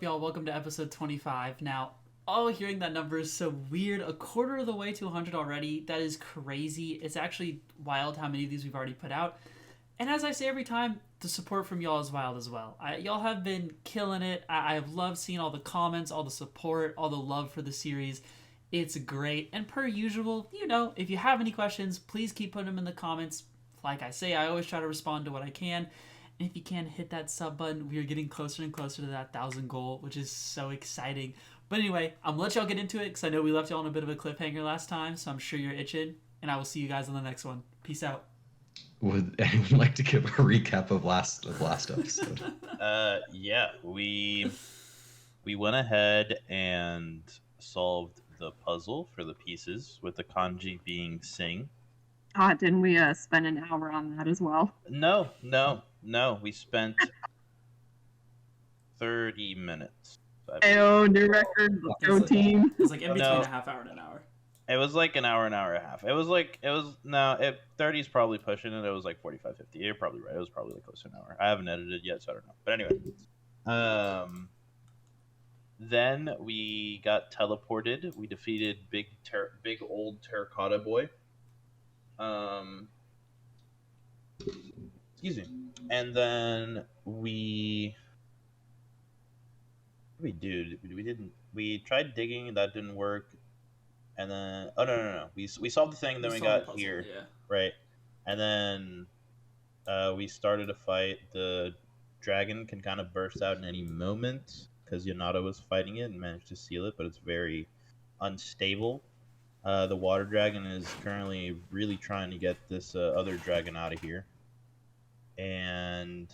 y'all? Welcome to episode 25. Now, hearing that number is so weird. A quarter of the way to 100 already. That is crazy. It's actually wild how many of these we've already put out. And as I say every time, the support from y'all is wild as well. Y'all have been killing it. I have loved seeing all the comments, all the support, all the love for the series. It's great. And per usual, if you have any questions, please keep putting them in the comments. Like I say, I always try to respond to what I can. And if you can, hit that sub button. We are getting closer and closer to that 1,000 goal, which is so exciting. But anyway, I'm going to let y'all get into it because I know we left y'all on a bit of a cliffhanger last time, so I'm sure you're itching. And I will see you guys on the next one. Peace out. Would anyone like to give a recap of last episode? Yeah, we went ahead and solved the puzzle for the pieces with the kanji being sing. Didn't we spend an hour on that as well? No. We spent 30 minutes. Oh, new record. Let's go, team. It was like in between a half hour and an hour. It was like an hour and a half. 30 is probably pushing it. It was like 45, 50. You're probably right. It was probably like close to an hour. I haven't edited yet, so I don't know. But anyway. Then we got teleported. We defeated big old terracotta boy. Excuse me. And then we tried digging, that didn't work. And then no. We solved the thing, then we got puzzle, here. Yeah. Right. And then we started a fight. The dragon can kind of burst out in any moment because Yonata was fighting it and managed to seal it, but it's very unstable. The water dragon is currently really trying to get this other dragon out of here. And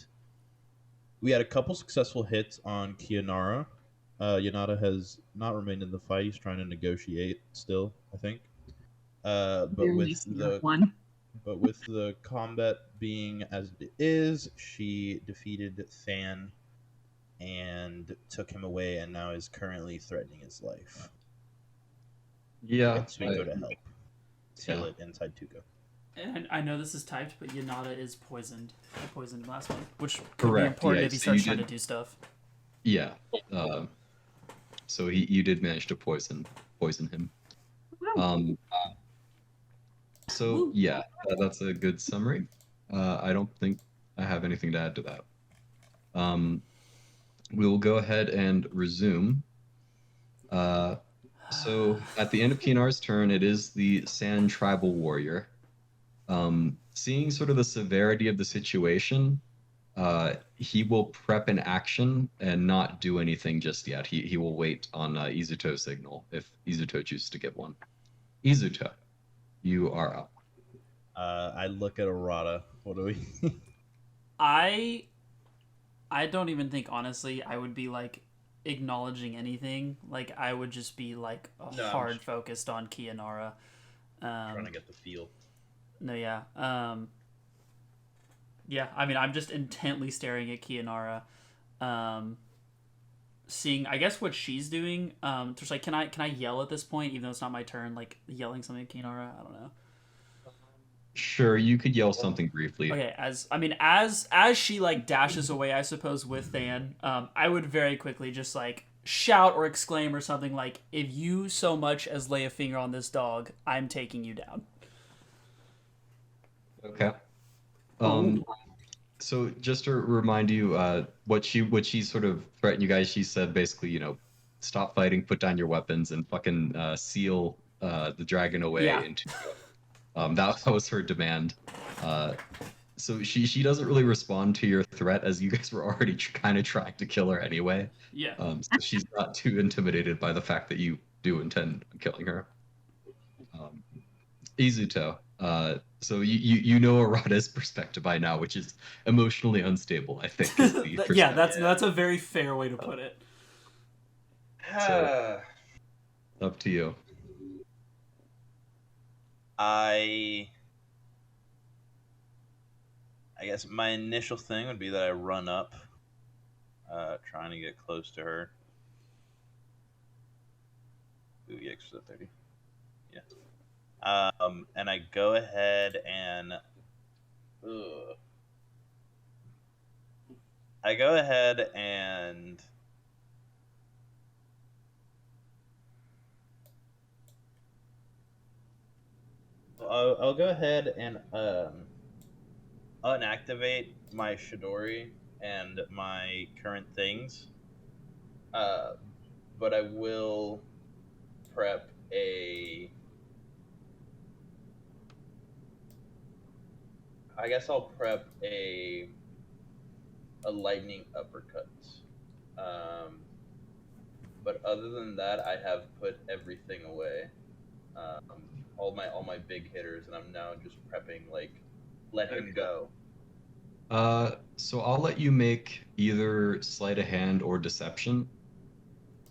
we had a couple successful hits on Kianara. Yonata has not remained in the fight. He's trying to negotiate still, I think. But with the combat being as it is, she defeated Than and took him away, and now is currently threatening his life. Yeah. Get Suiko to help seal it inside Tuco. And I know this is typed, but Yonata is poisoned. I poisoned the last one, which could be important if he starts trying to do stuff. Yeah. So you did manage to poison him. So yeah, that's a good summary. I don't think I have anything to add to that. We will go ahead and resume. So at the end of Kinar's turn, it is the Sand Tribal Warrior. Seeing sort of the severity of the situation, he will prep an action and not do anything just yet. He will wait on Izuto's signal if Izuto chooses to give one. Izuto, you are up. I look at Arata. What do we... I don't even think, honestly, I would be like acknowledging anything. Like, I would just be like hard focused on Kianara. Trying to get the feel. No, yeah. Yeah, I mean, I'm just intently staring at Kianara, seeing, I guess, what she's doing. Just like, can I yell at this point, even though it's not my turn? Like, yelling something at Kianara? I don't know. Sure, you could yell something briefly. Okay, as she like dashes away, I suppose, with Than, I would very quickly just like shout or exclaim or something like, "If you so much as lay a finger on this dog, I'm taking you down." Okay. So just to remind you, what she sort of threatened you guys, she said basically, stop fighting, put down your weapons, and fucking seal the dragon away into. That was her demand. So she doesn't really respond to your threat, as you guys were already kind of trying to kill her anyway. Yeah. So she's not too intimidated by the fact that you do intend on killing her. Izuto. So you know Arata's perspective by now, which is emotionally unstable, I think. Yeah, that's a very fair way to put it. So, up to you. I guess my initial thing would be that I run up, trying to get close to her. Ooh, yikes, for the 30. Yeah. And I go ahead and I'll go ahead and unactivate my Shidori and my current things. But I will prep a. I guess I'll prep a lightning uppercut. But other than that, I have put everything away. All my big hitters, and I'm now just prepping like let him go. So I'll let you make either sleight of hand or deception.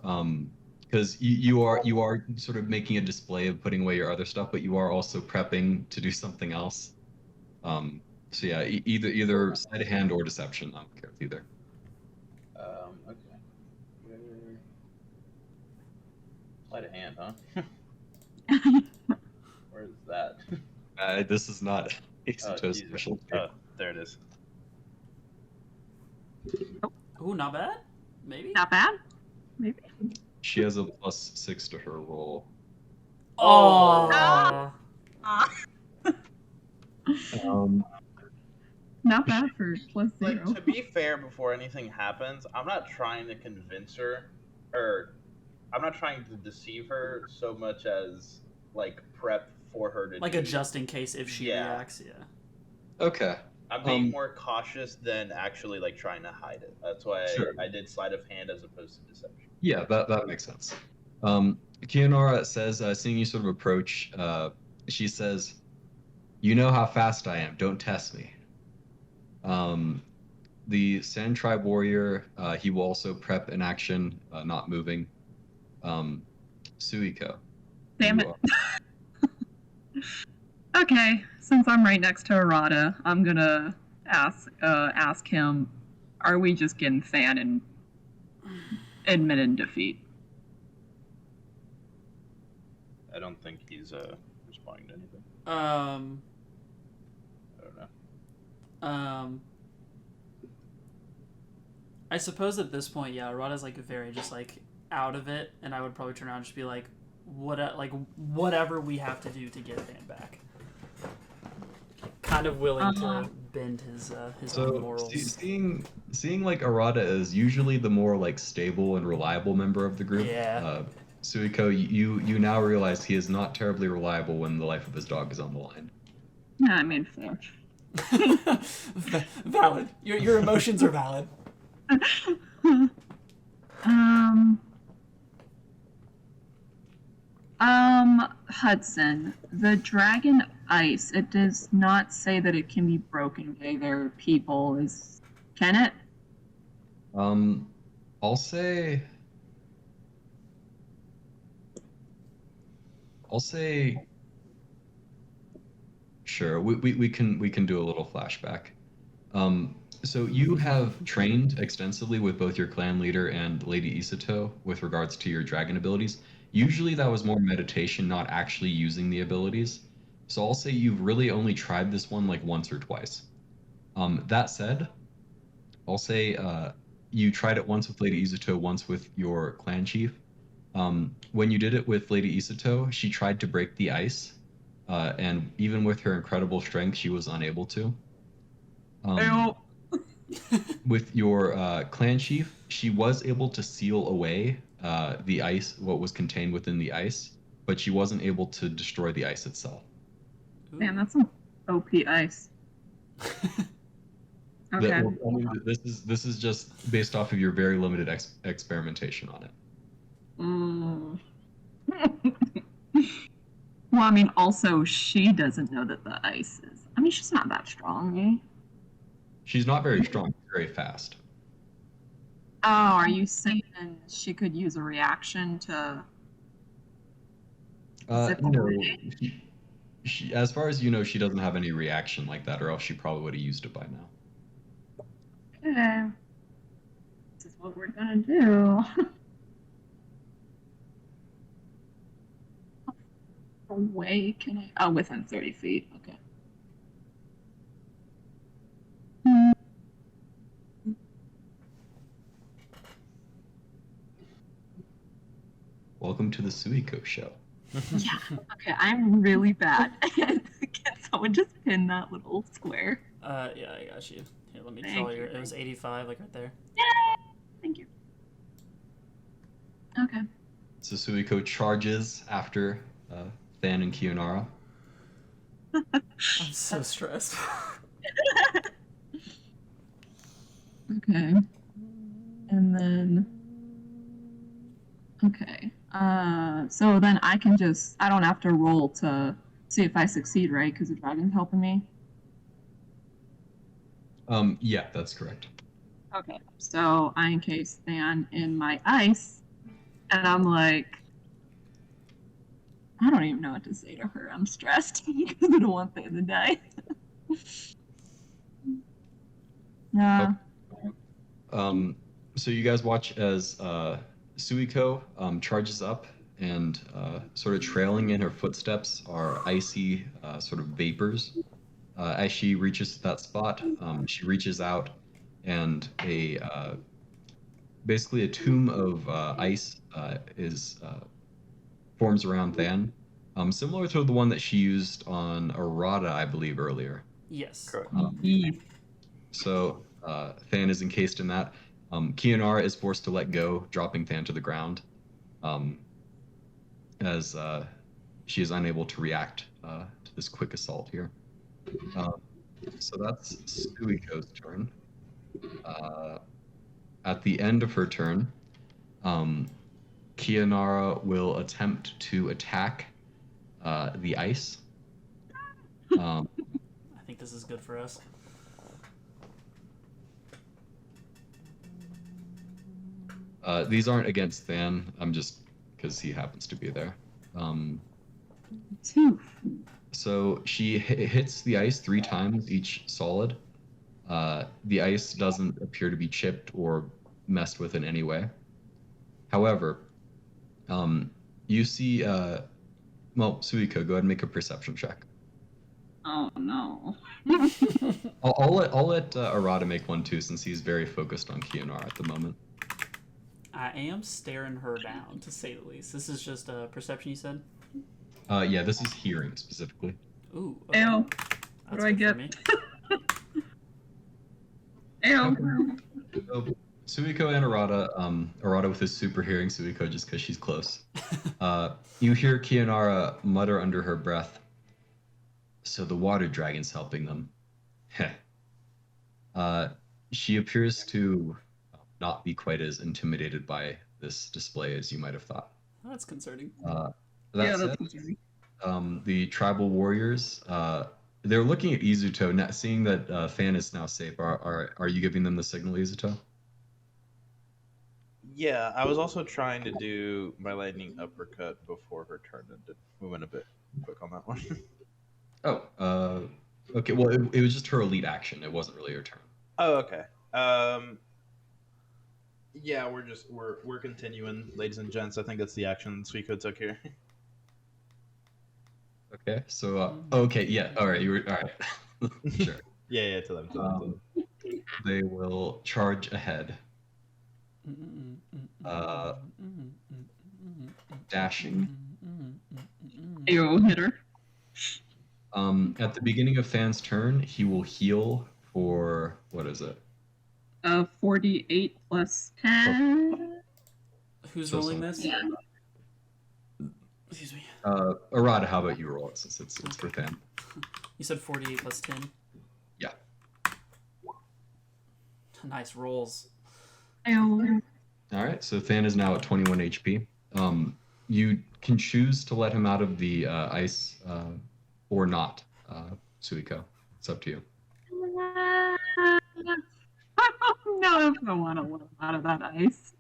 Because you are sort of making a display of putting away your other stuff, but you are also prepping to do something else. So yeah, either sleight of hand or deception. I don't care with either. Okay. Sleight of hand, huh? Where's that? This is not Isato's special. Oh, there it is. Ooh, not bad. Maybe. Not bad. Maybe. She has a +6 to her roll. Oh. Not bad for +0. Like, to be fair, before anything happens, I'm not trying to convince her, or I'm not trying to deceive her so much as like prep for her to like a just in case if she reacts. Yeah. Okay. I'm being more cautious than actually like trying to hide it. That's why I did sleight of hand as opposed to deception. Yeah, that makes sense. Kionara says, seeing you sort of approach, she says, "You know how fast I am. Don't test me." The Sand Tribe warrior, he will also prep an action, not moving. Suiko. Damn it. Okay, since I'm right next to Arata, I'm gonna ask him, are we just getting fan and admitted defeat? I don't think he's responding to anything. I don't know. I suppose at this point, yeah, Arata's like very just like out of it, and I would probably turn around and just be like, whatever we have to do to get Van back. Kind of willing to bend his own morals. Seeing like Arata is usually the more like stable and reliable member of the group. Yeah. Suiko, you now realize he is not terribly reliable when the life of his dog is on the line. Yeah, I mean, fair. Valid. Your emotions are valid. Hudson, the dragon ice, it does not say that it can be broken by their people. Can it? I'll say sure. We can do a little flashback. So you have trained extensively with both your clan leader and Lady Isato with regards to your dragon abilities. Usually that was more meditation, not actually using the abilities. So I'll say you've really only tried this one like once or twice. That said, I'll say you tried it once with Lady Isato, once with your clan chief. When you did it with Lady Isato, she tried to break the ice, and even with her incredible strength, she was unable to. With your clan chief, she was able to seal away the ice, what was contained within the ice, but she wasn't able to destroy the ice itself. Man, that's some OP ice. Okay. This is just based off of your very limited experimentation on it. Well, I mean, also, she doesn't know that the ice is... I mean, she's not that strong, eh? She's not very strong, very fast. Oh, are you saying she could use a reaction to... No. She, as far as you know, she doesn't have any reaction like that, or else she probably would have used it by now. Okay. This is what we're gonna do. How away can I... Oh, within 30 feet. Okay. Welcome to the Suiko show. Yeah. Okay, I'm really bad. Can someone just pin that little square? Yeah, I got you. Here, let me draw your. It was 85, like right there. Yay! Thank you. Okay. So Suiko charges after Than and Kiyonara. I'm so stressed. Okay. And then. Okay. So then I don't have to roll to see if I succeed, right? Because the dragon's helping me. Yeah, that's correct. Okay. So I encase Than in my ice, and I'm like, I don't even know what to say to her. I'm stressed because I don't want Than to die. Yeah. So you guys watch as Suiko charges up, and sort of trailing in her footsteps are icy sort of vapors. As she reaches that spot, she reaches out, and basically a tomb of ice forms around Than, similar to the one that she used on Arata, I believe, earlier. Yes. Correct. So Than is encased in that. Kiyonara is forced to let go, dropping Than to the ground, as she is unable to react to this quick assault here. So that's Suiko's turn. At the end of her turn, Kiyonara will attempt to attack the ice. I think this is good for us. These aren't against Than. I'm just because he happens to be there. So she hits the ice 3 times, each solid. The ice doesn't appear to be chipped or messed with in any way. However, you see, Suiko, go ahead and make a perception check. Oh no. I'll let Arata make one too, since he's very focused on Kiyonara at the moment. I am staring her down, to say the least. This is just a perception, you said? Yeah, this is hearing specifically. Ooh. Okay. Ew. That's What do I good get? for me. Ew. So, Suiko and Arata with his super hearing, Suiko just because she's close. You hear Kiyonara mutter under her breath, "So the water dragon's helping them." She appears to not be quite as intimidated by this display as you might have thought. That's concerning. That's concerning. The tribal warriors, they're looking at Izuto, seeing that Than is now safe. Are you giving them the signal, Izuto? Yeah, I was also trying to do my lightning uppercut before her turn ended. We went a bit quick on that one. Oh, okay. Well, it was just her elite action. It wasn't really her turn. Oh, okay. Yeah, we're continuing, ladies and gents. I think that's the action Suiko took here. Okay. So okay, yeah. All right. You were all right. Sure. Yeah. To them. They will charge ahead. Dashing. Ew, hit her. At the beginning of Than's turn, he will heal for what is it? 48 plus 10. Who's rolling this? Yeah. Excuse me. Arata, how about you roll it since it's for Than? You said 48 plus 10? Yeah. Nice rolls. Ew. All right, so Than is now at 21 HP. You can choose to let him out of the ice or not, Suiko. It's up to you. No, I don't want to let him out of that ice.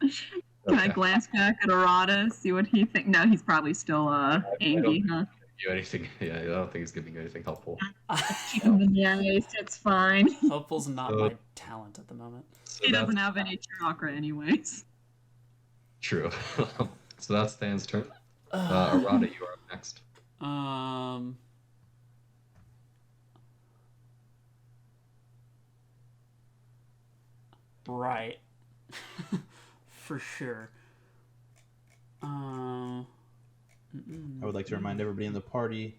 Can I glance back at Arata, see what he thinks? No, he's probably still angry, huh? You anything? Yeah, I don't think he's giving you anything helpful. Keep him in the ice, it's fine. Helpful's not my talent at the moment. So He doesn't have any chakra anyways. True. So that's Than's turn. Arata, you are up next. Right. For sure. I would like to remind everybody in the party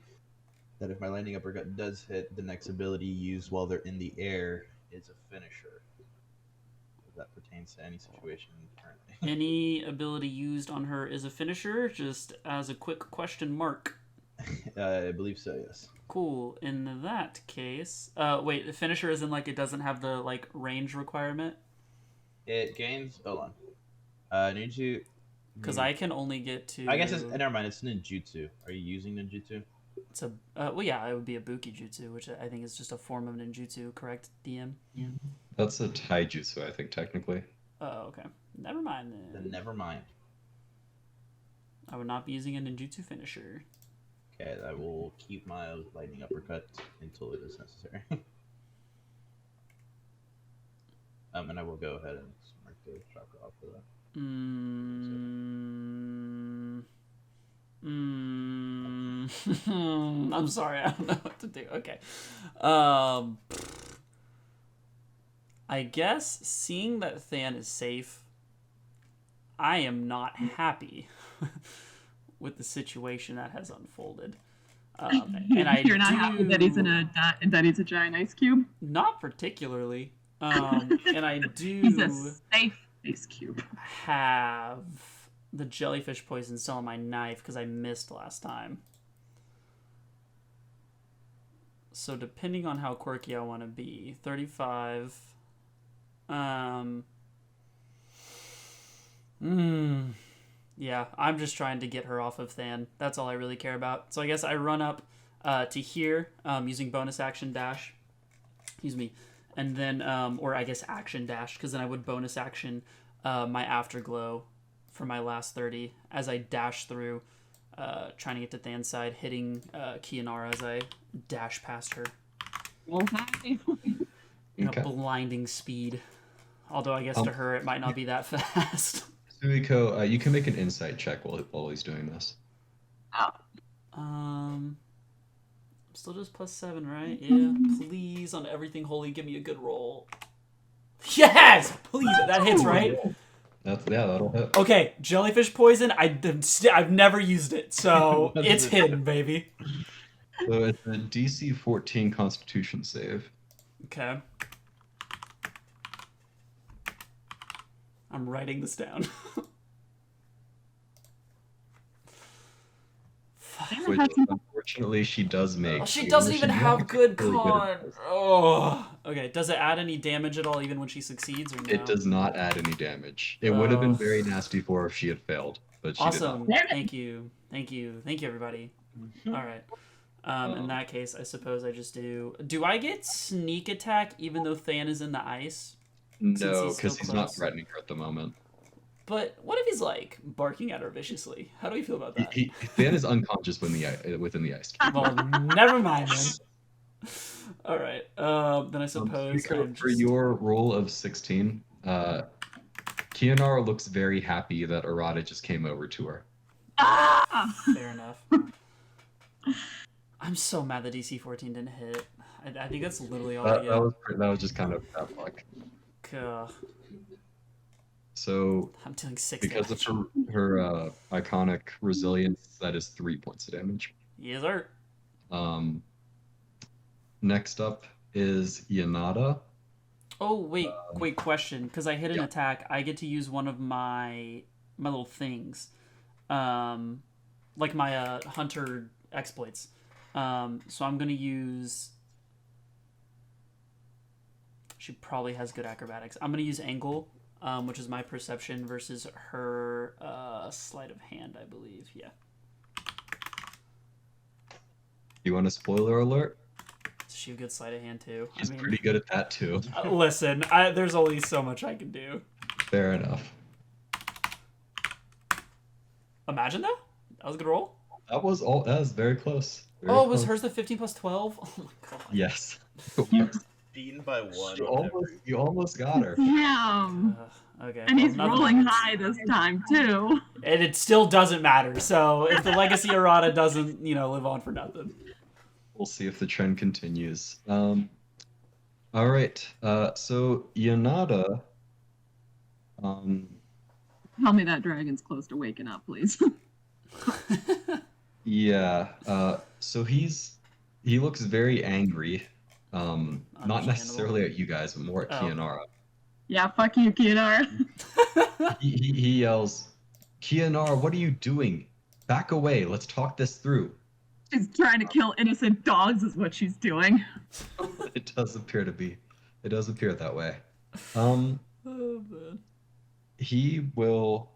that if my lightning uppercut does hit, the next ability used while they're in the air is a finisher. That pertains to any situation currently. Any ability used on her is a finisher, just as a quick question mark. I believe so, yes. Cool. In that case, wait, the finisher isn't like it doesn't have the like range requirement? It gains. Hold on. Ninjutsu. Because I can only get to. I guess it's. Never mind. It's ninjutsu. Are you using ninjutsu? It's a. Well, yeah, it would be a bukijutsu, which I think is just a form of ninjutsu. Correct, DM? Yeah. That's a taijutsu, I think, technically. Oh, okay. Never mind then. Never mind. I would not be using a ninjutsu finisher. Okay, I will keep my lightning uppercut until it is necessary. And I will go ahead and mark the chakra off for that. I'm sorry, I don't know what to do. Okay. I guess seeing that Than is safe, I am not happy with the situation that has unfolded. And You're not happy that he's a giant ice cube? Not particularly. And I do. He's a safe ice cube. Have the jellyfish poison still on my knife because I missed last time. So depending on how quirky I want to be, 35. Yeah, I'm just trying to get her off of Than. That's all I really care about. So I guess I run up to here using bonus action dash. Excuse me. And then, or I guess action dash, because then I would bonus action my afterglow for my last 30 as I dash through, trying to get to Than's side, hitting Kianara as I dash past her. Okay. In a blinding speed. Although I guess to her it might not be that fast. Suiko, you can make an insight check while he's doing this. Still just +7, right? Yeah. Please, on everything holy, give me a good roll. Yes! Please, that hits, right? That'll hit. Okay, jellyfish poison. I've never used it, so it's hidden, baby. So it's a DC 14 Constitution save. Okay. I'm writing this down. Which, unfortunately, she does make. Oh, she doesn't even have good con. Oh. Okay, does it add any damage at all, even when she succeeds, or no? It does not add any damage. It would have been very nasty for her if she had failed, but she awesome. did not. Thank you, everybody. All right. In that case, I suppose I just do. Do I get sneak attack even though Than is in the ice? No, because he's not threatening her at the moment. But what if he's like barking at her viciously? How do we feel about that? Than is unconscious within the ice cube. Well, never mind then. All right. Then I suppose for your roll of 16, Kianara looks very happy that Arata just came over to her. Fair enough. I'm so mad that DC 14 didn't hit. I think that's literally all I get. That was just kind of bad luck. So I'm doing 6 because damage. of her iconic resilience, that is 3 points of damage. Yes, sir. Next up is Yanada. Oh wait, question. Because I hit an attack, I get to use one of my little things, like my hunter exploits. So I'm gonna use. She probably has good acrobatics. I'm gonna use angle, which is my perception versus her sleight of hand, I believe. Yeah. You want a spoiler alert? Is she a good sleight of hand too? She's pretty good at that too. Listen, there's only so much I can do. Fair enough. Imagine that. That was a good roll. That was very close. Was hers the 15 plus 12? Oh my god. Yes. Beaten by 1. You almost got her. Damn. Okay. And he's rolling high this time too. And it still doesn't matter. So if the legacy errata doesn't, live on for nothing. We'll see if the trend continues. All right. So Yanada. Tell me that dragon's close to waking up, please. Yeah. So he looks very angry. Not necessarily at you guys, but more at Kianara. Yeah, fuck you, Kianara. He yells, Kianara, what are you doing? Back away. Let's talk this through. She's trying to kill innocent dogs is what she's doing. It does appear to be. It does appear that way. Oh, man. He will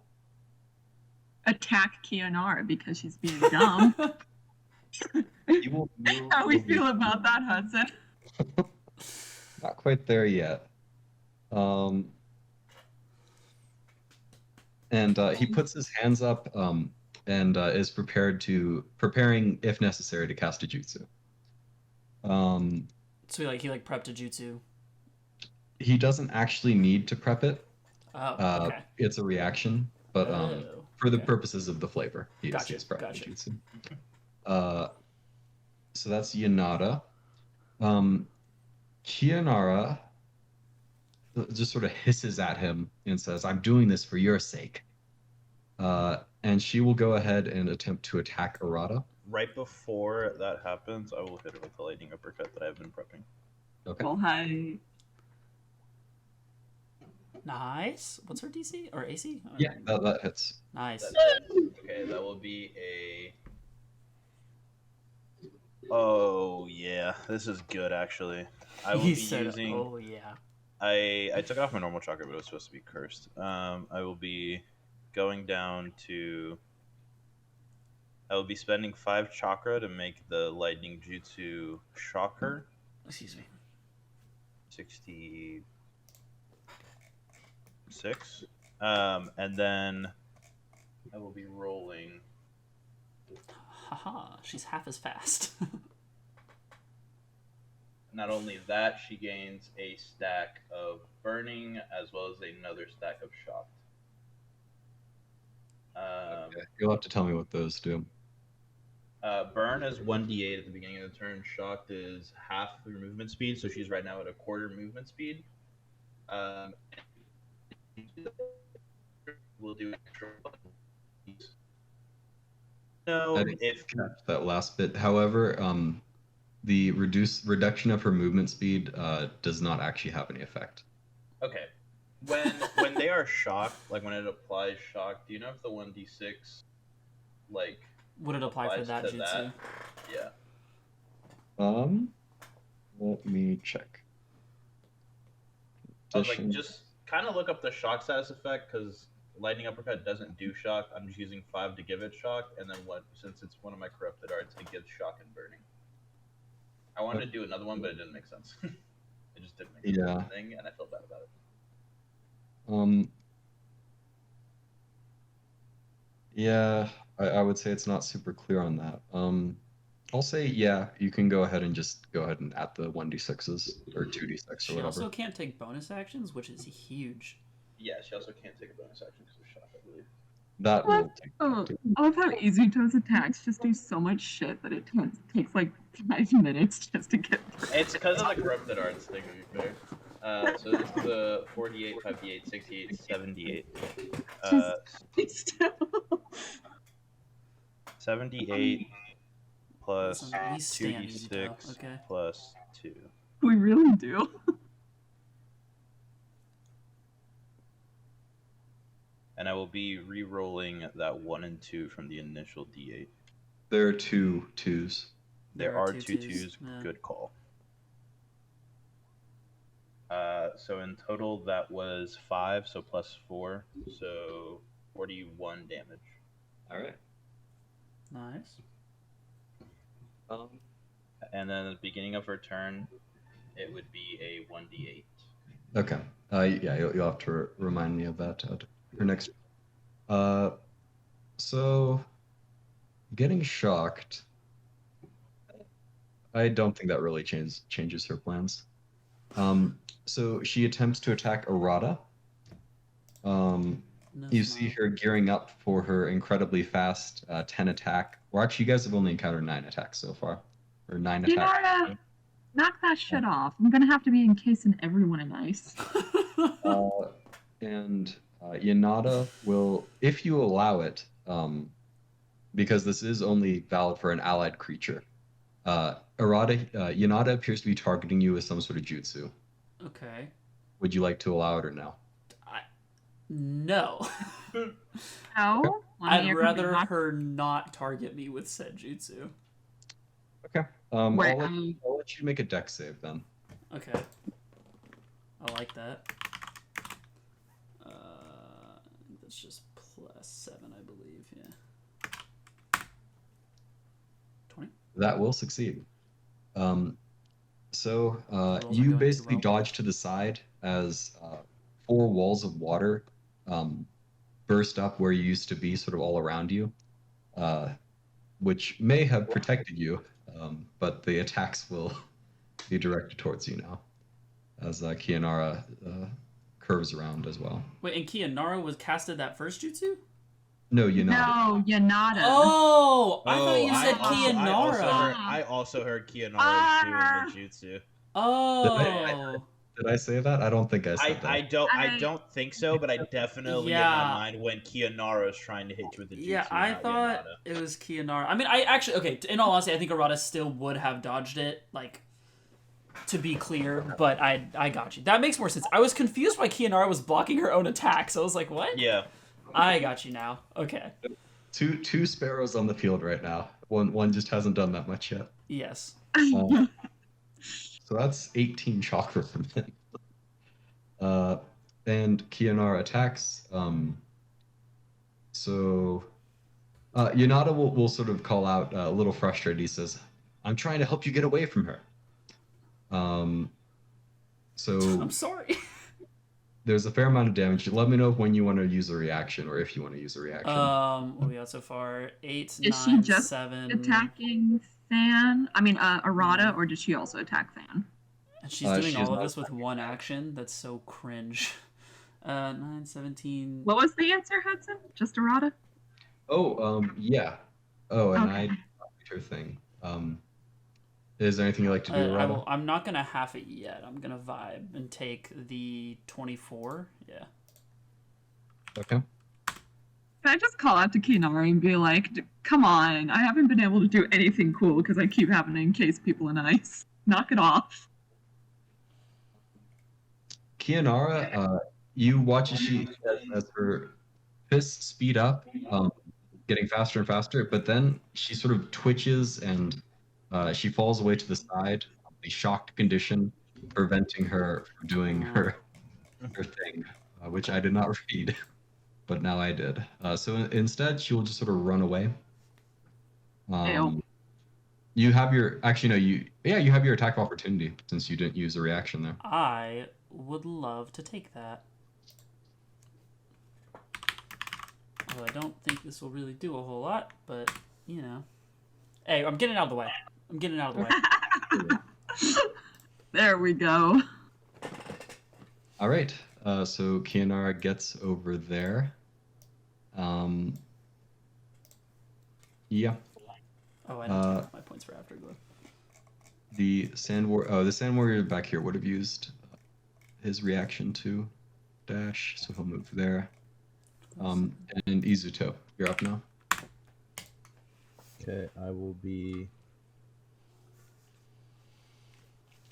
attack Kianara because she's being dumb. he will move How we feel about that, Hudson? Not quite there yet. And he puts his hands up and is preparing, if necessary, to cast a jutsu. So he prepped a jutsu. He doesn't actually need to prep it. Oh, okay. It's a reaction, but for the purposes of the flavor, he is prepping a jutsu. So that's Yanada. Kianara just sort of hisses at him and says, I'm doing this for your sake. And she will go ahead and attempt to attack Arata. Right before that happens, I will hit her with the lightning uppercut that I've been prepping. Okay. Well, hi. Nice. What's her DC? Or AC? Yeah, that hits. Nice. Okay, that will be a... Oh, yeah. This is good, actually. I will be using... Oh, yeah. I took off my normal chakra, but it was supposed to be cursed. I will be going down to... I will be spending 5 chakra to make the lightning jutsu shock her. Excuse me. 66. And then I will be rolling. Haha, she's half as fast. Not only that, she gains a stack of burning as well as another stack of shocked. Okay. You'll have to tell me what those do. Burn is 1d8 at the beginning of the turn. Shocked is half your movement speed, so she's right now at a quarter movement speed. We'll do extra. No, if that last bit. However, the reduction of her movement speed does not actually have any effect. Okay. When they are shocked, like when it applies shock, do you know if the 1d6 like would it apply for that jutsu? Yeah. Let me check. I was like, just kind of look up the shock status effect because lightning uppercut doesn't do shock. I'm just using 5 to give it shock, and then since it's one of my corrupted arts, it gives shock and burning. I wanted to do another one, but it didn't make sense. It just didn't make sense of the thing, and I felt bad about it. Yeah, I would say it's not super clear on that. I'll say, yeah, you can go ahead and just go ahead and add the 1d6s or 2d6 or She whatever. also can't take bonus actions, which is huge. Yeah, she also can't take a bonus action because of shock, I believe. That will take. I love how Izuto's attacks just do so much shit that it takes like 5 minutes just to get through. It's because of the corrupted arts thing, to be fair. So this is the 48, 58, 68, 78. 78 plus 2d6 plus 2. We really do. And I will be re-rolling that 1 and 2 from the initial d8. There are 2 2s. There are 2 2s. Yeah. Good call. So in total, that was 5, so plus 4, so 41 damage. All right. Nice. And then at the beginning of her turn, it would be a 1d8. Okay. Yeah, you'll have to remind me of that. Her next. So, getting shocked. I don't think that really changes her plans. So she attempts to attack Arata. You see her gearing up for her incredibly fast 10 attack. Or actually, you guys have only encountered 9 attacks so far. Or 9 attacks. Knock that shit off. I'm gonna have to be encasing everyone in ice. And Yanada will, if you allow it, because this is only valid for an allied creature. Yanada appears to be targeting you with some sort of jutsu. Okay. Would you like to allow it or no? No. No? I'd rather her not target me with said jutsu. Okay. Wait, I'll let you make a dex save then. Okay. I like that. That's just +7, I believe. Yeah. 20. That will succeed. So Rolls are you going basically well. dodge to the side as 4 walls of water burst up where you used to be, sort of all around you, which may have protected you, but the attacks will be directed towards you now, as Kianara curves around as well. Wait, and Kianara was casted that first jutsu? No, Yanada. No, Yanada. Oh, I thought you said Kianara. I also heard Kianara doing the jutsu. Oh. Did I say that? I don't think I said that. I don't think so, but I definitely in my mind when Kianara is trying to hit you with the jutsu. Yeah, I thought it was Kianara. I mean, I actually, okay, in all honesty, I think Arata still would have dodged it, like, to be clear, but I got you. That makes more sense. I was confused why Kianara was blocking her own attack, so I was like, what? Yeah. I got you now. Okay. Two sparrows on the field right now. One just hasn't done that much yet. Yes. So that's 18 chakra from him. And Kianara attacks. So Yanada will sort of call out a little frustrated. He says, "I'm trying to help you get away from her." So I'm sorry. There's a fair amount of damage. Let me know when you want to use a reaction, or if you want to use a reaction. What we got so far? 8, Is 9, she just 7. attacking Fan? I mean, Arata, or did she also attack Fan? And she's doing all of this with one action? That's so cringe. 9, 17. What was the answer, Hudson? Just Arata? Oh, yeah. Oh, and Okay. I copied her thing. Is there anything you'd like to do, Arata? I'm not going to half it yet. I'm going to vibe and take the 24. Yeah. Okay. Can I just call out to Kianara and be like, come on, I haven't been able to do anything cool because I keep having to encase people in ice. Knock it off. Kianara, you watch as her fists speed up, getting faster and faster, but then she sort of twitches and she falls away to the side, a shocked condition, preventing her from doing her thing, which I did not read, but now I did. So instead, she will just sort of run away. You have your you have your attack of opportunity since you didn't use a reaction there. I would love to take that. Although I don't think this will really do a whole lot, but you know. Hey, I'm getting out of the way. I'm getting out of the way. There we go. All right. So Kianara gets over there. Yeah. Oh, I didn't take my points for Afterglow. The Sand Warrior back here would have used his reaction to dash, so he'll move there. And Izuto, you're up now. Okay, I will be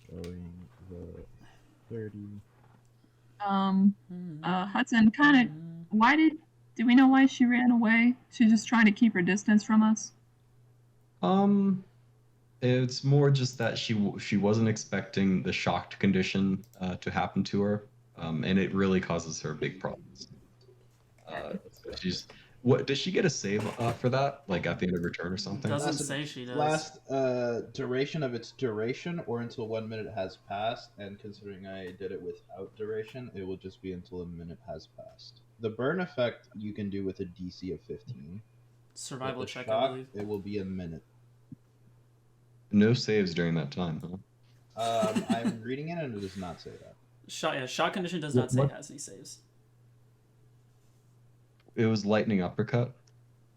going the 30. Hudson, kind of, do we know why she ran away? She's just trying to keep her distance from us? It's more just that she wasn't expecting the shocked condition to happen to her, and it really causes her big problems. Does she get a save for that, like at the end of her turn or something? Doesn't say she does. Last duration of its duration, or until 1 minute has passed, and considering I did it without duration, it will just be until a minute has passed. The burn effect you can do with a DC of 15. Survival check, shock, I believe. it will be a minute. No saves during that time, huh? I'm reading it and it does not say that. Shock condition does not say it has any saves. It was lightning uppercut.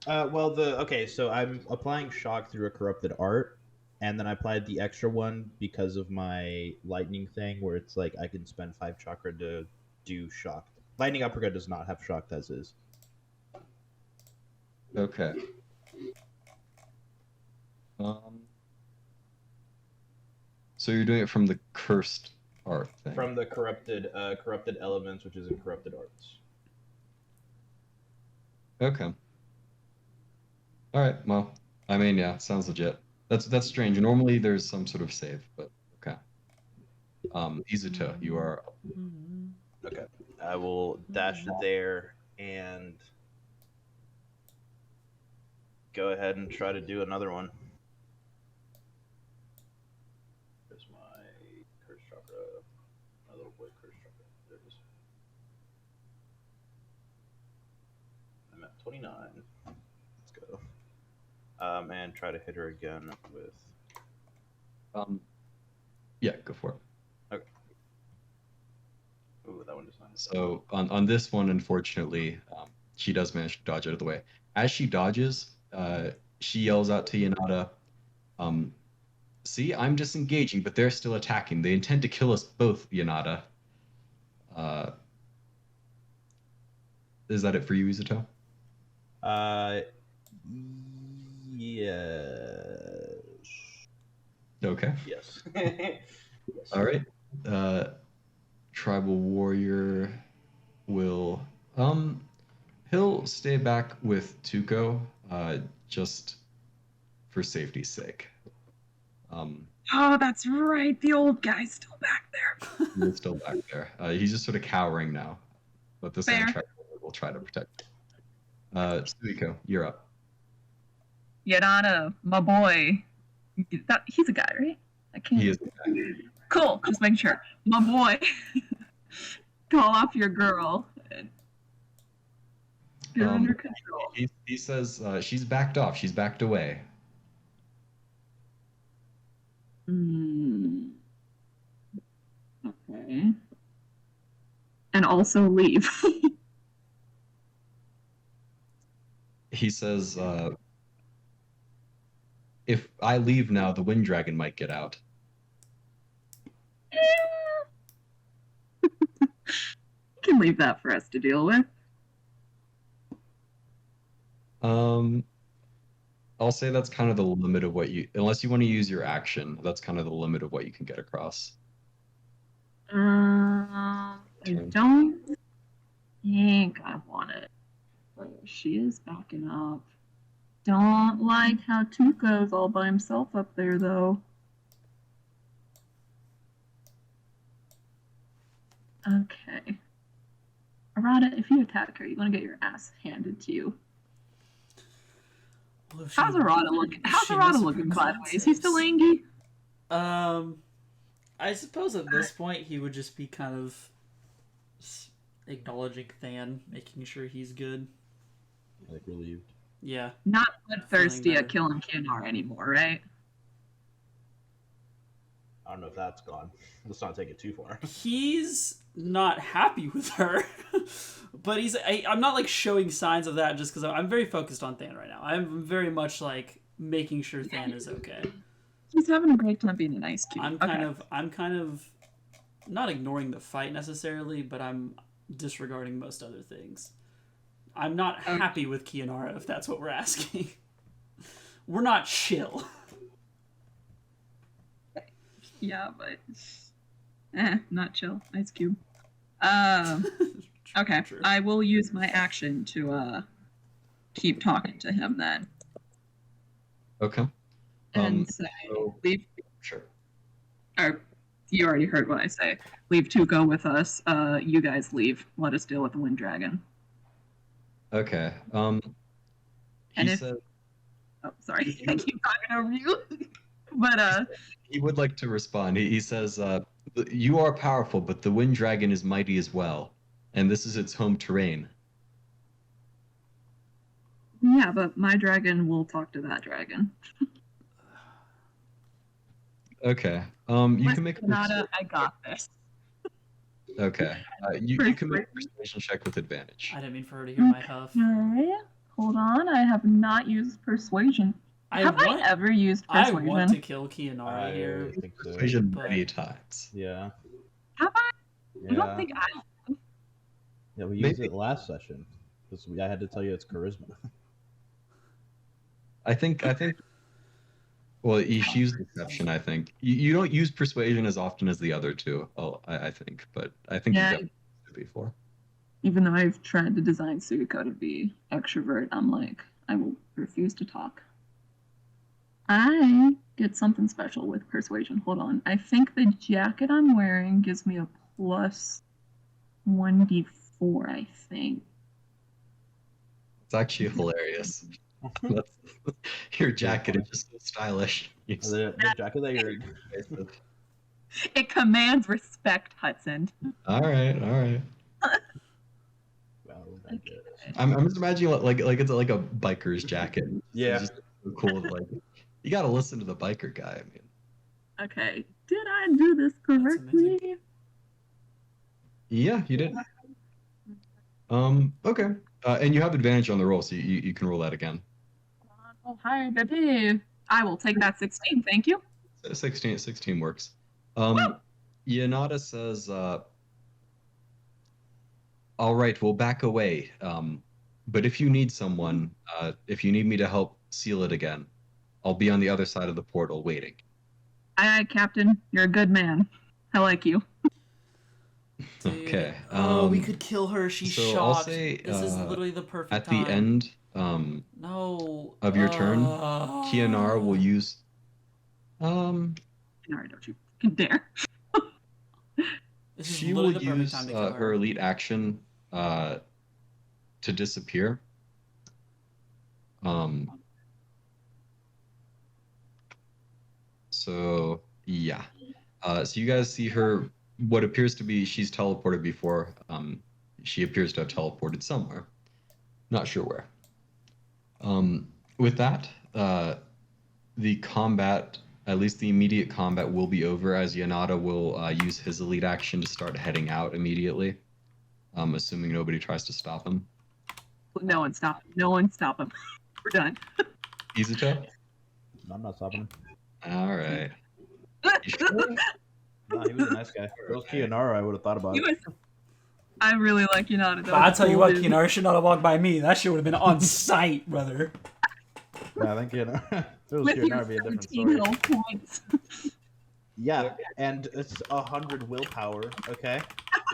So I'm applying shock through a corrupted art, and then I applied the extra one because of my lightning thing, where it's like I can spend 5 chakra to do shock. Lightning uppercut does not have shock as is. Okay. So you're doing it from the cursed art thing. From the corrupted elements, which is in corrupted arts. Okay. All right. Well, I mean, yeah, sounds legit. That's strange. Normally there's some sort of save, but okay. Izuto, you are up. Okay. I will dash there and go ahead and try to do another one. There's my curse chakra. My little boy curse chakra. There it is. I'm at 29. Let's go. And try to hit her again with. Yeah, go for it. Okay. Ooh, that one does not. So on this one, unfortunately, she does manage to dodge out of the way. As she dodges, she yells out to Yanada, see, I'm disengaging, but they're still attacking. They intend to kill us both, Yanada. Is that it for you, Izuto? Yes. Okay. Yes. Yes. All right. Tribal warrior will he'll stay back with Tuco just for safety's sake. Oh, that's right. The old guy's still back there. He's still back there. He's just sort of cowering now, but the sand tribal warrior will try to protect him. Suiko, you're up. Yanada, my boy. He's a guy, right? I can't. He is the guy. Cool. Just make sure. My boy. Call off your girl. And get under control. He says she's backed off. She's backed away. Okay. And also leave. He says, if I leave now, the wind dragon might get out. Can leave that for us to deal with. I'll say that's kind of the limit of what you, unless you want to use your action, that's kind of the limit of what you can get across. I don't think I want it. She is backing up. Don't like how Tuco's all by himself up there, though. Okay. Arata, if you attack her, you're gonna get your ass handed to you. Well, How's Arata looking? How's Arata looking, by the way? Is he still angry? I suppose at this point he would just be kind of acknowledging Than, making sure he's good. Like relieved. Yeah. Not bloodthirsty at killing Kinar anymore, right? I don't know if that's gone. Let's not take it too far. He's not happy with her, but I'm not like showing signs of that just because I'm very focused on Than right now. I'm very much like making sure Than is okay. He's having a great time being a nice kid. I'm kind of not ignoring the fight necessarily, but I'm disregarding most other things. I'm not happy with Kianara, if that's what we're asking. We're not chill. Yeah, but not chill. Ice Cube. Okay. True. I will use my action to keep talking to him then. Okay. And say, leave. Sure. Or you already heard what I say. Leave Tuco with us. You guys leave. Let us deal with the Wind Dragon. Okay. And He said oh, sorry, I keep talking over you. But he would like to respond. He says, "You are powerful, but the Wind Dragon is mighty as well, and this is its home terrain." yeah, but my dragon will talk to that dragon. Okay. You can make a Sonata, I got this. Okay. You can make a persuasion check with advantage. I didn't mean for her to hear my huff. Okay. Hold on, I have not used persuasion. Have I ever used persuasion? I want to kill Kianara here. I think so. Persuasion But- many times. Yeah. Have I? Yeah. I don't think I. Yeah, we used it last session. I had to tell you it's charisma. I think Well, you use deception, I think. You don't use persuasion as often as the other two, I think, but I think Yeah. you've done it before. Even though I've tried to design Suiko to be extrovert, I'm like, I will refuse to talk. I get something special with persuasion. Hold on. I think the jacket I'm wearing gives me a plus 1d4, I think. It's actually hilarious. Your jacket is just so stylish. The jacket that you're... It commands respect, Hudson. All right. Wow, I'm just imagining like it's like a biker's jacket. Yeah. It's just so cool. Like you got to listen to the biker guy. I mean. Okay. Did I do this correctly? Yeah, you did. Okay. And you have advantage on the roll, so you can roll that again. Oh, hi, baby. I will take that 16, thank you. 16 works. Yanada says, all right, we'll back away. But if you need someone, if you need me to help seal it again, I'll be on the other side of the portal waiting. Aye, Captain. You're a good man. I like you. Dude. Okay. We could kill her. She's so shocked. I'll say, this is literally the perfect at time. the end no. of your turn, Kianara will use... Kianara, don't you dare. This is she will the perfect use time to kill her elite action to disappear. So yeah. So you guys see her. What appears to be she's teleported before. She appears to have teleported somewhere. Not sure where. With that, the combat, at least the immediate combat, will be over as Yanada will use his elite action to start heading out immediately. Assuming nobody tries to stop him. No one stop him. No one stop him. We're done. Izuto? I'm not stopping him. All right. You sure? Nah, he was a nice guy. If it was Kianara, I would have thought about it. I really like Yanada. I'll tell you what, Kianara should not have walked by me. That shit would have been on sight, brother. Yeah, I think Kianara. If it was With your Kianara, it'd be a different 17 story. health points. Yeah, and it's 100 willpower, okay?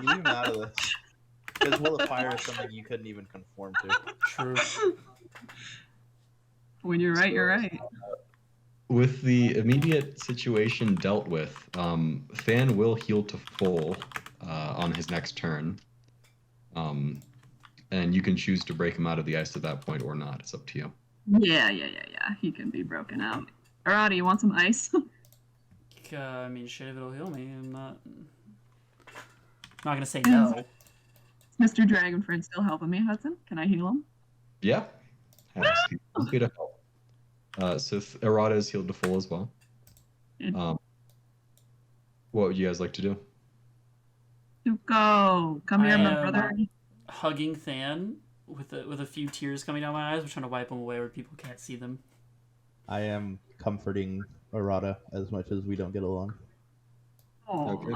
You leave him out of this. Because Will of Fire is something you couldn't even conform to. True. When you're right, you're right. With the immediate situation dealt with, Fan will heal to full on his next turn. And you can choose to break him out of the ice at that point or not. It's up to you. Yeah. He can be broken out. Alrighty, you want some ice? I mean, shit, if it'll heal me, I'm not gonna say no. Is Mr. Dragonfriend still helping me, Hudson? Can I heal him? Yeah. Happy to help. So Errata is healed to full as well. What would you guys like to do? Suiko, come here, my brother. Hugging Than with a few tears coming down my eyes. We're trying to wipe them away where people can't see them. I am comforting Arata as much as we don't get along. Okay.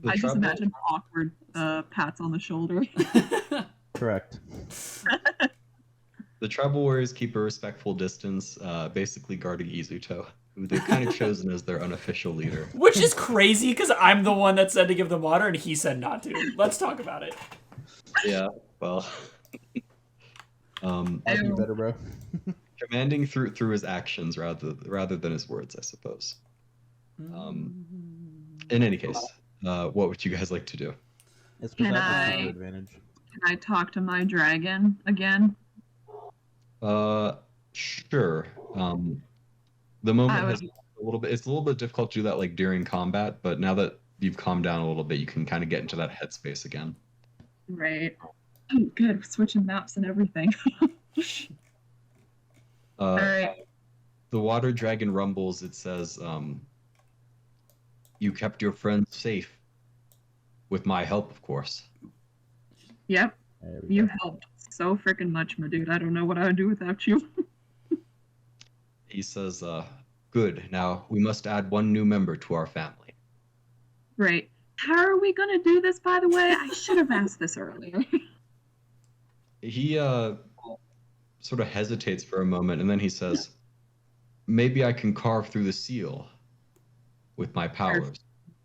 I just imagine awkward pats on the shoulder. Correct. The tribal warriors keep a respectful distance, basically guarding Izuto, who they've kind of chosen as their unofficial leader. Which is crazy, because I'm the one that said to give them water, and he said not to. Let's talk about it. Yeah, well... I'd be better, bro. Commanding through his actions rather than his words, I suppose. In any case, what would you guys like to do? It's Can possessive advantage. Can I talk to my dragon again? Sure. The moment has a little bit. It's a little bit difficult to do that like during combat, but now that you've calmed down a little bit, you can kind of get into that headspace again. Right. Oh, good. We're switching maps and everything. All right. The water dragon rumbles. It says, "You kept your friends safe, with my help, of course." Yep. You helped so freaking much, my dude. I don't know what I would do without you. He says, "Good. Now we must add one new member to our family." Right. How are we gonna do this, by the way? I should have asked this earlier. He sort of hesitates for a moment, and then he says, maybe I can carve through the seal with my powers.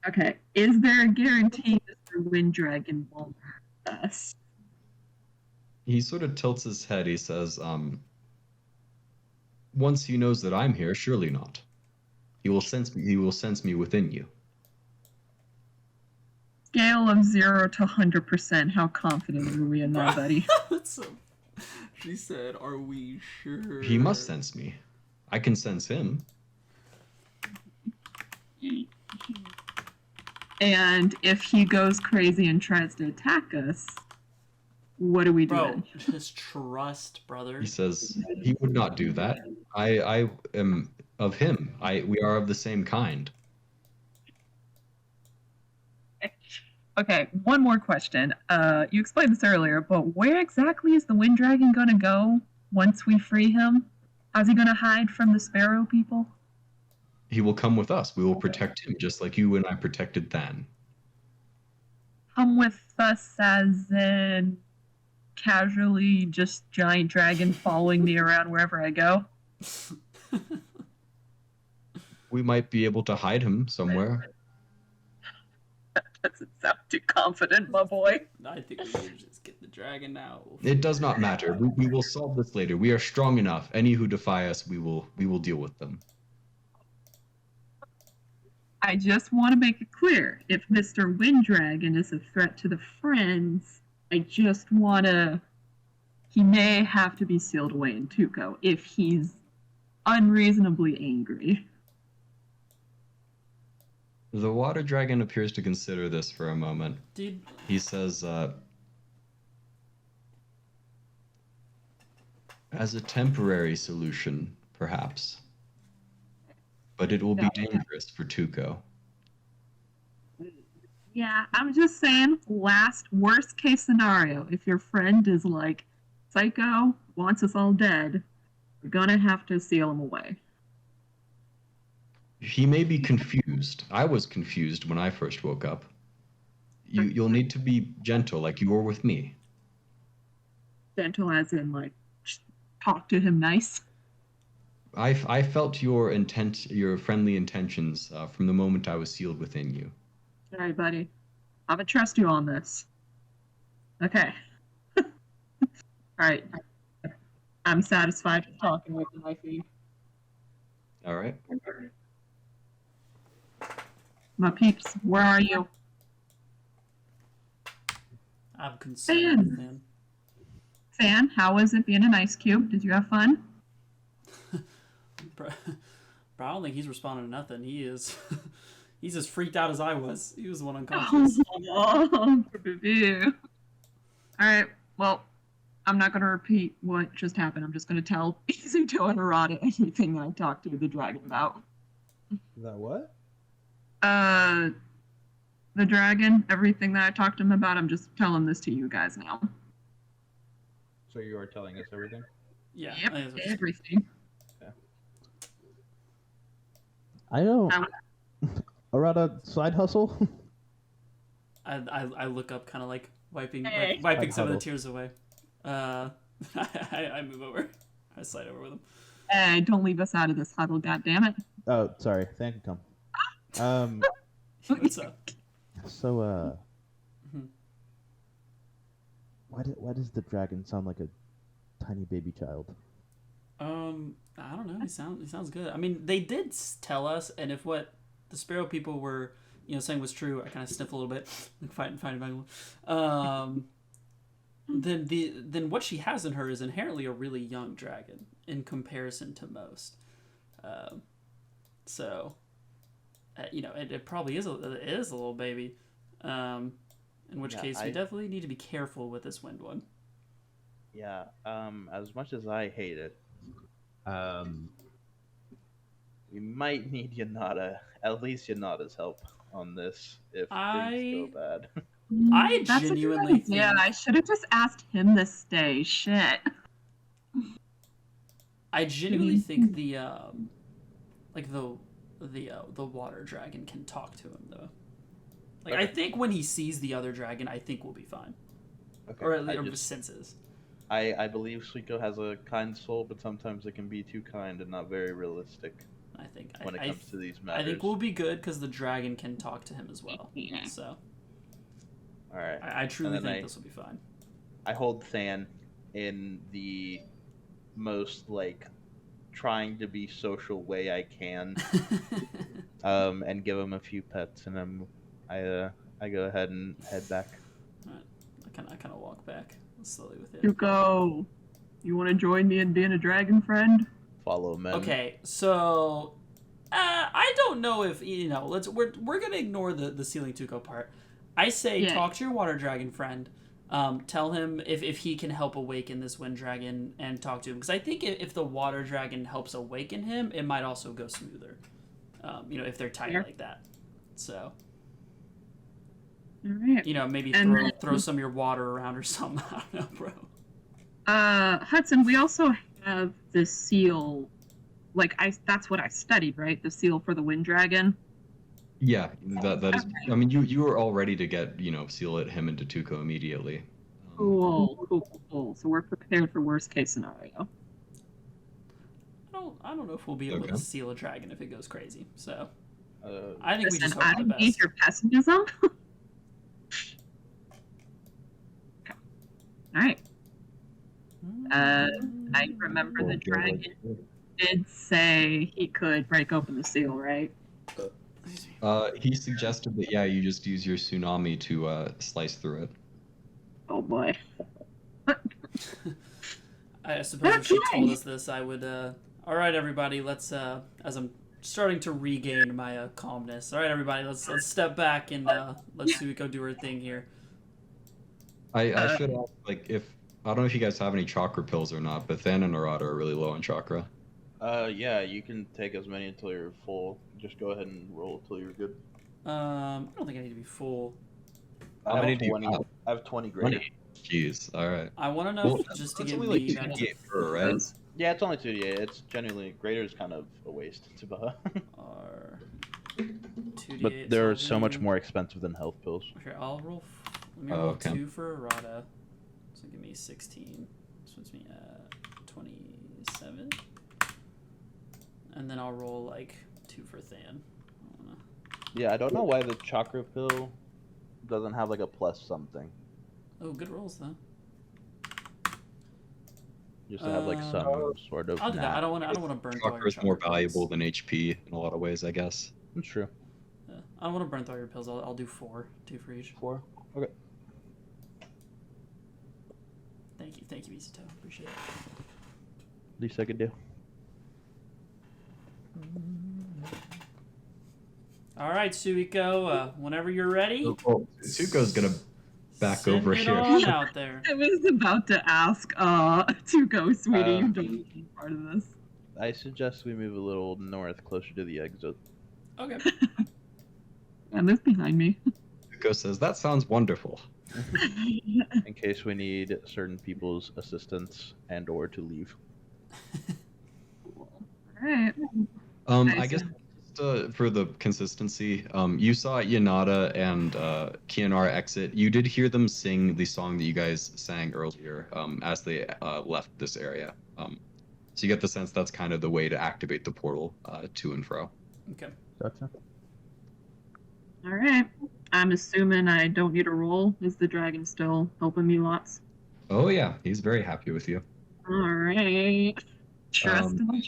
Okay. Is there a guarantee Mr. Wind Dragon won't hurt us? He sort of tilts his head. He says, once he knows that I'm here, surely not. He will sense me. He will sense me within you. Scale of 0 to 100%. How confident are we in that, buddy? She said, "Are we sure?" He must sense me. I can sense him. And if he goes crazy and tries to attack us, what do we do? Bro, just trust, brother. He says he would not do that. I am of him. We are of the same kind. Okay, one more question. You explained this earlier, but where exactly is the Wind Dragon gonna go once we free him? How's he gonna hide from the Sparrow people? He will come with us. We will protect him, just like you and I protected Than. Come with us as in casually just giant dragon following me around wherever I go? We might be able to hide him somewhere. That doesn't sound too confident, my boy. I think we should just get the dragon now. It does not matter. We will solve this later. We are strong enough. Any who defy us, we will deal with them. I just want to make it clear. If Mr. Wind Dragon is a threat to the friends, I just want to... He may have to be sealed away in Tuco if he's unreasonably angry. The water dragon appears to consider this for a moment. Dude. He says, as a temporary solution, perhaps. But it will be dangerous for Tuco. Yeah, I'm just saying, worst case scenario, if your friend is like, Psycho wants us all dead, we're gonna have to seal him away. He may be confused. I was confused when I first woke up. You'll need to be gentle, like you were with me. Gentle as in, like, talk to him nice? I felt your friendly intentions from the moment I was sealed within you. All right, buddy. I'm gonna trust you on this. Okay. All right. I'm satisfied with talking with my feet. All right. My peeps, where are you? I'm concerned, man. Fan, how was it being an ice cube? Did you have fun? Bro, I don't think he's responding to nothing. He's as freaked out as I was. He was the one unconscious. Oh, alright, well, I'm not going to repeat what just happened. I'm just going to tell Izuto and Arata anything I talked to the dragon about. That what? The dragon, everything that I talked to him about, I'm just telling this to you guys now. So you are telling us everything? Yeah. Yep, everything. I don't. Arata, side hustle? I look up, kind of like wiping some of the tears away. I move over. I slide over with him. Hey, don't leave us out of this huddle, goddammit. Oh, sorry. Thank you, come. What's up? So, why does the dragon sound like a tiny baby child? I don't know. He sounds good. I mean, they did tell us, and if what the Sparrow people were, saying was true, I kind of sniff a little bit, like fighting back a little. Then what she has in her is inherently a really young dragon in comparison to most. So, it probably is a little baby. In which case, we definitely need to be careful with this wind one. Yeah. As much as I hate it, we might need Yanada, at least Yanada's help on this if things go bad. I genuinely think... Yeah, I should have just asked him to stay. Shit. I genuinely think the water dragon can talk to him though. Like, okay. I think when he sees the other dragon, I think we'll be fine. Okay. Or at least senses. I believe Suiko has a kind soul, but sometimes it can be too kind and not very realistic. I think when it comes to these matters. I think we'll be good because the dragon can talk to him as well. Yeah. So. All right. I truly think this will be fine. I hold Than in the most like trying to be social way I can, and give him a few pets, and I go ahead and head back. All right. I kind of walk back slowly with it. Suiko, you want to join me in being a dragon friend? Follow men. Okay, so I don't know if we're gonna ignore the ceiling Tuco part. I say talk to your water dragon friend. Tell him if he can help awaken this wind dragon and talk to him, because I think if the water dragon helps awaken him, it might also go smoother. If they're tight like that. So. All right. Maybe throw some of your water around or something. I don't know, bro. Hudson, we also have the seal. That's what I studied, right? The seal for the wind dragon. Yeah, that is. I mean, you were all ready to get seal it him into Tuco immediately. Cool. So we're prepared for worst case scenario. I don't know if we'll be able to seal a dragon if it goes crazy. So I think we just hope for the best. Need your pessimism. Okay. All right. I remember the dragon did say he could break open the seal, right? He suggested that you just use your tsunami to slice through it. Oh boy. I suppose if she told us this, I would. All right, everybody, let's. As I'm starting to regain my calmness. All right, everybody, let's step back and let Suiko do her thing here. I should ask, if I don't know if you guys have any chakra pills or not, but Than and Naruto are really low on chakra. Yeah, you can take as many until you're full. Just go ahead and roll until you're good. I don't think I need to be full. How many do you have? I have 20 greater. Jeez, all right. I want to know just to get me. Right? Yeah, it's only 2d8. It's genuinely greater is kind of a waste to buy. Or 2d8. But they're so much more expensive than health pills. Okay, I'll roll. Let me roll 2 for Arata. So give me 16. This puts me at 27. And then I'll roll 2 for Than. Yeah, I don't know why the chakra pill doesn't have a plus something. Oh, good rolls though. Just to have some sort of. I'll do that. I don't want to burn. Chakra is more valuable than HP in a lot of ways, I guess. That's true. Yeah. I don't want to burn through all your pills. I'll do 4, 2 for each. 4. Okay. Thank you, Mizuto. Appreciate it. Least I could do. All right, Suiko. Whenever you're ready. Suiko's gonna back over here. On out there. I was about to ask Suiko, sweetie, you don't need to be part of this. I suggest we move a little north, closer to the exit. Okay. And this behind me. Suiko says, "That sounds wonderful." In case we need certain people's assistance and/or to leave. All right. I guess for the consistency, you saw Yanada and Kianar exit. You did hear them sing the song that you guys sang earlier as they left this area. So you get the sense that's kind of the way to activate the portal to and fro. Okay. Gotcha. All right. I'm assuming I don't need a roll. Is the dragon still helping me lots? Oh yeah, he's very happy with you. All right. Trust him.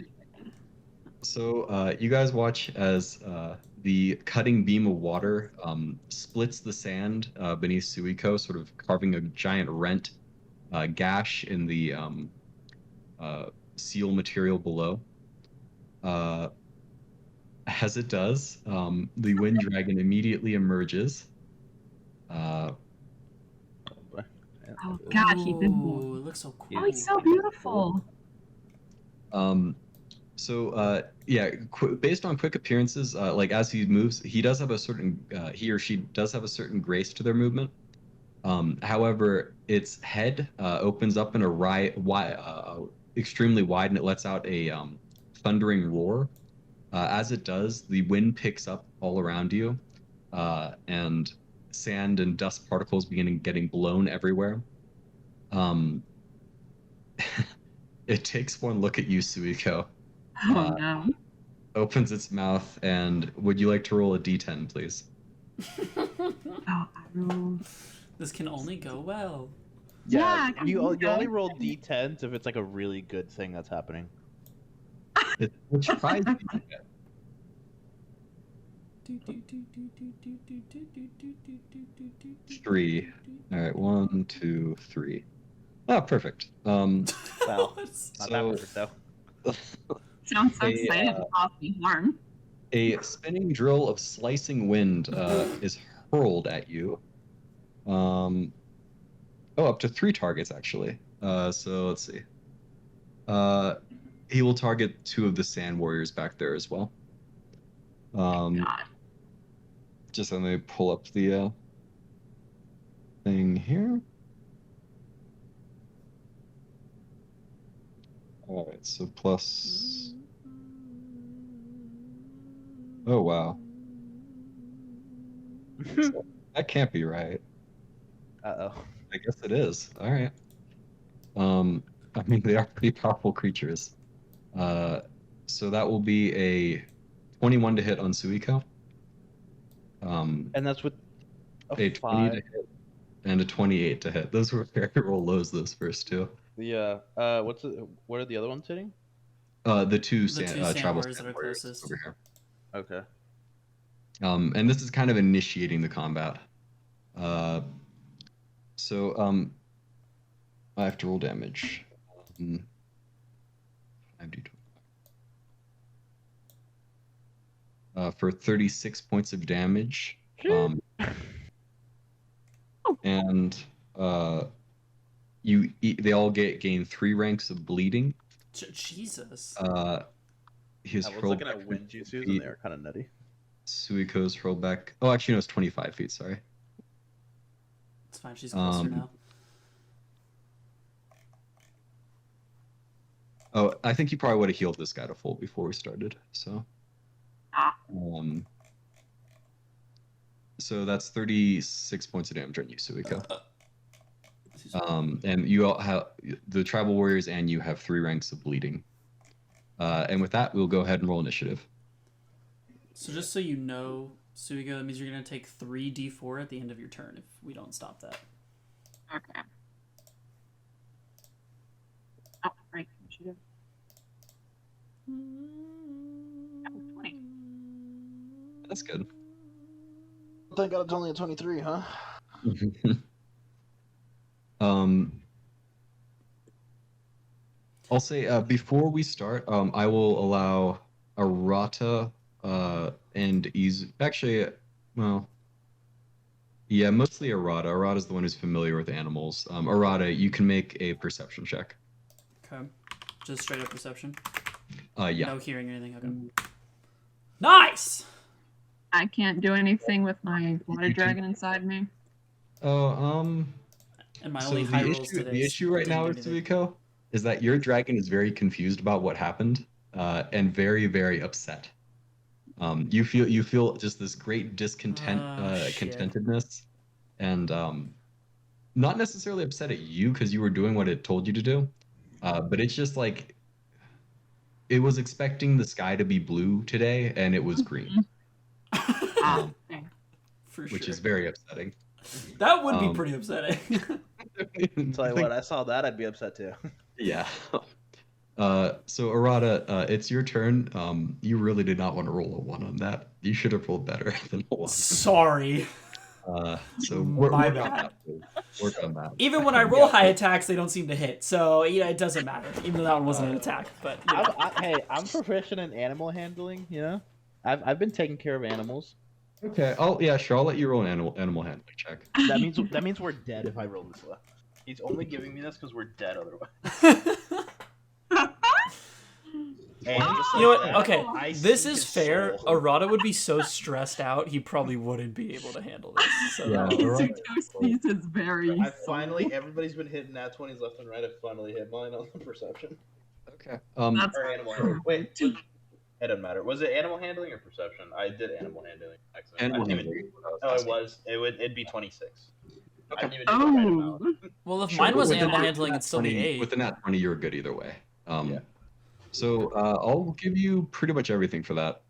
So you guys watch as the cutting beam of water splits the sand beneath Suiko, sort of carving a giant rent gash in the seal material below. As it does, the wind dragon immediately emerges. Oh God, he did. Ooh, it looks so cool. Oh, he's so beautiful. Based on quick appearances, as he moves, he does have a certain he or she does have a certain grace to their movement. However, its head opens up in a extremely wide, and it lets out a thundering roar. As it does, the wind picks up all around you, and sand and dust particles begin getting blown everywhere. It takes one look at you, Suiko. Oh no. Opens its mouth, and would you like to roll a d10, please? Oh, I rolled. This can only go well. Yeah, you only roll d10s if it's like a really good thing that's happening. Which prize do you get? 3. All right, 1, 2, 3. Oh, perfect. Wow, not So- that perfect though. Sounds so excited to cause me harm. A spinning drill of slicing wind is hurled at you. Up to 3 targets actually. So let's see. He will target 2 of the sand warriors back there as well. God. Just let me pull up the thing here. All right, so plus. Oh wow. That can't be right. Uh-oh. I guess it is. All right. I mean, they are pretty powerful creatures. So that will be a 21 to hit on Suiko. And that's with A 20 to hit and a 28 to hit. Those were very roll lows, those first 2. Yeah. What are the other ones hitting? The 2 sand travel warriors that are warriors closest. over here. Okay. And this is kind of initiating the combat. So I have to roll damage. 5d20. For 36 points of damage. And they all gain 3 ranks of bleeding. Jesus. His I was hurl looking back at wind jutsus and they were kind of nutty. Suiko's hurl back. Oh, actually, no, it's 25 feet. Sorry. It's fine. She's closer now. Oh, I think you probably would have healed this guy to full before we started. So. So that's 36 points of damage on you, Suiko. And you all have the tribal warriors, and you have 3 ranks of bleeding. And with that, we'll go ahead and roll initiative. So just so you know, Suiko, that means you're going to take 3d4 at the end of your turn if we don't stop that. Okay. Oh, right. Initiative. That was 20. That's good. Thank God it's only a 23, huh? I'll say before we start, I will allow Arata and actually, well, yeah, mostly Arata. Arata's the one who's familiar with animals. Arata, you can make a perception check. Okay. Just straight up perception? Yeah. No hearing or anything? Okay. Nice! I can't do anything with my water dragon inside me. And my So only high rolls the today. issue right now with Suiko is that your dragon is very confused about what happened, and very, very upset. You feel just this great contentedness, and not necessarily upset at you because you were doing what it told you to do, but it's just like it was expecting the sky to be blue today, and it was green, For which sure. is very upsetting. That would be pretty upsetting. Tell you what, I saw that, I'd be upset too. Yeah. So Arata, it's your turn. You really did not want to roll a 1 on that. You should have rolled better than a 1. Sorry. So My work bad. on that. Work on that. Even when I roll high attacks, they don't seem to hit. So, yeah, it doesn't matter. Even though that one wasn't an attack. But Hey, I'm proficient in animal handling, you know? I've been taking care of animals. Okay. Sure. I'll let you roll an animal handling check. That means we're dead if I roll this low. He's only giving me this because we're dead otherwise. And just You know like what? that, Okay, I this see is his fair. soul. Arata would be so stressed out, he probably wouldn't be able to handle this. So Yeah. Suiko sees is very. Everybody's been hitting nat 20s left and right. I finally hit mine on the perception. Okay. That's Or animal handling. Wait, it doesn't matter. Was it animal handling or perception? I did animal handling. Animal I didn't handling. Even, oh, it was. It'd be 26. I didn't even do the right amount. Well, if Sure, mine was with animal the handling, it'd still be 8. With the nat 20, you're good either way. Yeah. So I'll give you pretty much everything for that.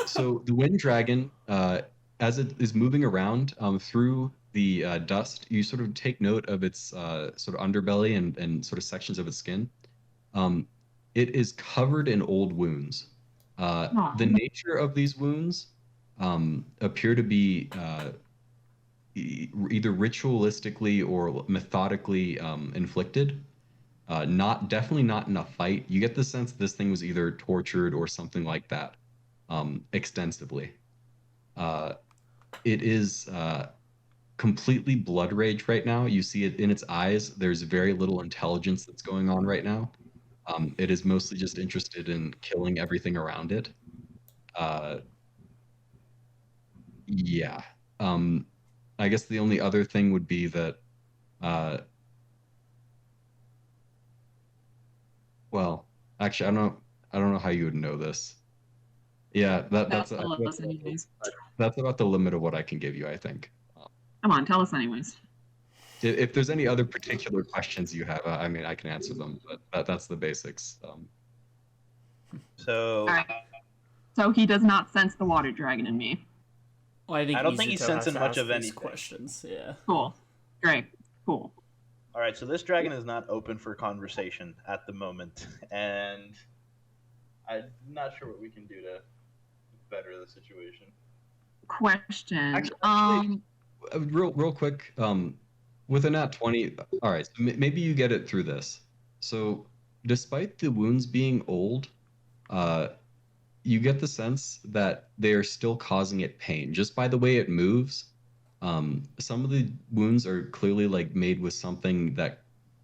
So the wind dragon, as it is moving around through the dust, you sort of take note of its sort of underbelly and sort of sections of its skin. It is covered in old wounds. The nature of these wounds appear to be either ritualistically or methodically inflicted. Definitely not in a fight. You get the sense this thing was either tortured or something like that, extensively. It is completely blood rage right now. You see it in its eyes. There's very little intelligence that's going on right now. It is mostly just interested in killing everything around it. Yeah. I guess the only other thing would be that, well, actually, I don't know how you would know this. Yeah, that's about the limit of what I can give you, I think. Come on, tell us anyways. If there's any other particular questions you have, I mean, I can answer them, but that's the basics. So. All right. So he does not sense the water dragon in me. Well, I don't think he's sensing much of any questions. Yeah. Cool. Great. Cool. All right. So this dragon is not open for conversation at the moment, and I'm not sure what we can do to better the situation. Question. Actually, real quick. With a nat 20, all right, so maybe you get it through this. So despite the wounds being old, you get the sense that they are still causing it pain. Just by the way it moves, some of the wounds are clearly like made with something that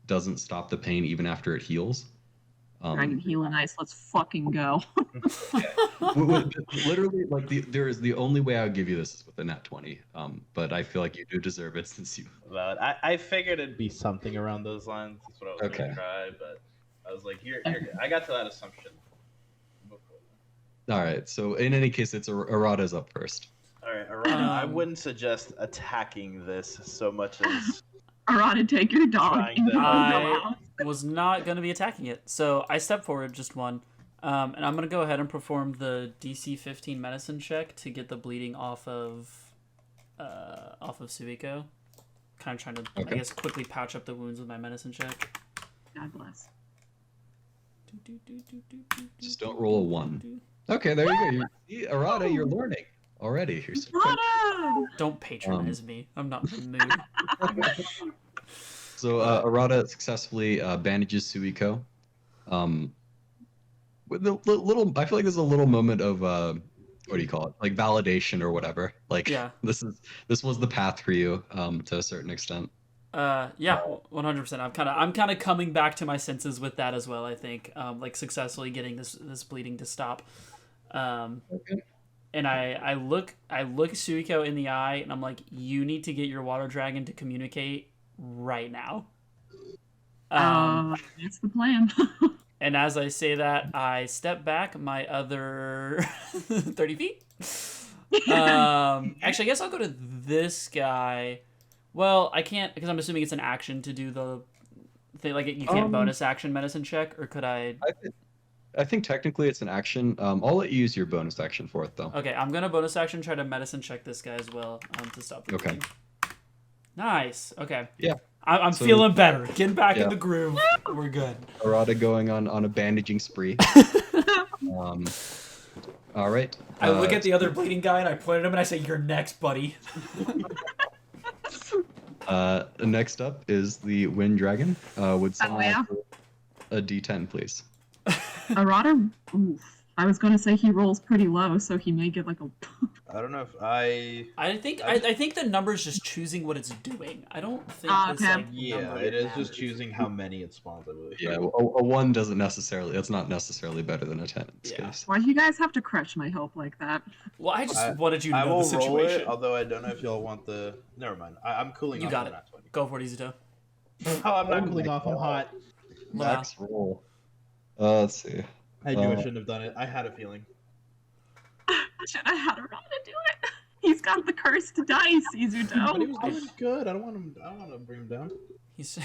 doesn't stop the pain even after it heals. Dragon healing ice, let's fucking go. Literally, like the only way I would give you this is with a nat 20. But I feel like you do deserve it since you. Well, I figured it'd be something around those lines. That's what I was gonna try, but I was like, you're good. I got to that assumption before. All right. So in any case, it's Arata's up first. All right, Arata. I wouldn't suggest attacking this so much as. Arata, take your dog. I was not going to be attacking it, so I step forward just one, and I'm going to go ahead and perform the DC 15 medicine check to get the bleeding off of Suiko. Kind of trying to, I guess, quickly patch up the wounds with my medicine check. God bless. Just don't roll a 1. Okay, there you go. Arata, you're learning already. Don't patronize me. I'm not in the mood. So Arata successfully bandages Suiko. With a little, I feel like there's a little moment of what do you call it? Like validation or whatever. Like this was the path for you to a certain extent. Yeah, 100%. I'm kind of coming back to my senses with that as well. I think like successfully getting this bleeding to stop. Okay. And I look Suiko in the eye, and I'm like, you need to get your water dragon to communicate right now. That's the plan. And as I say that, I step back my other 30 feet. Actually, I guess I'll go to this guy. Well, I can't, because I'm assuming it's an action to do the thing. Like, you can't bonus action medicine check, or could I? I think technically it's an action. I'll let you use your bonus action for it, though. Okay, I'm going to bonus action try to medicine check this guy as well to stop the bleeding. Nice. Okay. Yeah. I'm feeling better. Getting back in the groove. We're good. Arata going on a bandaging spree. All right. I look at the other bleeding guy and I point at him and I say, "You're next, buddy." Next up is the Wind Dragon. Would someone like a D10, please? Arata, I was going to say he rolls pretty low, so he may get like a. I don't know if I think the number's just choosing what it's doing. I don't think it's like it is just choosing how many it spawns, I believe. Yeah, a 1 doesn't necessarily. It's not necessarily better than a 10 in this case. Why do you guys have to crush my hope like that? Well, I just wanted you to know the situation. I will roll it, although I don't know if y'all want the. Never mind. I'm cooling off. You got it. Go for it, Izuto. Oh, I'm not cooling off. I'm hot. Max roll. Let's see. I knew I shouldn't have done it. I had a feeling. I should have had Arata do it. He's got the cursed dice, But he Izuto. was doing good. I don't want to bring him down. He's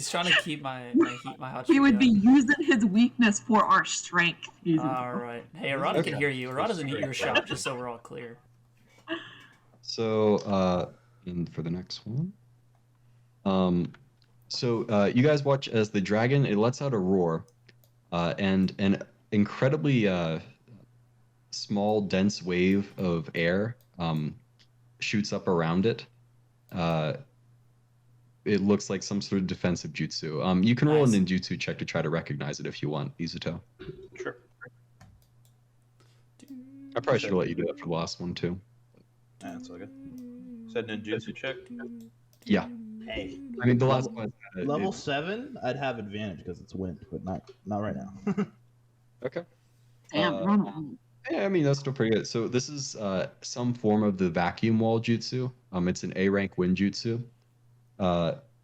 trying to keep my heat, my hot He streak would be going. using his weakness for our strength, Izuto. All right. Hey, Arata can hear you. Arata's in earshot, just so we're all clear. So, and for the next one, you guys watch as the dragon, it lets out a roar, and an incredibly small, dense wave of air shoots up around it. It looks like some sort of defensive jutsu. You can roll a Nice. ninjutsu check to try to recognize it if you want, Izuto. Sure. I probably should have let you do that for the last one too. That's all good. Said ninjutsu check. Yeah. Hey, I mean, the last one. level 7, I'd have advantage because it's wind, but not right now. Okay. Damn, Uh, Ronald. Yeah, I mean that's still pretty good. So this is some form of the vacuum wall jutsu. It's an A rank wind jutsu.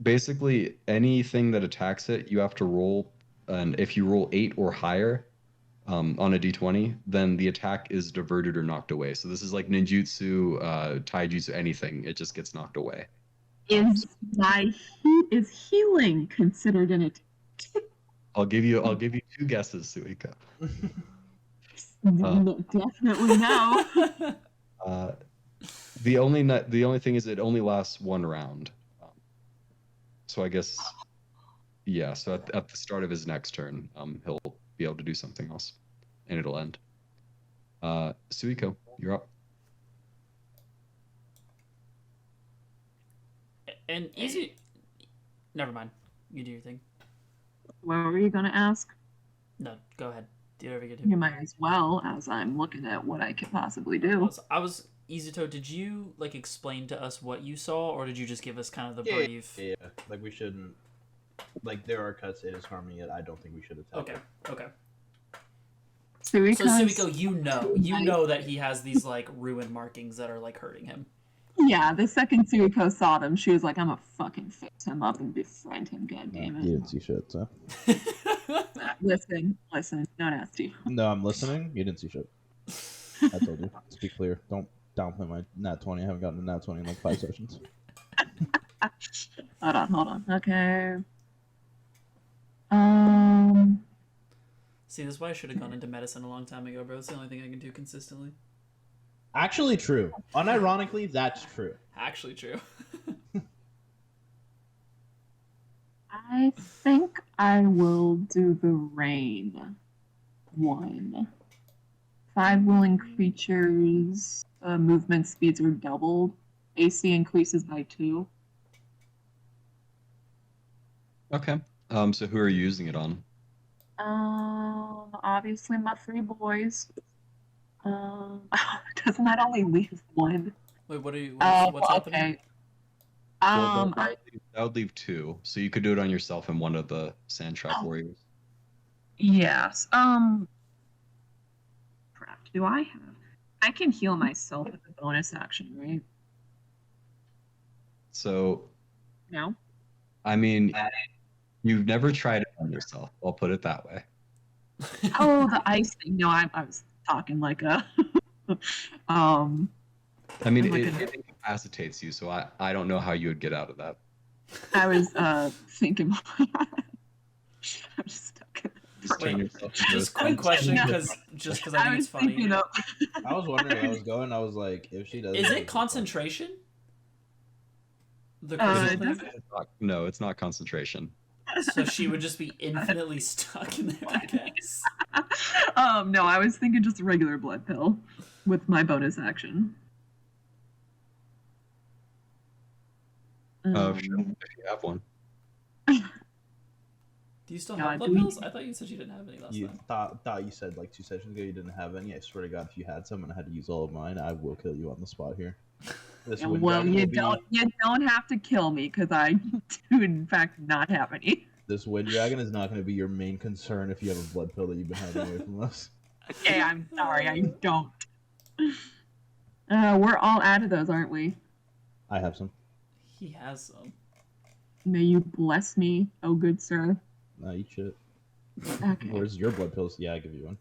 Basically, anything that attacks it, you have to roll, and if you roll 8 or higher on a d20, then the attack is diverted or knocked away. So this is like ninjutsu, taijutsu, anything. It just gets knocked away. Is healing considered an attack? I'll give you 2 guesses, Suiko. Definitely no. The only thing is it only lasts 1 round. So I guess, yeah. So at the start of his next turn, he'll be able to do something else, and it'll end. Suiko, you're up. And easy. Never mind. You do your thing. What were you gonna ask? No, go ahead. Do whatever you do. You might as well, as I'm looking at what I could possibly do. I was Izuto. Did you like explain to us what you saw, or did you just give us kind of the brief? Yeah, like we shouldn't. Like there are cuts. It is harming it. I don't think we should attack. Okay. Suiko's, So Suiko, you know that he has these like ruin markings that are like hurting him. Yeah, the second Suiko saw them, she was like, I'm gonna fucking fix him up and befriend him, goddammit. You didn't see shit, so. Listen, no nasty. No, I'm listening. You didn't see shit. I told you. Let's be clear. Don't downplay my nat 20. I haven't gotten a nat 20 in like 5 sessions. Hold on. Okay. See, this is why I should have gone into medicine a long time ago, bro. It's the only thing I can do consistently. Actually true. Unironically, that's true. Actually true. I think I will do the rain one. 5 willing creatures, movement speeds are doubled. AC increases by 2. Okay. So who are you using it on? Obviously my 3 boys. Doesn't that only leave 1? Wait, what are you? Oh, What's happening? okay. That would leave 2, so you could do it on yourself and one of the sand trap warriors. Yes. Crap. Do I have? I can heal myself with a bonus action, right? So, No. I mean, you've never tried it on yourself. I'll put it that way. Oh, the ice thing. No, I was talking like a. I mean, like it incapacitates you, so I don't know how you would get out of that. I was thinking. I'm just stuck. Just turn Wait, yourself into Just a quick sand question, trap. because I I think was it's funny. thinking of. I was wondering where I was going. I was like, if she does. Is it concentration? The It crystal doesn't- No, it's not concentration. So she would just be infinitely stuck in there, I guess. No, I was thinking just a regular blood pill with my bonus action. Oh, sure. If you have one. Do you still Yeah, have do blood we- pills? I thought you said you didn't have any last You time. thought you said like 2 sessions ago you didn't have any. I swear to God, if you had some and I had to use all of mine, I will kill you on the spot here. This wind Well, dragon you will be- don't have to kill me because I do in fact not have any. This wind dragon is not going to be your main concern if you have a blood pill that you've been hiding away from us. Okay, I'm sorry, I don't. We're all out of those, aren't we? I have some. He has some. May you bless me, oh good sir. Nah, eat shit. Okay. Where's your blood pills? Yeah, I give you one.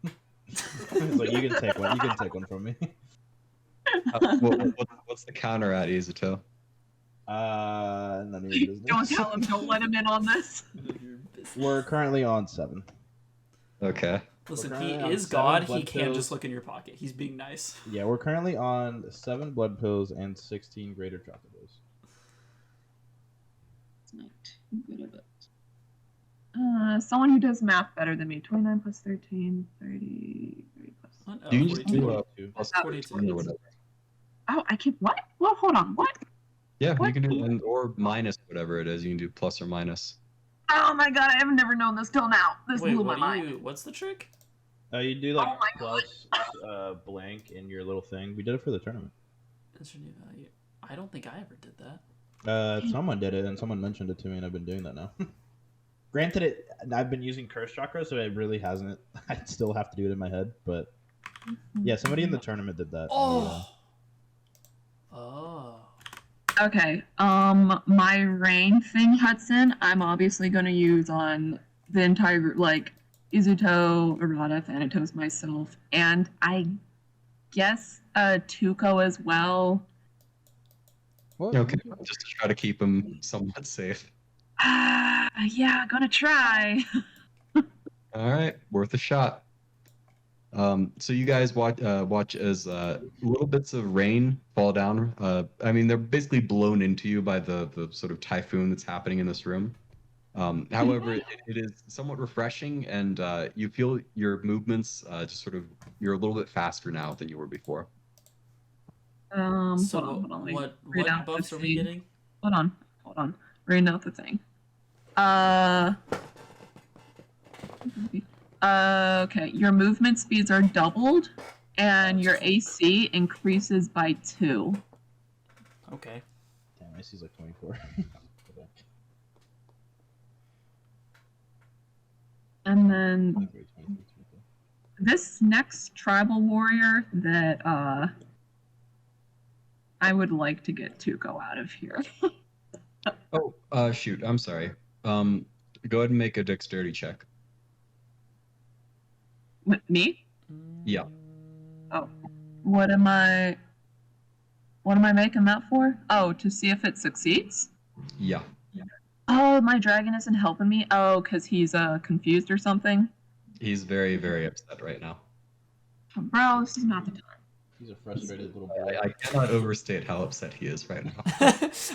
It's like you can take one. You can take one from me. What's the counter at, Izuto? None of your business. Don't tell him. Don't let him in on this. We're currently on 7. Okay. Listen, We're he currently on is 7 God. He blood can't pills. just look in your pocket. He's being nice. Yeah, we're currently on 7 blood pills and 16 greater chocobos. It's not too good of it. Someone who does math better than me. 29 plus 13, 30, 30 plus. What? Oh, You can just 42. do Plus plus 42. 14 or whatever. Oh, I can. What? Well, hold on. What? Yeah, What? you can do or minus whatever it is. You can do plus or minus. Oh my god, I have never known this till now. This Wait, blew my what mind. do you? What's the trick? You do like Oh my plus blank in your little thing. We did it for the tournament. That's your new value. I don't think I ever did that. Someone did it, and someone mentioned it to me, and I've been doing that now. Granted, I've been using curse chakra, so it really hasn't. I still have to do it in my head, but yeah, somebody in the tournament did that. Oh. Oh. Okay. My rain thing, Hudson, I'm obviously gonna use on the entire group, like Izuto, Arata, Thanatos, myself, and I guess Tuko as well. What? Okay, just to try to keep him somewhat safe. Yeah, gonna try. All right, worth a shot. So you guys watch as little bits of rain fall down. I mean, they're basically blown into you by the sort of typhoon that's happening in this room. However, it is somewhat refreshing, and you feel your movements just sort of you're a little bit faster now than you were before. So hold on. what read out the buffs are we thing. getting? Hold on. Reading out the thing. Okay, your movement speeds are doubled, and your AC increases by 2. Okay. Damn, I see like 24. And then 23. this next tribal warrior that I would like to get Tuko out of here. Oh, shoot, I'm sorry. Go ahead and make a dexterity check. Me? Yeah. Oh, what am I making that for? Oh, to see if it succeeds? Yeah. Oh, my dragon isn't helping me. Oh, because he's confused or something. He's very, very upset right now. Bro, this is not the time. He's a frustrated little boy. I cannot overstate how upset he is right now.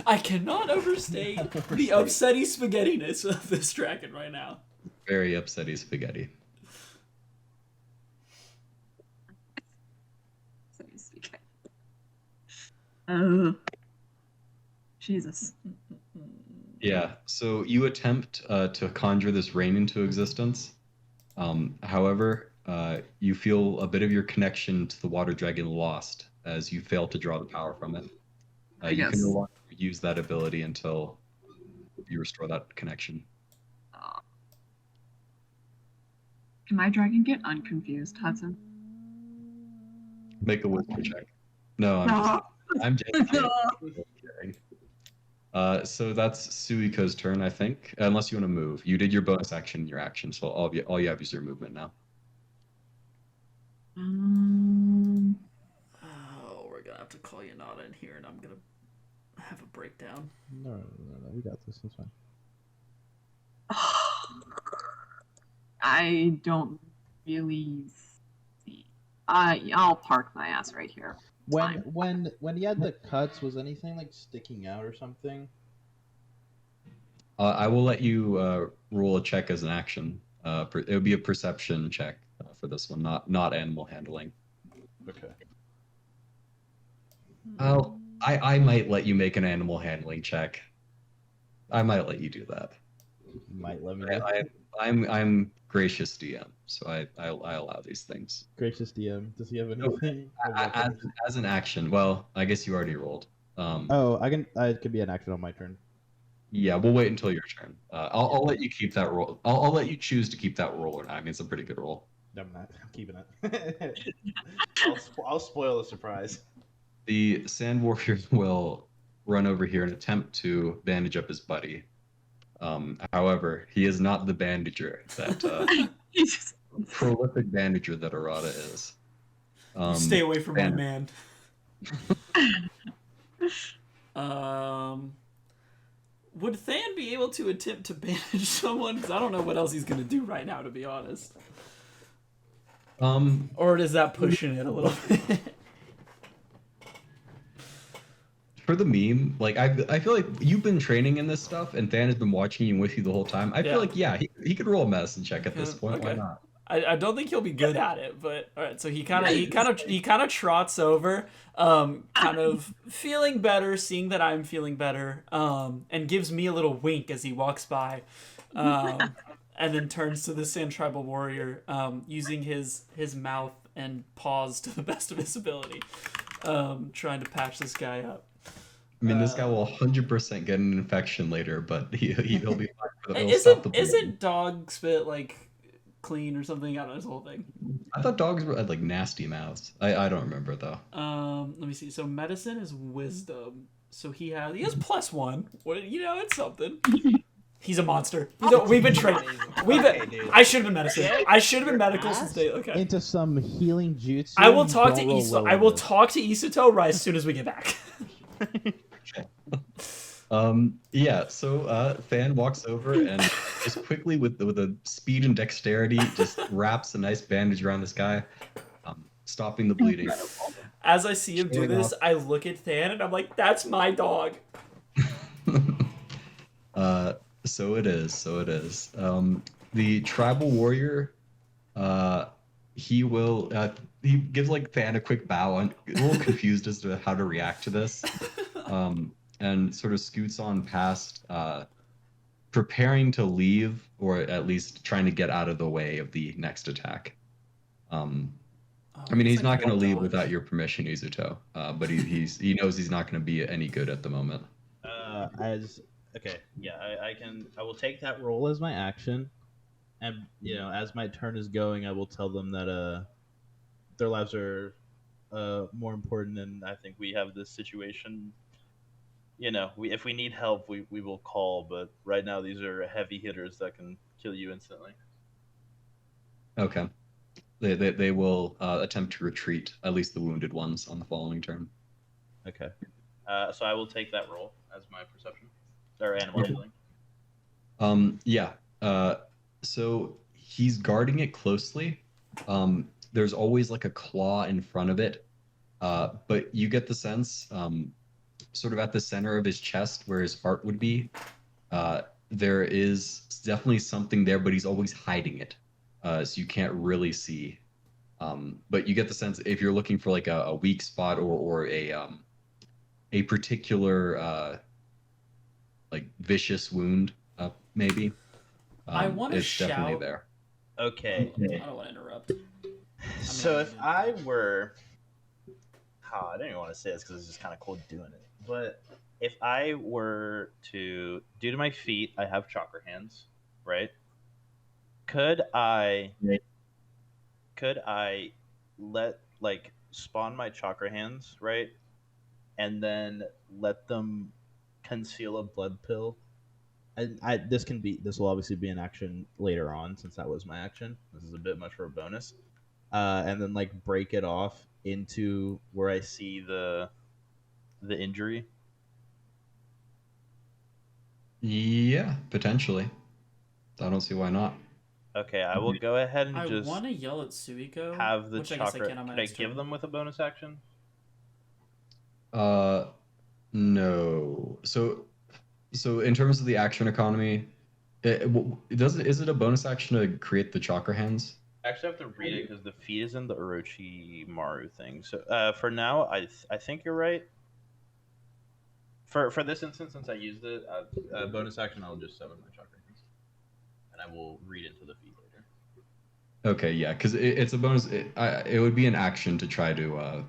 I cannot overstate the upsetty spaghettiness of this dragon right now. Very upsetty spaghetti. Jesus. Yeah, so you attempt to conjure this rain into existence. However, you feel a bit of your connection to the water dragon lost as you fail to draw the power from it. You can no longer use that ability until you restore that connection. Can my dragon get unconfused, Hudson? Make a wisdom check. No, I'm just kidding. So that's Suiko's turn, I think. Unless you want to move. You did your bonus action in your action, so all you have is your movement now. Oh, we're gonna have to call Yanada in here, and I'm gonna have a breakdown. No, we got this. It's fine. I don't really see. I'll park my ass right here. When he had the cuts, was anything like sticking out or something? I will let you roll a check as an action. It would be a perception check for this one, not animal handling. Okay. I might let you make an animal handling check. I might let you do that. Might let me. I'm gracious DM, so I allow these things. Gracious DM. Does he have anything? As an action, well, I guess you already rolled. I can. It could be an action on my turn. Yeah, we'll wait until your turn. I'll let you keep that roll. I'll let you choose to keep that roll or not. I mean, it's a pretty good roll. I'm not. I'm keeping it. I'll spoil the surprise. The Sand Warrior will run over here and attempt to bandage up his buddy. However, he is not the bandager that prolific bandager that Arata is. Stay away from my man. Would Than be able to attempt to banish someone? Because I don't know what else he's gonna do right now, to be honest. Or is that pushing it a little bit? For the meme, like I feel like you've been training in this stuff, and Than has been watching you with you the whole time. I feel like he could roll a medicine check at this point. Okay. Why not? I don't think he'll be good at it, but all right. So he kind of trots over, kind of feeling better, seeing that I'm feeling better, and gives me a little wink as he walks by, and then turns to the Sand Tribal Warrior, using his mouth and paws to the best of his ability, trying to patch this guy up. I mean, this guy will 100% get an infection later, but he'll be fine for the Isn't dog spit like clean or something? I don't know this whole thing. I thought dogs had like nasty mouths. I don't remember though. Let me see. So medicine is wisdom. So he has +1. Well, it's something. He's a monster. We've been training. I should have been medicine. I should have been medical since day. Okay. Into some healing jutsu. I will talk to Isuto. I will talk to Isuto right as soon as we get back. Yeah, so Than walks over and just quickly with a speed and dexterity just wraps a nice bandage around this guy, stopping the bleeding. As I see him do this, I look at Than and I'm like, that's my dog. So it is. The tribal warrior, he gives like Than a quick bow and a little confused as to how to react to this. And sort of scoots on past, preparing to leave, or at least trying to get out of the way of the next attack. I mean, he's not going to leave without your permission, Izuto, but he knows he's not going to be any good at the moment. I will take that roll as my action, and as my turn is going, I will tell them that their lives are more important, and I think we have this situation. If we need help, we will call, but right now these are heavy hitters that can kill you instantly. Okay. They will attempt to retreat, at least the wounded ones, on the following turn. Okay. So I will take that roll as my perception. Or animal handling. Yeah. So he's guarding it closely. There's always like a claw in front of it. But you get the sense, sort of at the center of his chest where his heart would be, there is definitely something there, but he's always hiding it. So you can't really see. But you get the sense if you're looking for like a weak spot or a particular like vicious wound, maybe. I want to shout. It's definitely there. Okay. I don't want to interrupt. So if I were, I didn't even want to say this because it's just kind of cool doing it. But if I were to, due to my feet, I have chakra hands, right? Could I let spawn my chakra hands, right? And then let them conceal a blood pill. This will obviously be an action later on, since that was my action. This is a bit much for a bonus. And then break it off into where I see the injury. Yeah, potentially. I don't see why not. Okay, I will go ahead and I just want to yell at Suiko. have the which chakra. Can I give them with a bonus action? No. So in terms of the action economy, is it a bonus action to create the chakra hands? I actually have to read it because the feet is in the Orochimaru thing. So for now, I think you're right. For this instance, since I used it, bonus action, I'll just summon my chakra hands, and I will read into the feet later. Okay, yeah, because it's a bonus. It would be an action to try to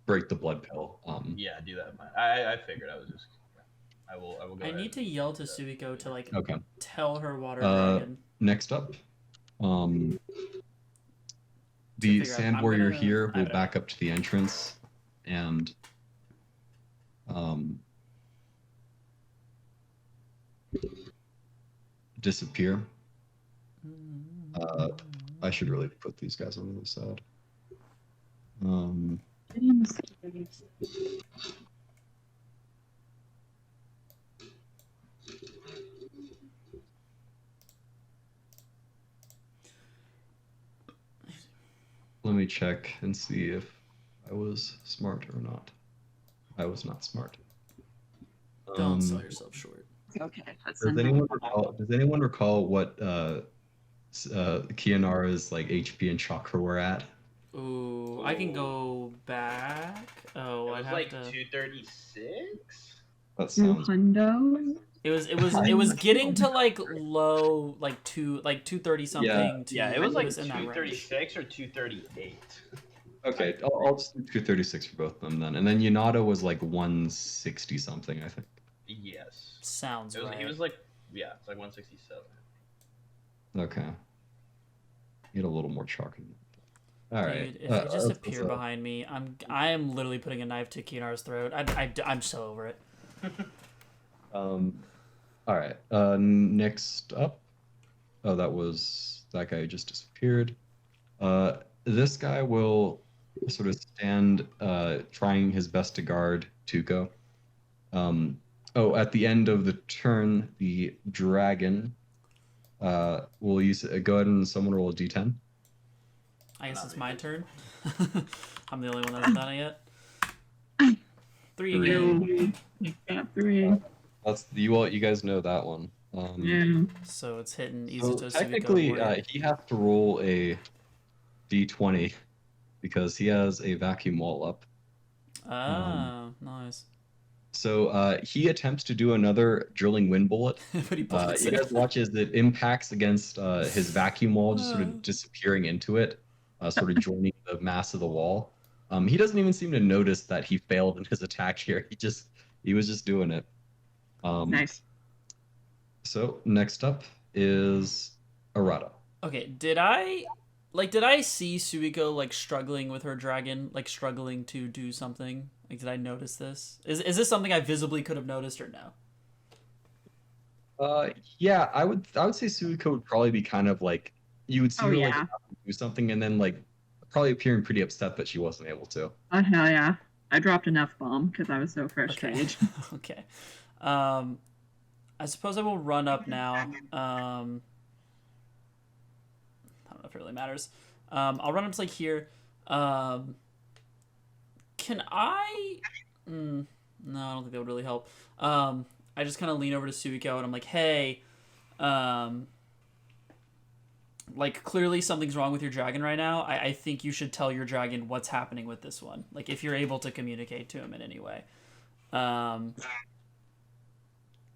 break the blood pill. Yeah, do that. I figured I was just. I will go. I need to yell to Suiko to okay. tell her water dragon. Next up, the sand warrior here will back up to the entrance and disappear. I should really put these guys on the other side. Let me check and see if I was smart or not. I was not smart. Don't sell yourself short. Okay. Does anyone recall what Kianara's like HP and chakra were at? Ooh, I can go back. Oh, It I'd was have like to. 236. That sounds. Hundo. It was getting to like low, like 230 something. Yeah, it was like in that range. 236 or 238. Okay, I'll just do 236 for both of them then. And then Yonata was like 160 something, I think. Yes. Sounds right. He was like, yeah, it's like 167. Okay. Need a little more chalk in there. All right. Dude, if you just appear behind me, I am literally putting a knife to Kianara's throat. I'm so over it. All right. Next up. Oh, that guy just disappeared. This guy will sort of stand, trying his best to guard Tuco. At the end of the turn, the dragon will use. Go ahead and someone roll a d10. I guess it's my turn. I'm the only one that hasn't done it yet. 3 again. Yeah, 3. That's you guys know that one. Yeah. So it's hitting So Izuto technically, Suiko. he has to roll a d20 because he has a vacuum wall up. Nice. So he attempts to do another drilling wind bullet. But he bullets You it. guys watch as it impacts against his vacuum wall, just sort of disappearing into it, sort of joining the mass of the wall. He doesn't even seem to notice that he failed in his attack here. He was just doing it. Nice. So next up is Arata. Okay, did I see Suiko like struggling with her dragon, like struggling to do something? Like, did I notice this? Is this something I visibly could have noticed or no? Yeah, I would say Suiko would probably be kind of like you would see her like do something and then like probably appearing pretty upset that she wasn't able to. Oh hell yeah! I dropped enough bomb because I was so frustrated. Okay. I suppose I will run up now. I don't know if it really matters. I'll run up to like here. Can I? No, I don't think that would really help. I just kind of lean over to Suiko and I'm like, hey, like clearly something's wrong with your dragon right now. I think you should tell your dragon what's happening with this one. Like if you're able to communicate to him in any way.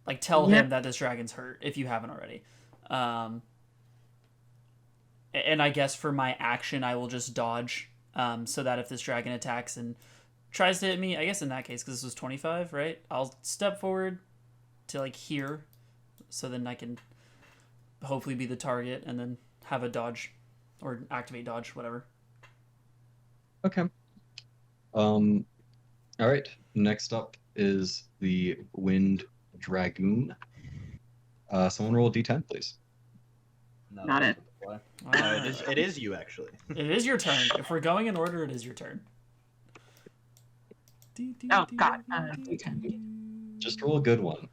Like tell him that this dragon's hurt if you haven't already. And I guess for my action, I will just dodge, so that if this dragon attacks and tries to hit me, I guess in that case, because this was 25, right? I'll step forward to like here, so then I can hopefully be the target and then have a dodge or activate dodge, whatever. Okay. All right. Next up is the Wind Dragoon. Someone roll a d10, please. No, Not it. No, it is you actually. It is your turn. If we're going in order, it is your turn. Oh god. D10. Just roll a good one.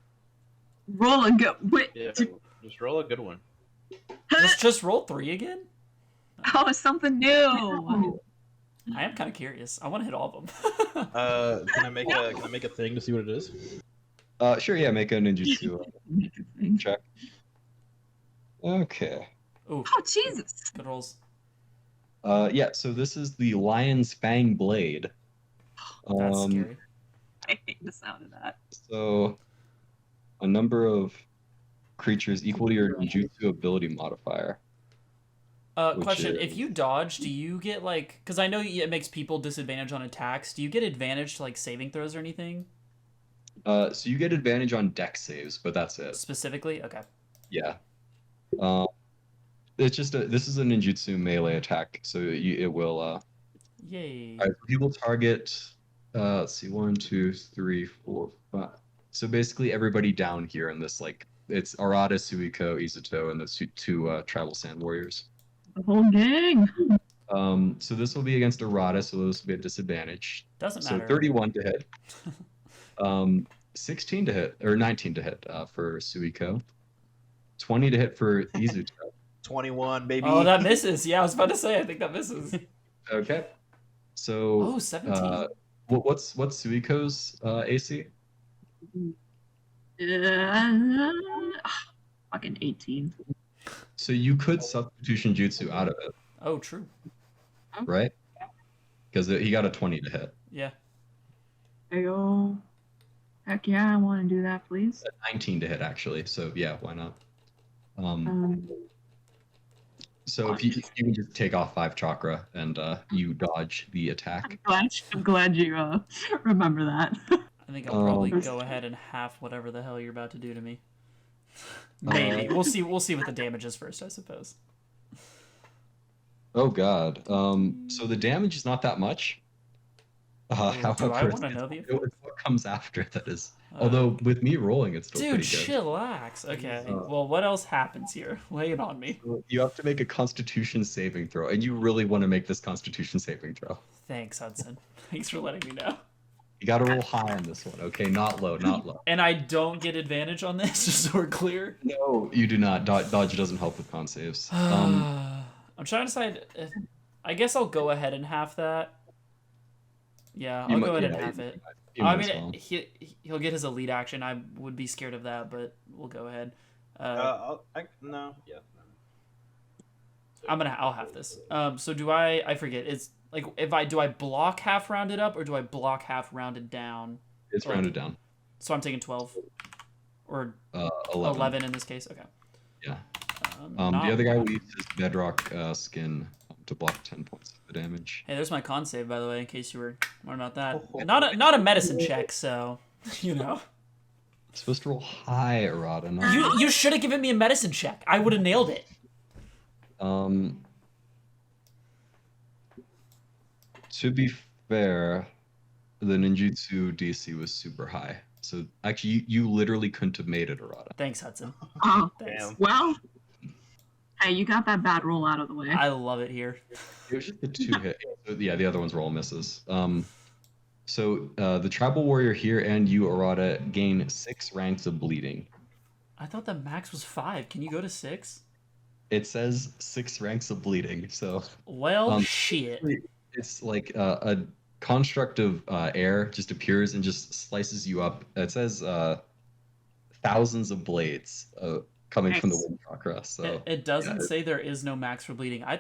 Roll and go. Wait. Yeah, just roll a good one. Just roll 3 again? Oh, something new. I am kind of curious. I want to hit all of them. Can I make a thing to see what it is? Sure, yeah, make a ninjutsu check. Okay. Ooh, Oh Jesus. good rolls. Yeah, so this is the Lion's Fang Blade. That's scary. I hate the sound of that. So, a number of creatures equal to your ninjutsu ability modifier. Question: if you dodge, do you get like? Because I know it makes people disadvantage on attacks. Do you get advantage to like saving throws or anything? So you get advantage on dex saves, but that's it. Specifically, okay. Yeah. It's just this is a ninjutsu melee attack, so it will. Yay. All right, people target. Let's see, 1, 2, 3, 4, 5. So basically, everybody down here in this like it's Arata, Suiko, Izuto, and the two tribal sand warriors. The whole gang. So this will be against errata, so this will be a disadvantage. Doesn't So matter. 31 to hit. 16 to hit, or 19 to hit for Suiko. 20 to hit for Izuto. 21, baby. Oh, that misses. Yeah, I was about to say, I think that misses. Okay. So 17. What's Suiko's AC? Fucking 18. So you could substitution jutsu out of it, Oh, true. right? Because he got a 20 to hit. Yeah. Ayo. Heck yeah, I want to do that, please. 19 to hit, actually. So yeah, why not? So if you can just take off 5 chakra and you dodge the attack. I'm glad you remember that. I think I'll probably go ahead and half whatever the hell you're about to do to me. Maybe. We'll see what the damage is first, I suppose. Oh god. So the damage is not that much. However, do I want to know the it's what comes after that is. Uh, Although with me rolling, it's still Dude, pretty good. chillax. Okay. Well, what else happens here? Lay it on me. You have to make a Constitution saving throw, and you really want to make this Constitution saving throw. Thanks, Hudson. Thanks for letting me know. You got to roll high on this one, okay? Not low, not low. And I don't get advantage on this, just so we're clear. No, you do not. Dodge doesn't help with con saves. I'm trying to decide. I guess I'll go ahead and half that. Yeah, I'll go ahead and half it. I mean, he'll get his elite action. I would be scared of that, but we'll go ahead. No, yeah. I'll have this. So do I forget. It's like do I block half rounded up or do I block half rounded down? It's rounded down. So I'm taking 12 or 11. 11 in this case. Okay. Yeah. The other guy will use his bedrock skin to block 10 points of the damage. Hey, there's my con save, by the way, in case you were wondering about that. Not a medicine check, so you know. Supposed to roll high, errata. You should have given me a medicine check. I would have nailed it. To be fair, the ninjutsu DC was super high. So actually, you literally couldn't have made it, errata. Thanks, Hudson. Oh, Thanks. well. Hey, you got that bad roll out of the way. I love it here. It was just the 2 hit. Yeah, the other ones were all misses. So the tribal warrior here and you, errata, gain 6 ranks of bleeding. I thought the max was 5. Can you go to 6? It says 6 ranks of bleeding. So well, shit. It's like a construct of air just appears and just slices you up. It says thousands of blades coming from the wind chakra. So it doesn't say there is no max for bleeding. I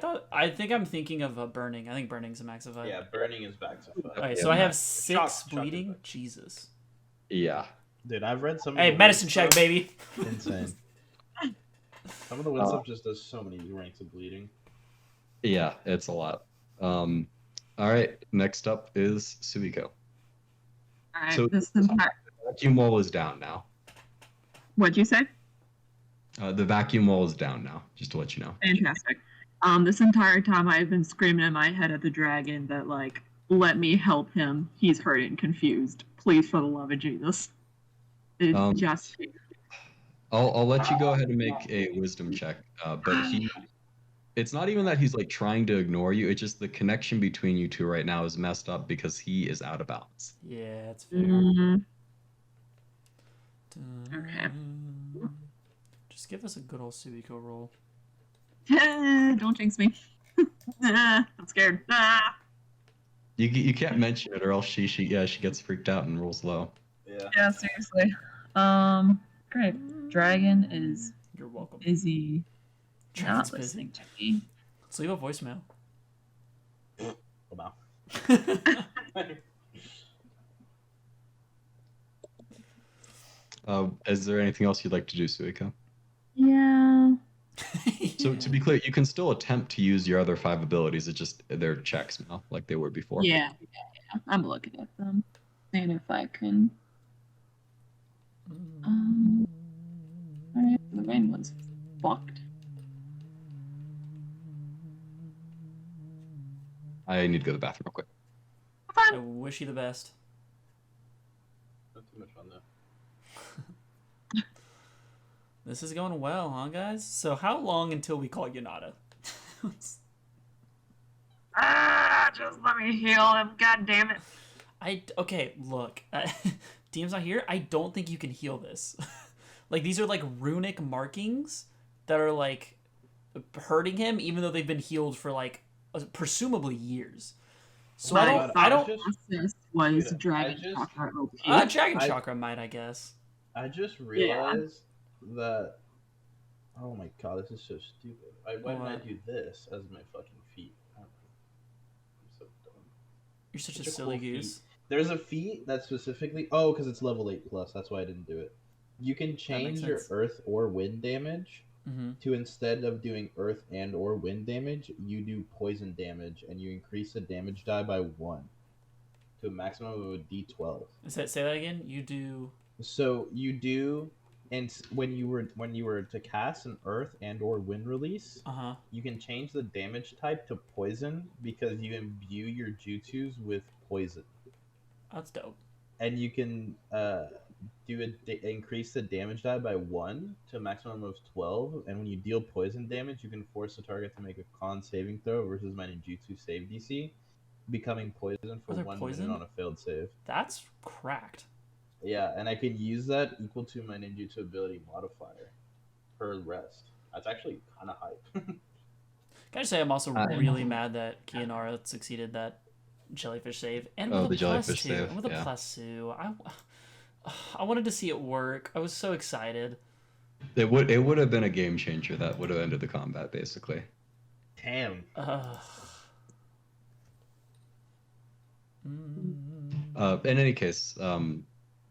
think I'm thinking of burning. I think burning's a max of 5. Yeah, burning is max of 5. Okay, so I have 6 bleeding. Jesus. Yeah. Dude, I've read some. Hey, medicine check, baby. Insane. Some of the wind stuff just does so many ranks of bleeding. Yeah, it's a lot. All right, next up is Suiko. All right, So the vacuum wall is down now. What'd you say? The vacuum wall is down now, just to let you know. Fantastic. This entire time I've been screaming in my head at the dragon that, like, let me help him. He's hurt and confused. Please, for the love of Jesus. It's just... I'll let you go ahead and make a wisdom check, but it's not even that he's like trying to ignore you. It's just the connection between you two right now is messed up because he is out of balance. Yeah, that's fair. Okay. Just give us a good old Suiko roll. Don't jinx me. I'm scared. You can't mention it or else she gets freaked out and rolls low. Yeah, seriously. Great. Dragon is... You're welcome. Busy. Dragon's Not listening busy. to me. Let's leave a voicemail. Wow. Is there anything else you'd like to do, Suiko? Yeah. So to be clear, you can still attempt to use your other 5 abilities. It's just they're checks now, like they were before. Yeah. I'm looking at them. And if I can... Alright, the rain was fucked. I need to go to the bathroom real quick. I wish you the best. Not too much fun though. This is going well, huh, guys? So how long until we call Yanada? Just let me heal him, god damn it. Okay, look. DM's not here. I don't think you can heal this. Like, these are like runic markings that are like hurting him, even though they've been healed for like presumably years. So I don't. Was Dragon Chakra OP? Dragon Chakra might, I guess. I just realized that. Oh my god, this is so stupid. Why did I do this as my fucking feet? I'm so dumb. You're such a silly goose. Feat. There's a feat that specifically. Oh, because it's level 8+. That's why I didn't do it. You can change your earth or wind damage to, instead of doing earth and or wind damage, you do poison damage, and you increase the damage die by 1 to a maximum of a d12. Say that again. You do. So you do, and when you were to cast an earth and or wind release, you can change the damage type to poison because you imbue your jutsus with poison. That's dope. And you can increase the damage die by 1 to a maximum of 12, and when you deal poison damage, you can force the target to make a con saving throw versus my ninjutsu save DC, becoming poisoned for 1 minute on a failed save. That's cracked. Yeah, and I can use that equal to my ninjutsu ability modifier per rest. That's actually kind of hype. Can I just say I'm also really mad that Kianara succeeded that jellyfish save, and with the jellyfish save. And with a +2. I wanted to see it work. I was so excited. It would have been a game changer that would have ended the combat, basically. Damn. In any case,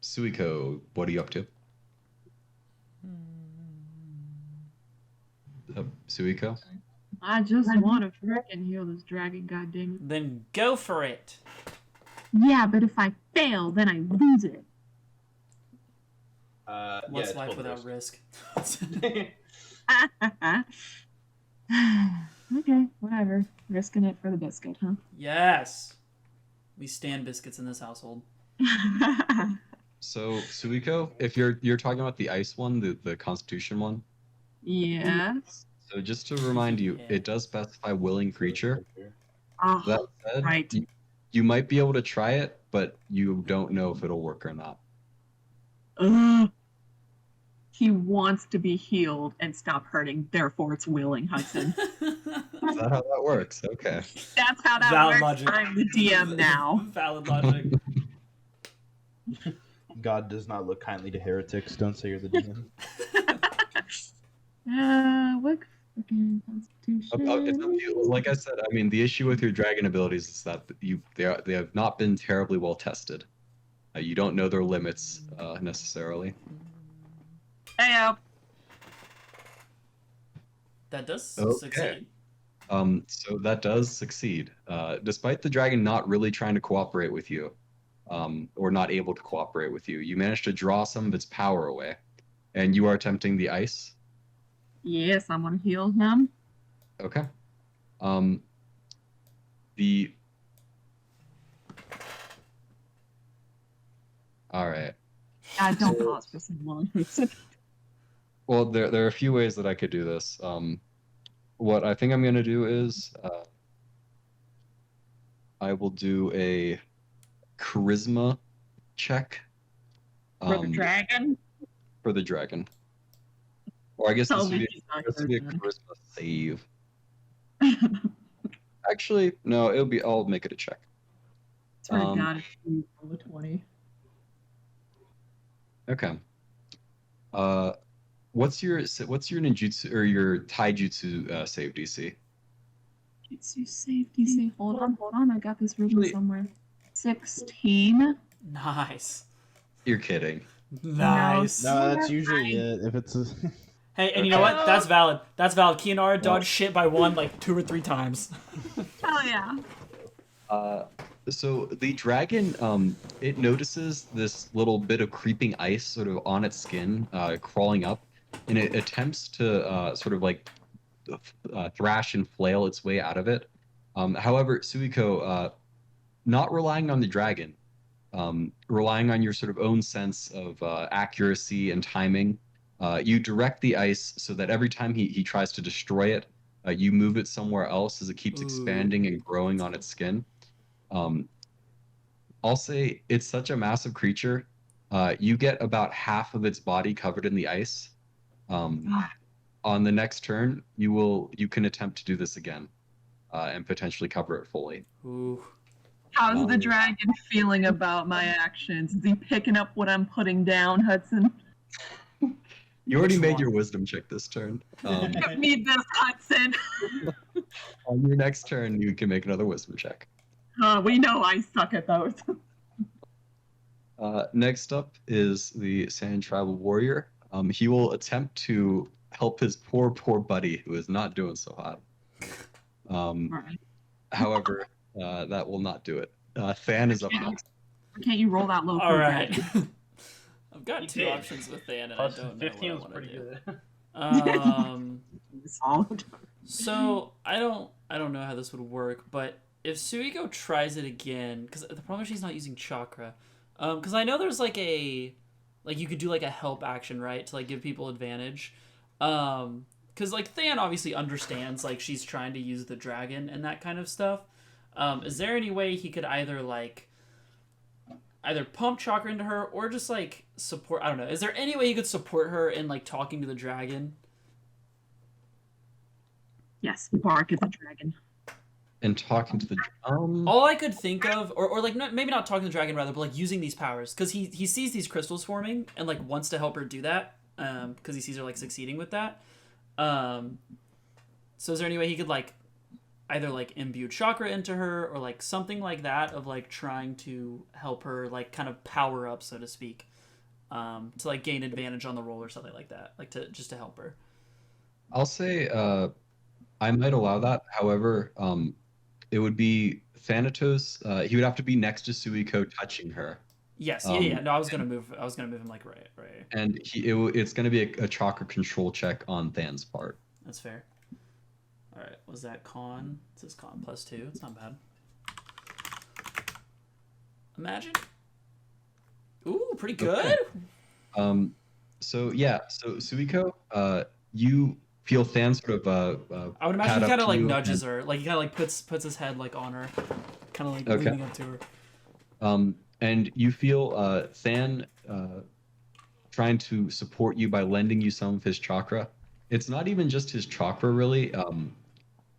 Suiko, what are you up to? Suiko? I just want to frickin' heal this dragon, goddammit. Then go for it. Yeah, but if I fail, then I lose it. What's life without risk? Okay, whatever. Risking it for the biscuit, huh? Yes. We stand biscuits in this household. So, Suiko, if you're talking about the ice one, the Constitution one. Yes. So just to remind you, it does specify willing creature. Oh, that said, right. You might be able to try it, but you don't know if it'll work or not. He wants to be healed and stop hurting, therefore it's willing, Hudson. Is that how that works? Okay. That's how that Valid works. logic. I'm the DM now. Valid logic. God does not look kindly to heretics. Don't say you're the DM. What fucking Constitution? Like I said, I mean, the issue with your dragon abilities is that they have not been terribly well tested. You don't know their limits necessarily. Heyo. That does succeed. So that does succeed. Despite the dragon not really trying to cooperate with you, or not able to cooperate with you, you managed to draw some of its power away, and you are attempting the ice. Yes, I'm gonna heal him. Okay. All right. God, don't pause for someone. Well, there are a few ways that I could do this. What I think I'm going to do is I will do a charisma check. For the dragon? For the dragon. Or I guess this would be a charisma save. Actually, no, I'll make it a check. Turn down if you roll a 20. Okay. What's your ninjutsu or your taijutsu save DC? Jutsu save DC. Hold on. I got this written somewhere. 16. Nice. You're kidding. Nice. No, that's usually it. If it's Hey, and you know what? That's valid. Kianara dodged shit by 1 like 2 or 3 times. Hell yeah. So the dragon, it notices this little bit of creeping ice sort of on its skin, crawling up, and it attempts to sort of like thrash and flail its way out of it. However, Suiko, not relying on the dragon, relying on your sort of own sense of accuracy and timing, you direct the ice so that every time he tries to destroy it, you move it somewhere else as it keeps expanding and growing on its skin. I'll say it's such a massive creature. You get about half of its body covered in the ice. On the next turn, you can attempt to do this again, and potentially cover it fully. Ooh. How's the dragon feeling about my actions? Is he picking up what I'm putting down, Hudson? You already made your wisdom check this turn. Give me this, Hudson. On your next turn, you can make another wisdom check. We know I suck at those. Next up is the Sand Tribal Warrior. He will attempt to help his poor buddy who is not doing so hot. Right. However, that will not do it. Than is up next. Can't you roll that low? All right. I've got You 2 did. options with Than, and Plus I don't 15 know was what I pretty want to do. good. Solid. So I don't know how this would work, but if Suiko tries it again, because the problem is she's not using chakra, because I know there's like you could do like a help action, right, to like give people advantage, because like Than obviously understands like she's trying to use the dragon and that kind of stuff. Is there any way he could either pump chakra into her or just like support? I don't know. Is there any way you could support her in like talking to the dragon? Yes, bark at the dragon. And talking to the all I could think of, or like maybe not talking to the dragon rather, but like using these powers, because he sees these crystals forming and like wants to help her do that, because he sees her like succeeding with that. So is there any way he could like either like imbue chakra into her or like something like that of like trying to help her like kind of power up, so to speak, to like gain advantage on the roll or something like that, like to help her? I'll say I might allow that. However, it would be Thanatos. He would have to be next to Suiko, touching her. Yes, yeah. No, I was gonna move him like right. And it's gonna be a chakra control check on Than's part. That's fair. All right, was that con? It says con +2. It's not bad. Imagine. Ooh, pretty good. Okay. So Suiko, you feel Than sort of I would imagine he kind of like nudges her, like he kind of like puts his head like on her, kind of like leaning up to her. And you feel Than trying to support you by lending you some of his chakra. It's not even just his chakra, really.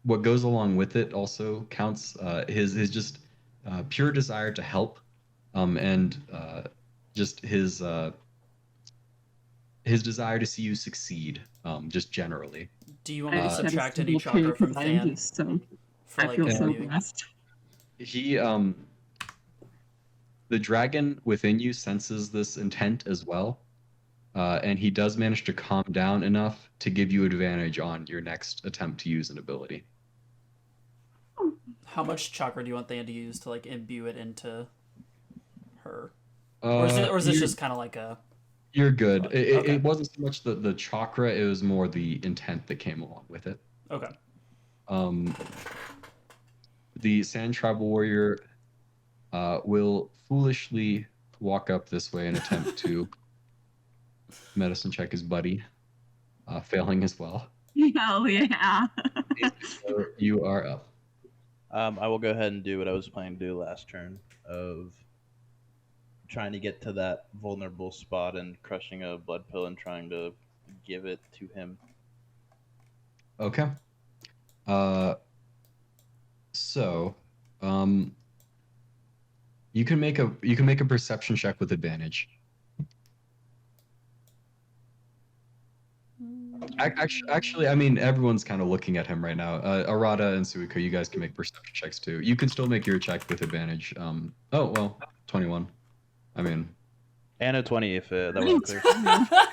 What goes along with it also counts. His just pure desire to help, and just his desire to see you succeed, just generally. Do you want me to subtract any chakra from Than? I feel so blessed. He the dragon within you senses this intent as well, and he does manage to calm down enough to give you advantage on your next attempt to use an ability. How much chakra do you want Than to use to like imbue it into her? Or is it just kind of like a... You're good. Okay. It wasn't so much the chakra, it was more the intent that came along with it. Okay. The Sand Tribal Warrior will foolishly walk up this way and attempt to medicine check his buddy, failing as well. Hell yeah. So you are up. I will go ahead and do what I was planning to do last turn of trying to get to that vulnerable spot and crushing a blood pill and trying to give it to him. Okay. So, you can make a perception check with advantage. Actually, I mean, everyone's kind of looking at him right now. Arata and Suiko, you guys can make perception checks too. You can still make your check with advantage. Oh well, 21. I mean, and a 20 if that wasn't clear.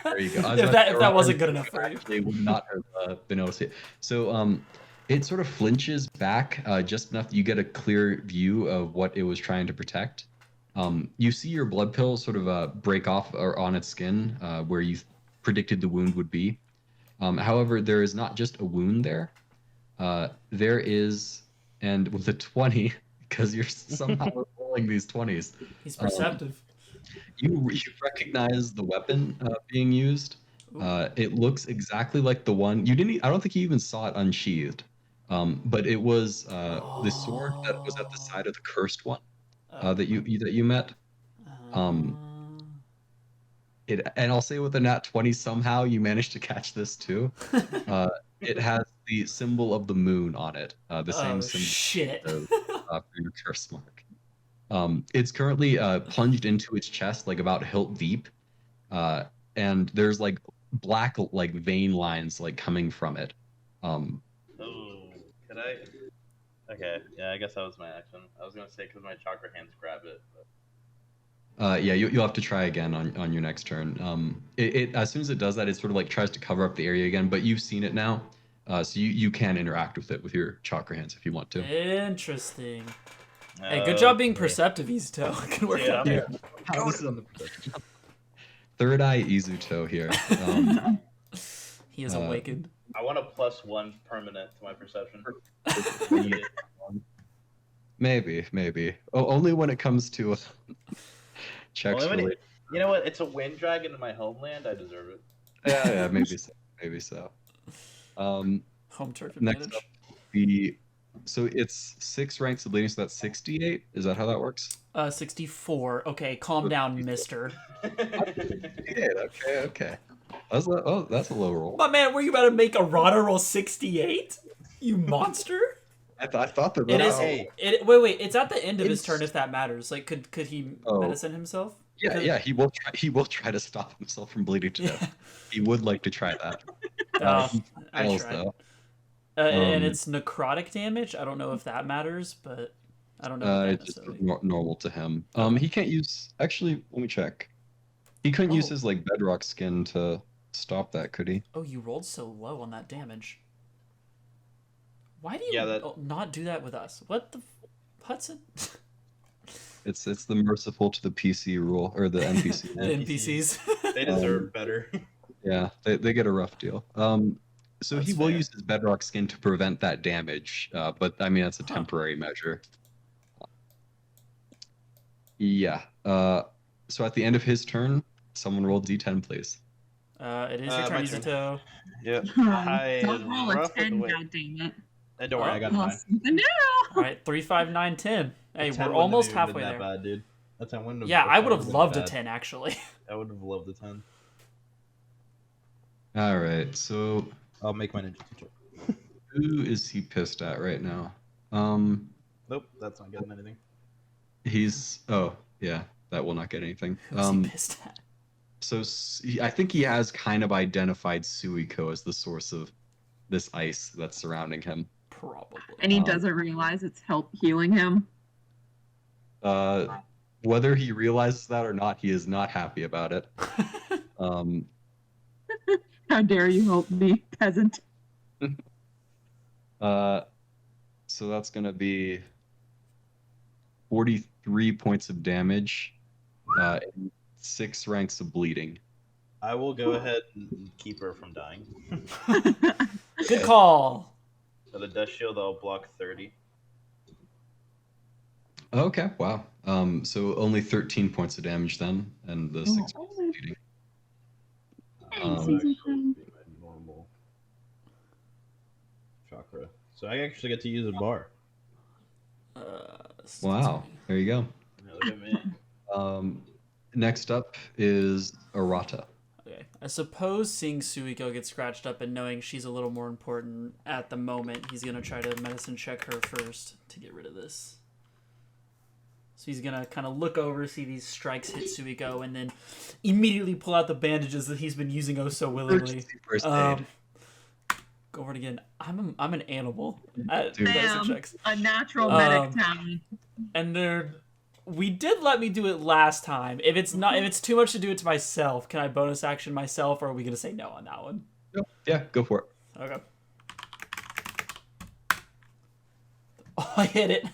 There you go. If that wasn't good enough for you, they would not have been able to see it. So it sort of flinches back just enough that you get a clear view of what it was trying to protect. You see your blood pill sort of break off or on its skin where you predicted the wound would be. However, there is not just a wound there. There is, and with a 20, because you're somehow rolling these 20s. He's perceptive. You recognize the weapon being used. It looks exactly like the one you didn't. I don't think you even saw it unsheathed. But it was the sword that was at the side of the cursed one that you met. And I'll say with a nat 20, somehow you managed to catch this too. It has the symbol of the moon on it, the same symbol shit. For your curse mark. It's currently plunged into its chest, like about hilt deep, and there's like black like vein lines like coming from it. Oh, could I? Okay, yeah, I guess that was my action. I was gonna say because my chakra hands grab it. But... yeah, you'll have to try again on your next turn. It as soon as it does that, it sort of like tries to cover up the area again, but you've seen it now, so you can interact with it with your chakra hands if you want to. Interesting. Hey, good job being perceptive, Izuto. Good work out there. This is on the perception. Third eye Izuto here. He is awakened. I want a +1 permanent to my perception. Maybe. Oh, only when it comes to checks. You know what? It's a wind dragon in my homeland. I deserve it. Yeah, maybe so. Home turf advantage. Next up, so it's 6 ranks of bleeding, so that's 68. Is that how that works? 64. Okay, calm down, mister. Okay. That's a low roll. My man, were you about to make a Rada roll 68? You monster! I thought that. It is. Wait. It's at the end of his turn, if that matters. Like, could he medicine himself? Yeah. He will try to stop himself from bleeding to death. He would like to try that. I tried. Though. And it's necrotic damage. I don't know if that matters, but I don't know. It's just normal to him. He can't use. Actually, let me check. He couldn't use his like bedrock skin to stop that, could he? Oh, you rolled so low on that damage. Why do you not do that with us? What the Hudson? It's the merciful to the PC rule, or the NPC. The NPCs. They deserve better. Yeah, they get a rough deal. So he will use his bedrock skin to prevent that damage, but I mean that's a temporary measure. Yeah. So at the end of his turn, someone roll D10, please. It is your turn, Izuto. Yep. Don't roll a 10, goddammit. Don't worry, I got mine. All right, 3, 5, 9, 10. Hey, we're almost halfway there. Bad, dude. That's yeah, I would have loved a 10, actually. I would have loved a 10. All right, so I'll make my ninja teacher. Who is he pissed at right now? Nope, that's not getting anything. That will not get anything. Who's he pissed at? So I think he has kind of identified Suiko as the source of this ice that's surrounding him. Probably. And he doesn't realize it's help healing him. Whether he realizes that or not, he is not happy about it. How dare you help me, peasant? So that's gonna be 43 points of damage, and 6 ranks of bleeding. I will go ahead and keep her from dying. Good call. So the Dust Shield, I'll block 30. Okay, wow. So only 13 points of damage then, and the 6 points of bleeding. My normal chakra. So I actually get to use a bar. Wow, there you go. Yeah, look at me. Next up is Arata. Okay. I suppose seeing Suiko get scratched up and knowing she's a little more important at the moment, he's going to try to medicine check her first to get rid of this. So he's going to kind of look over, see these strikes hit Suiko, and then immediately pull out the bandages that he's been using oh so willingly. First aid. Go over it again. I'm an animal at Dude. medicine checks. A natural medic talent. And we did let me do it last time. If it's too much to do it to myself, can I bonus action myself, or are we gonna say no on that one? Yeah, go for it. Okay. Oh, I hit it.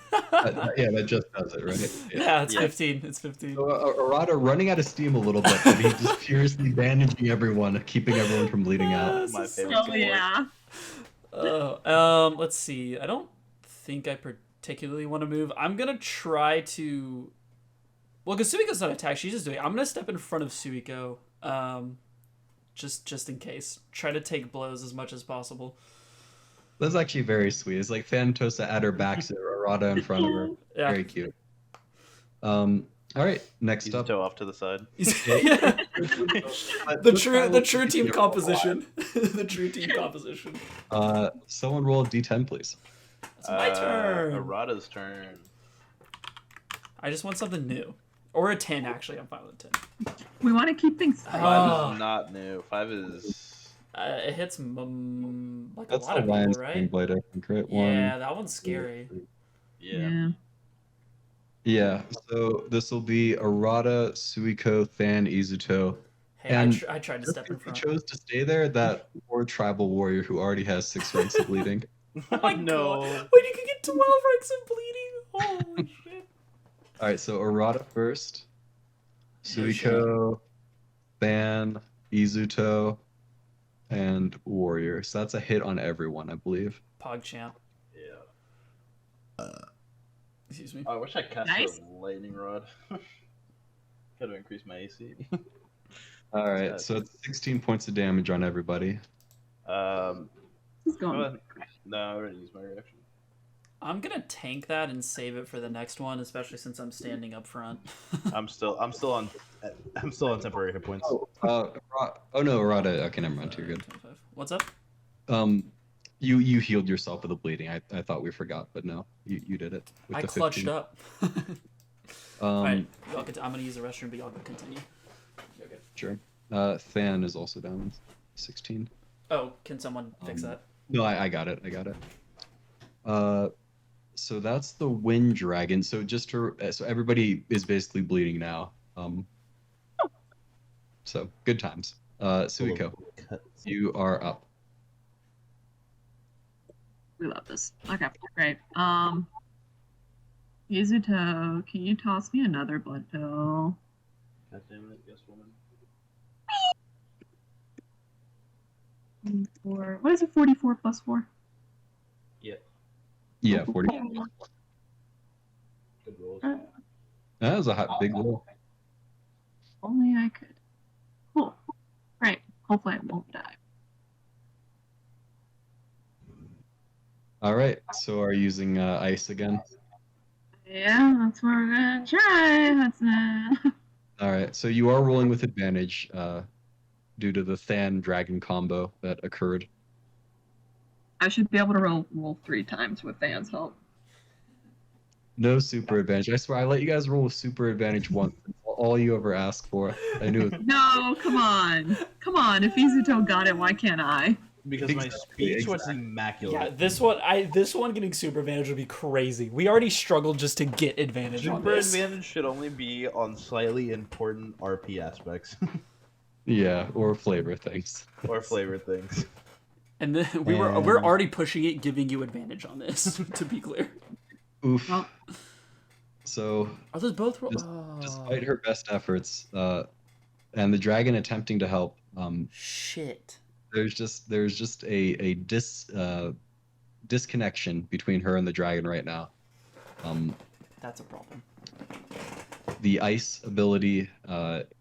Yeah, that just does it, right? Yeah, it's 15. It's 15. So Arata running out of steam a little bit, but he's just furiously bandaging everyone, keeping everyone from bleeding out. My favorite Oh, yeah. Let's see. I don't think I particularly want to move. I'm gonna try to. Well, because Suiko's not attacked, she's just doing it. I'm gonna step in front of Suiko, just in case. Try to take blows as much as possible. That's actually very sweet. It's like Phantosa at her back, so Arata in front of her. Yeah. Very cute. All right, next up. Toe off to the side. Yeah. The true team composition. The true team composition. Someone roll a d10, please. It's my turn. Arata's turn. I just want something new. Or a 10, actually. I'm fine with a 10. We want to keep things spicy. 5 is not new. 5 is... It hits like That's a lot the of people, Lion's right? Blade, I think, right? Yeah, that one's scary. Yeah. Yeah, so this will be Arata, Suiko, Than, Izuto. Hey, And I tried to step in If you front. chose to stay there, that poor tribal warrior who already has 6 ranks of bleeding. Oh my No. god. Wait, you can get 12 ranks of bleeding? Holy shit. Alright, so Arata first. Suiko, Than, Izuto, and Warrior. So that's a hit on everyone, I believe. PogChamp. Yeah. Excuse me. I wish I cast Nice. a lightning rod. Gotta increase my AC. Alright, so it's 16 points of damage on everybody. He's going. Go ahead. No, I already used my reaction. I'm gonna tank that and save it for the next one, especially since I'm standing up front. I'm still on temporary hit points. Oh no, Arata. Okay, never mind. You're good. 25. What's up? You healed yourself with the bleeding. I thought we forgot, but no, you did it. With I the clutched 15. up. Alright, I'm gonna use the restroom, but y'all go continue. Okay. Sure. Than is also down. 16. Oh, can someone fix that? No, I got it. So that's the Wind Dragon. So so everybody is basically bleeding now. So good times. Suiko, you are up. We love this. Okay, great. Izuto, can you toss me another blood pill? God damn it, yes, woman. What is it, 44 plus 4? Yeah, 40. Good rolls. That was a big roll. Only I could. Cool. Right. Hopefully I won't die. All right. So are you using ice again? Yeah, that's what we're gonna try. That's All right. So you are rolling with advantage due to the Than Dragon combo that occurred. I should be able to roll 3 times with Than's help. No super advantage. I swear I let you guys roll with super advantage once. All you ever asked for. I knew it. No, come on. Come on. If Izuto got it, why can't I? Because my speech was immaculate. Yeah, this one getting super advantage would be crazy. We already struggled just to get advantage on Super this. advantage should only be on slightly important RP aspects. Yeah, or flavor things. Or flavor things. And then we're already pushing it, giving you advantage on this. To be clear. Oof. Well, So Are those both? despite her best efforts, and the dragon attempting to help, Shit. there's just a disconnection between her and the dragon right now. That's a problem. The ice ability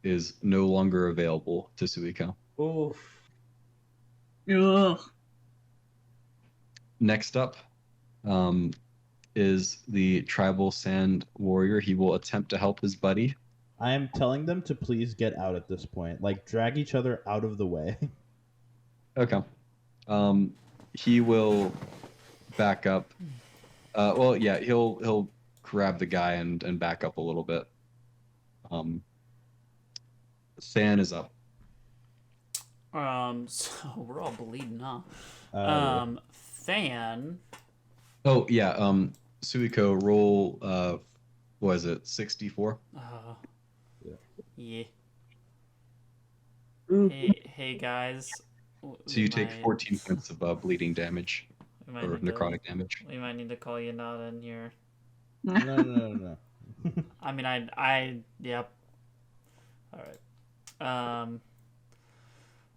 is no longer available to Suiko. Oof. ugh. Next up is the tribal sand warrior. He will attempt to help his buddy. I am telling them to please get out at this point. Like, drag each other out of the way. Okay. He will back up. Well, yeah, he'll grab the guy and back up a little bit. Than is up. So we're all bleeding, huh? Yeah. Than. Oh yeah. Suiko, roll. What is it? 64. Yeah. Ooh. Hey guys. So you take 14 points of bleeding damage or necrotic damage. We might need to call you not in here. No. I mean, I yep. All right.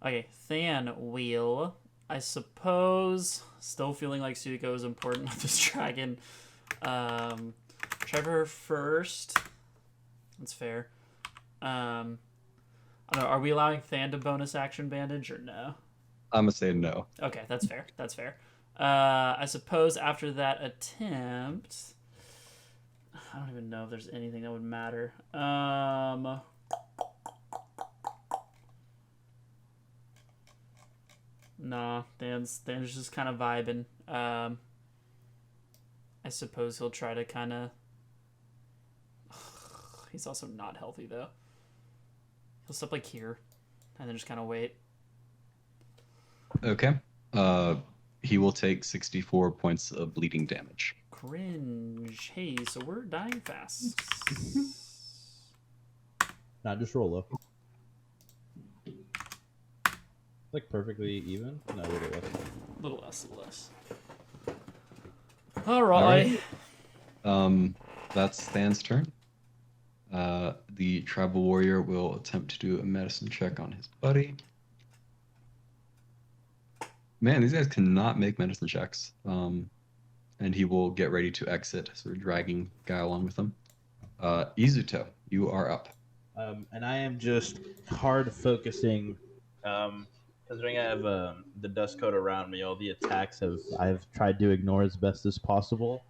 Okay, Than wheel. I suppose. Still feeling like Suiko is important with this dragon. Try for her first. That's fair. I don't know, are we allowing Than to bonus action bandage or no? I'm gonna say no. Okay, that's fair. That's fair. I suppose after that attempt, I don't even know if there's anything that would matter. Nah, Dan's just kind of vibing. I suppose he'll try to kind of. He's also not healthy though. He'll step like here, and then just kind of wait. Okay. He will take 64 points of bleeding damage. Cringe. Hey, so we're dying fast. Nah, just roll low. Like perfectly even? No, a little less. A little less. All right. That's Than's turn. The tribal warrior will attempt to do a medicine check on his buddy. Man, these guys cannot make medicine checks. And he will get ready to exit, sort of dragging guy along with him. Izuto, you are up. And I am just hard focusing. Considering I have the dust coat around me, all the attacks I've tried to ignore as best as possible,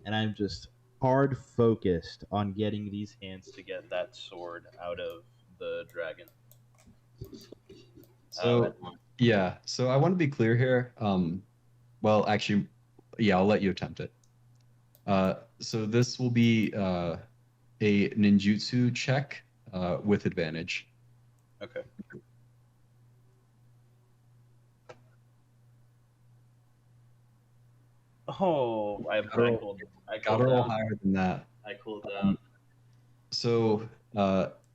and I'm just hard focused on getting these hands to get that sword out of the dragon. So I want to be clear here. Well, actually, yeah, I'll let you attempt it. So this will be a ninjutsu check with advantage. Okay. Oh, I cooled down. Higher than that. I cooled down. So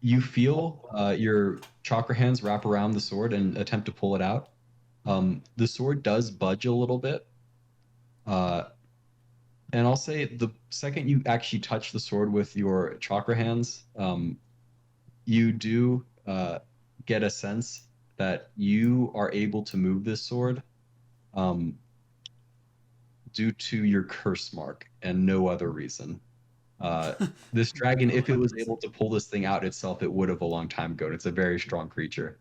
you feel your chakra hands wrap around the sword and attempt to pull it out. The sword does budge a little bit. And I'll say the second you actually touch the sword with your chakra hands, you do get a sense that you are able to move this sword due to your curse mark and no other reason. This dragon, if it was able to pull this thing out itself, it would have a long time ago. And it's a very strong creature.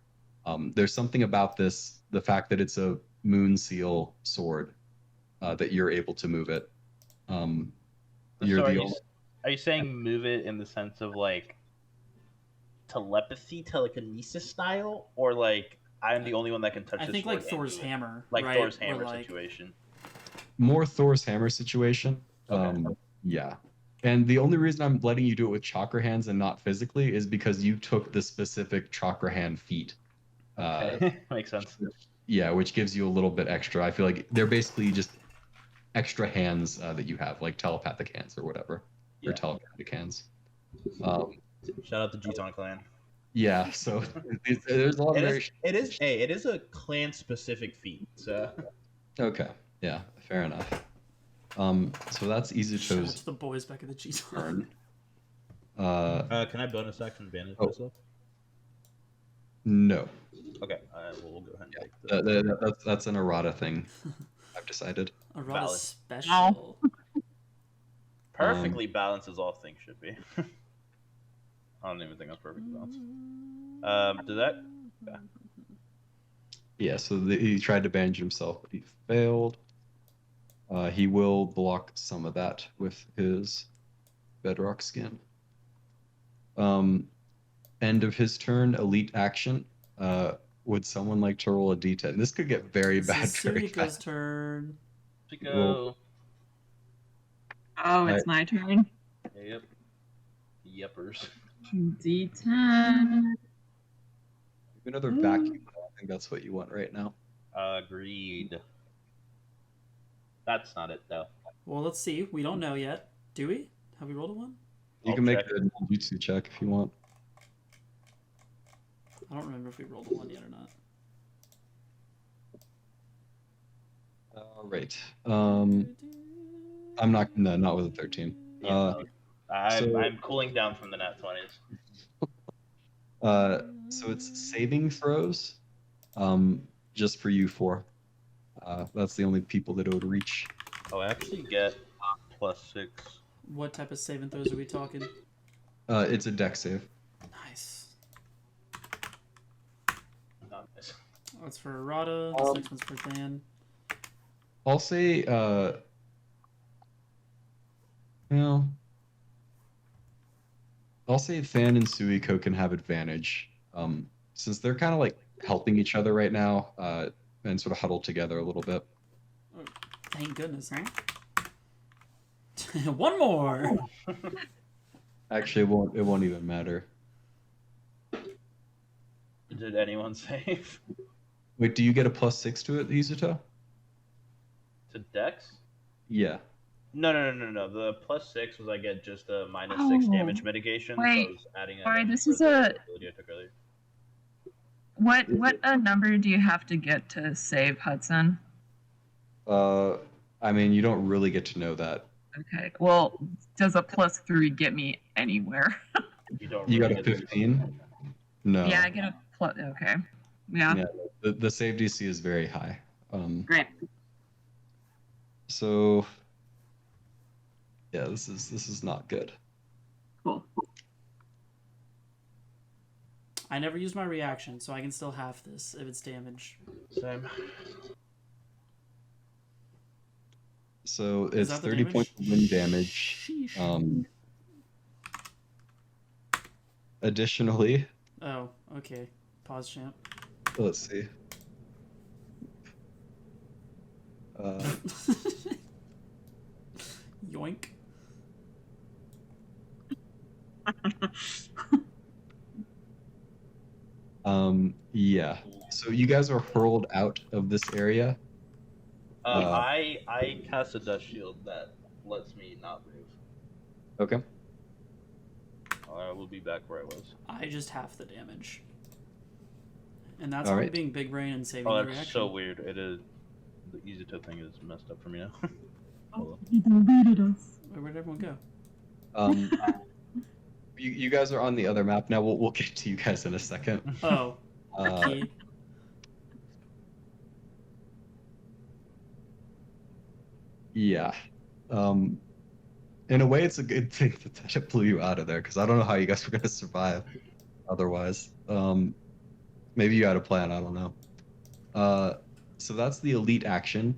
There's something about this, the fact that it's a moon seal sword, that you're able to move it. Are you saying move it in the sense of like telepathy, telekinesis style, or like I'm the only one that can touch this sword? I think like Thor's hammer, like right? Thor's hammer situation. More Thor's hammer situation. Okay. Yeah. And the only reason I'm letting you do it with chakra hands and not physically is because you took the specific chakra hand feat. Okay. Makes sense. Yeah, which gives you a little bit extra. I feel like they're basically just extra hands that you have, like telepathic hands or whatever, or telepathic hands. Shout out to G-Ton clan. Yeah, so there's a lot of variation. It is a clan specific feat. So. Okay. Yeah. Fair enough. So that's Izuto's the boys back at the turn. Can I bonus action bandage myself? No. Okay, we'll go ahead and take that's an errata thing. I've decided. Errata special. Perfectly balanced as all things should be. I don't even think that's perfectly balanced. Did that? Yeah. So he tried to bandage himself, but he failed. He will block some of that with his bedrock skin. End of his turn, elite action. Would someone like to roll a d10? This could get very bad very fast. Suiko's turn. Suiko. Oh, it's my turn. Yep. Yeppers. D10. Another vacuum. I think that's what you want right now. Agreed. That's not it, though. Well, let's see. We don't know yet. Do we? Have we rolled a one? You can make a jutsu check if you want. I don't remember if we rolled a one yet or not. All right. I'm not. No, not with a 13. I'm cooling down from the nat 20s. So it's saving throws. Just for you four. That's the only people that it would reach. Oh, I actually get +6. What type of saving throws are we talking? It's a dex save. Nice. Nice. That's for Errata. This next one's for Dan. I'll say, well, I'll say Fan and Suiko can have advantage, since they're kind of like helping each other right now, and sort of huddled together a little bit. Oh, thank goodness, huh? One more. Actually, it won't even matter. Did anyone save? Wait, do you get a +6 to it, Izuto? To Dex? Yeah. No. The +6 was I get just a -6 damage mitigation. Wait. So I was adding Sorry, this for is the ability I took earlier. What number do you have to get to save, Hudson? I mean, you don't really get to know that. Okay. Well, does a +3 get me anywhere? You got a 15? No. Yeah, I get a plus. Okay. Yeah. The save DC is very high. Great. So yeah, this is not good. Cool. I never use my reaction, so I can still half this if it's damage. Same. So Is it's that the 30 damage? points of wind damage. Sheesh. Additionally, Oh, okay. Pause, champ. let's see. Yoink. Yeah. So you guys are hurled out of this area. I cast a dust shield that lets me not move. Okay. I will be back where I was. I just half the damage. And that's All all right. being big brain and saving Oh, the that's reaction. so weird. It is. The Izuto thing is messed up for me now. Oh, he deleted us. Where'd everyone go? You guys are on the other map now. We'll get to you guys in a second. Oh. Key. Yeah. In a way, it's a good thing that it blew you out of there, because I don't know how you guys were going to survive otherwise. Maybe you had a plan. I don't know. So that's the elite action.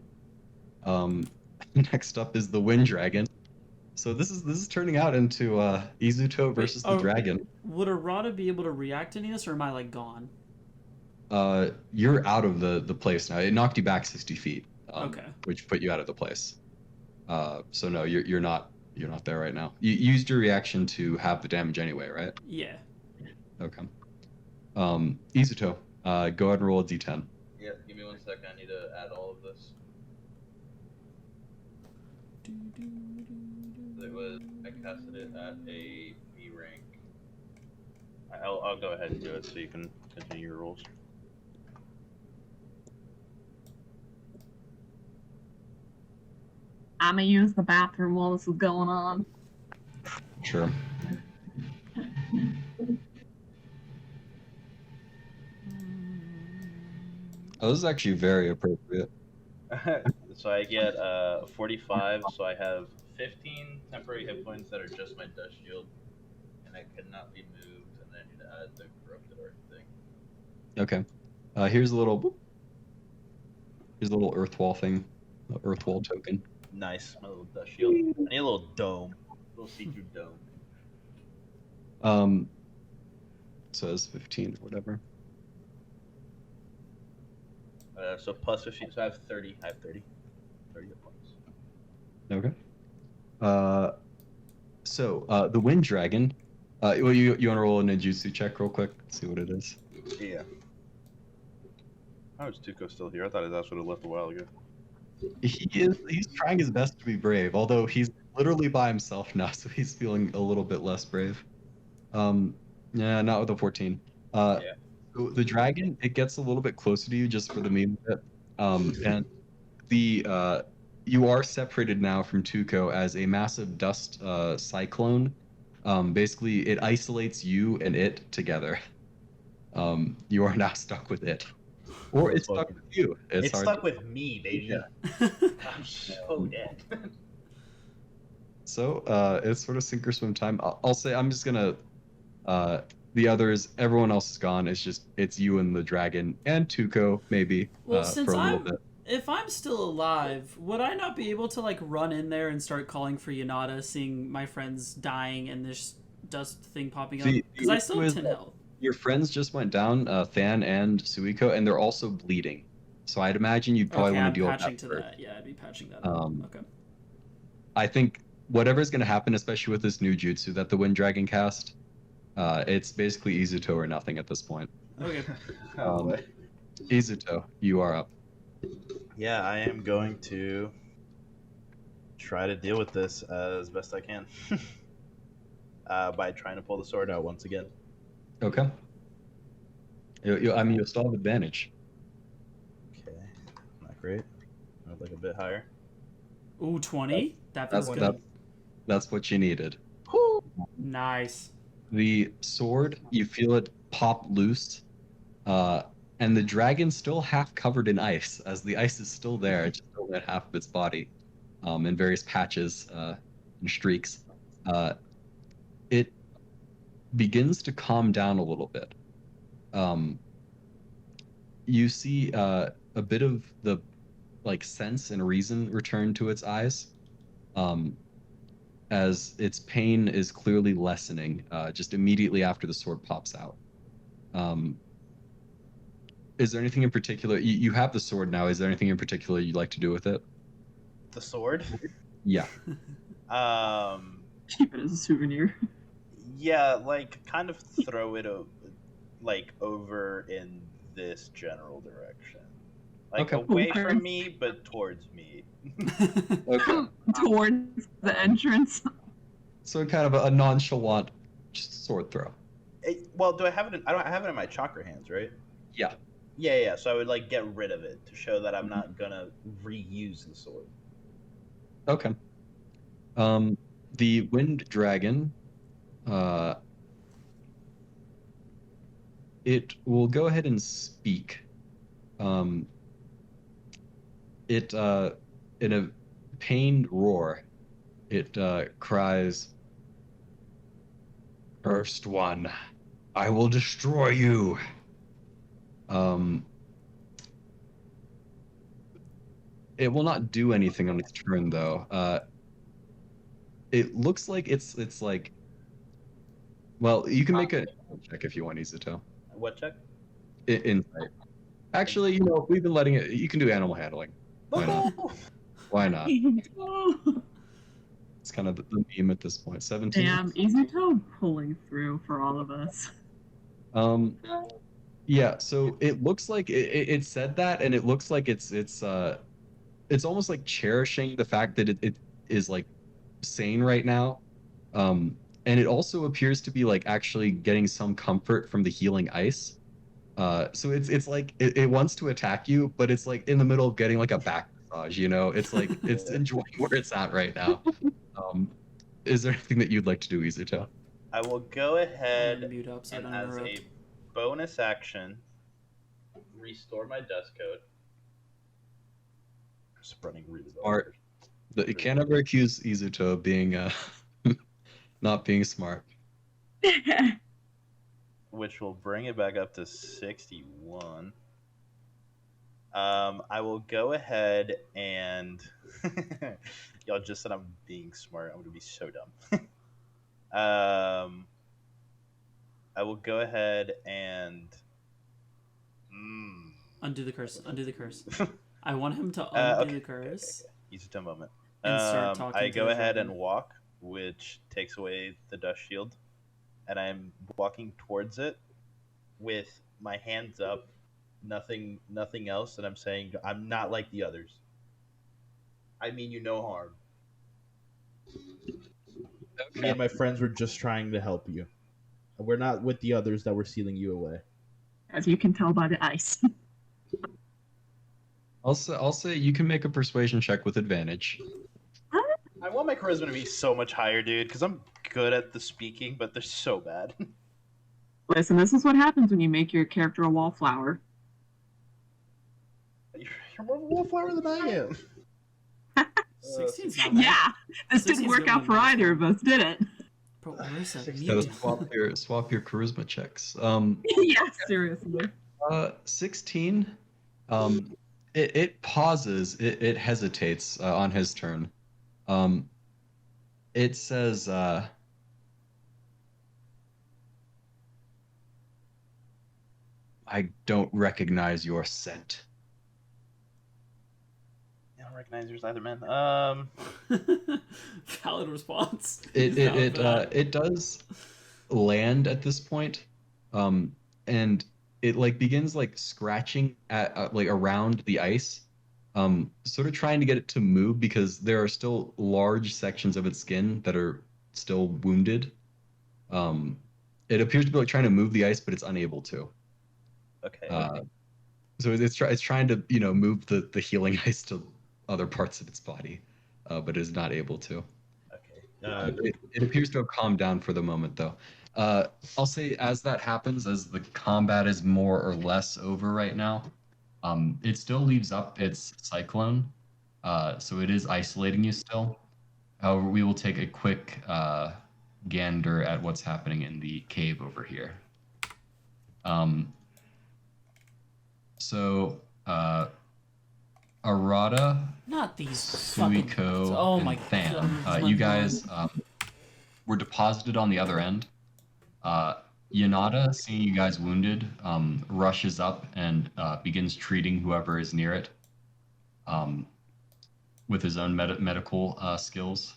Next up is the Wind Dragon. So this is turning out into Izuto versus the dragon. Would Arata be able to react to any of this, or am I like gone? You're out of the place now. It knocked you back 60 feet. Okay. Which put you out of the place. So no, you're not there right now. You used your reaction to have the damage anyway, right? Yeah. Okay. Izuto, go ahead and roll a d10. Yeah, give me 1 second. I need to add all of this. I casted it at a B rank. I'll go ahead and do it so you can continue your rolls. I'm gonna use the bathroom while this is going on. Sure. Oh, this is actually very appropriate. So I get 45, so I have 15 temporary hit points that are just my dust shield, and I cannot be moved, and then I need to add the corrupted art thing. Okay. Here's a little earth wall thing, earth wall token. Nice, my little dust shield. I need a little dome, a little see-through dome. Says 15 or whatever. So plus 15, so I have 30. I have 30 hit points. Okay. So the Wind Dragon. You want to roll a ninjutsu check real quick? See what it is. Yeah. How is Tuco still here? I thought his ass would have left a while ago. He's trying his best to be brave, although he's literally by himself now, so he's feeling a little bit less brave. Yeah, not with a 14. Yeah. So the dragon, it gets a little bit closer to you just for the meme of it. And the you are separated now from Tuco as a massive dust cyclone. Basically, it isolates you and it together. You are now stuck with it. Or it's stuck with you. It's stuck with me, baby. Yeah. I'm so dead. So it's sort of sink or swim time. I'll say I'm just gonna. The others, everyone else is gone. It's you and the dragon and Tuco maybe Well, for since a little I'm bit. If I'm still alive, would I not be able to like run in there and start calling for Yanada, seeing my friends dying and this dust thing popping up? Because I still have 10 health. Your friends just went down, Than and Suiko, and they're also bleeding. So I'd imagine you'd probably want to deal with that first. Yeah, I'd be patching that up. Okay. I think whatever's going to happen, especially with this new jutsu that the Wind Dragon cast, it's basically Izuto or nothing at this point. Okay. Izuto, you are up. Yeah, I am going to try to deal with this as best I can by trying to pull the sword out once again. Okay. I mean, you'll still have advantage. Okay, not great. I'd like a bit higher. Ooh, 20? That feels good. That's what you needed. Nice. The sword, you feel it pop loose, and the dragon's still half covered in ice, as the ice is still there, it's just still at half of its body, in various patches and streaks. It begins to calm down a little bit. You see a bit of the sense and reason return to its eyes, as its pain is clearly lessening just immediately after the sword pops out. Is there anything in particular? You have the sword now. Is there anything in particular you'd like to do with it? The sword? Yeah. Keep it as a souvenir. Yeah, kind of throw it over in this general direction. Away from me, but towards me. Okay. Towards the entrance. So kind of a nonchalant sword throw. Well, do I have it? I don't have it in my chakra hands, right? Yeah. Yeah. So I would get rid of it to show that I'm not gonna reuse the sword. Okay. The wind dragon, it will go ahead and speak. It in a pained roar, it cries, "First one, I will destroy you." It will not do anything on its turn, though. It looks like it's like. Well, you can make a check if you want, Izuto. What check? Insight. Actually, we've been letting it. You can do animal handling. Why not? Why not? It's kind of the meme at this point. 17. Damn, Izuto pulling through for all of us. Yeah. So it looks like it said that, and it looks like it's almost like cherishing the fact that it is sane right now, and it also appears to be actually getting some comfort from the healing ice. So it's like it wants to attack you, but it's in the middle of getting a back massage. It's it's enjoying where it's at right now. Is there anything that you'd like to do, Izuto? I will go ahead mute up so and as a bonus action, restore my dust code. Just running really low. You can't ever accuse Izuto of being not being smart. Which will bring it back up to 61. I will go ahead and y'all just said I'm being smart. I'm gonna be so dumb. I will go ahead and undo the curse. Undo the curse. I want him to undo the curse. Use a moment. And start talking I to go the ahead dragon. and walk, which takes away the dust shield, and I'm walking towards it with my hands up, nothing else, and I'm saying I'm not like the others. I mean you no harm. Okay. Me and my friends were just trying to help you. We're not with the others that were sealing you away. As you can tell by the ice. I'll say you can make a persuasion check with advantage. I want my charisma to be so much higher, dude, because I'm good at the speaking, but they're so bad. Listen, this is what happens when you make your character a wallflower. You're more of a wallflower than I am. 16's not bad. Yeah, this 16's didn't work good out one, for that's either fine. of us, did it? Bro, Marissa, Gotta swap your charisma checks. Yeah, seriously. 16. it pauses. It hesitates on his turn. It says, "I don't recognize your scent." I don't recognize yours either, man. Valid response. It does land at this point, and it like begins like scratching at like around the ice, sort of trying to get it to move because there are still large sections of its skin that are still wounded. It appears to be like trying to move the ice, but it's unable to. Okay. So it's trying to move the healing ice to other parts of its body, but is not able to. Okay. It appears to have calmed down for the moment, though. I'll say as that happens, as the combat is more or less over right now, it still leaves up its cyclone, so it is isolating you still. However, we will take a quick gander at what's happening in the cave over here. So, Arata, Not these Suiko, oh and my Than, God. you guys were deposited on the other end. Yanada, seeing you guys wounded, rushes up and begins treating whoever is near it with his own medical skills.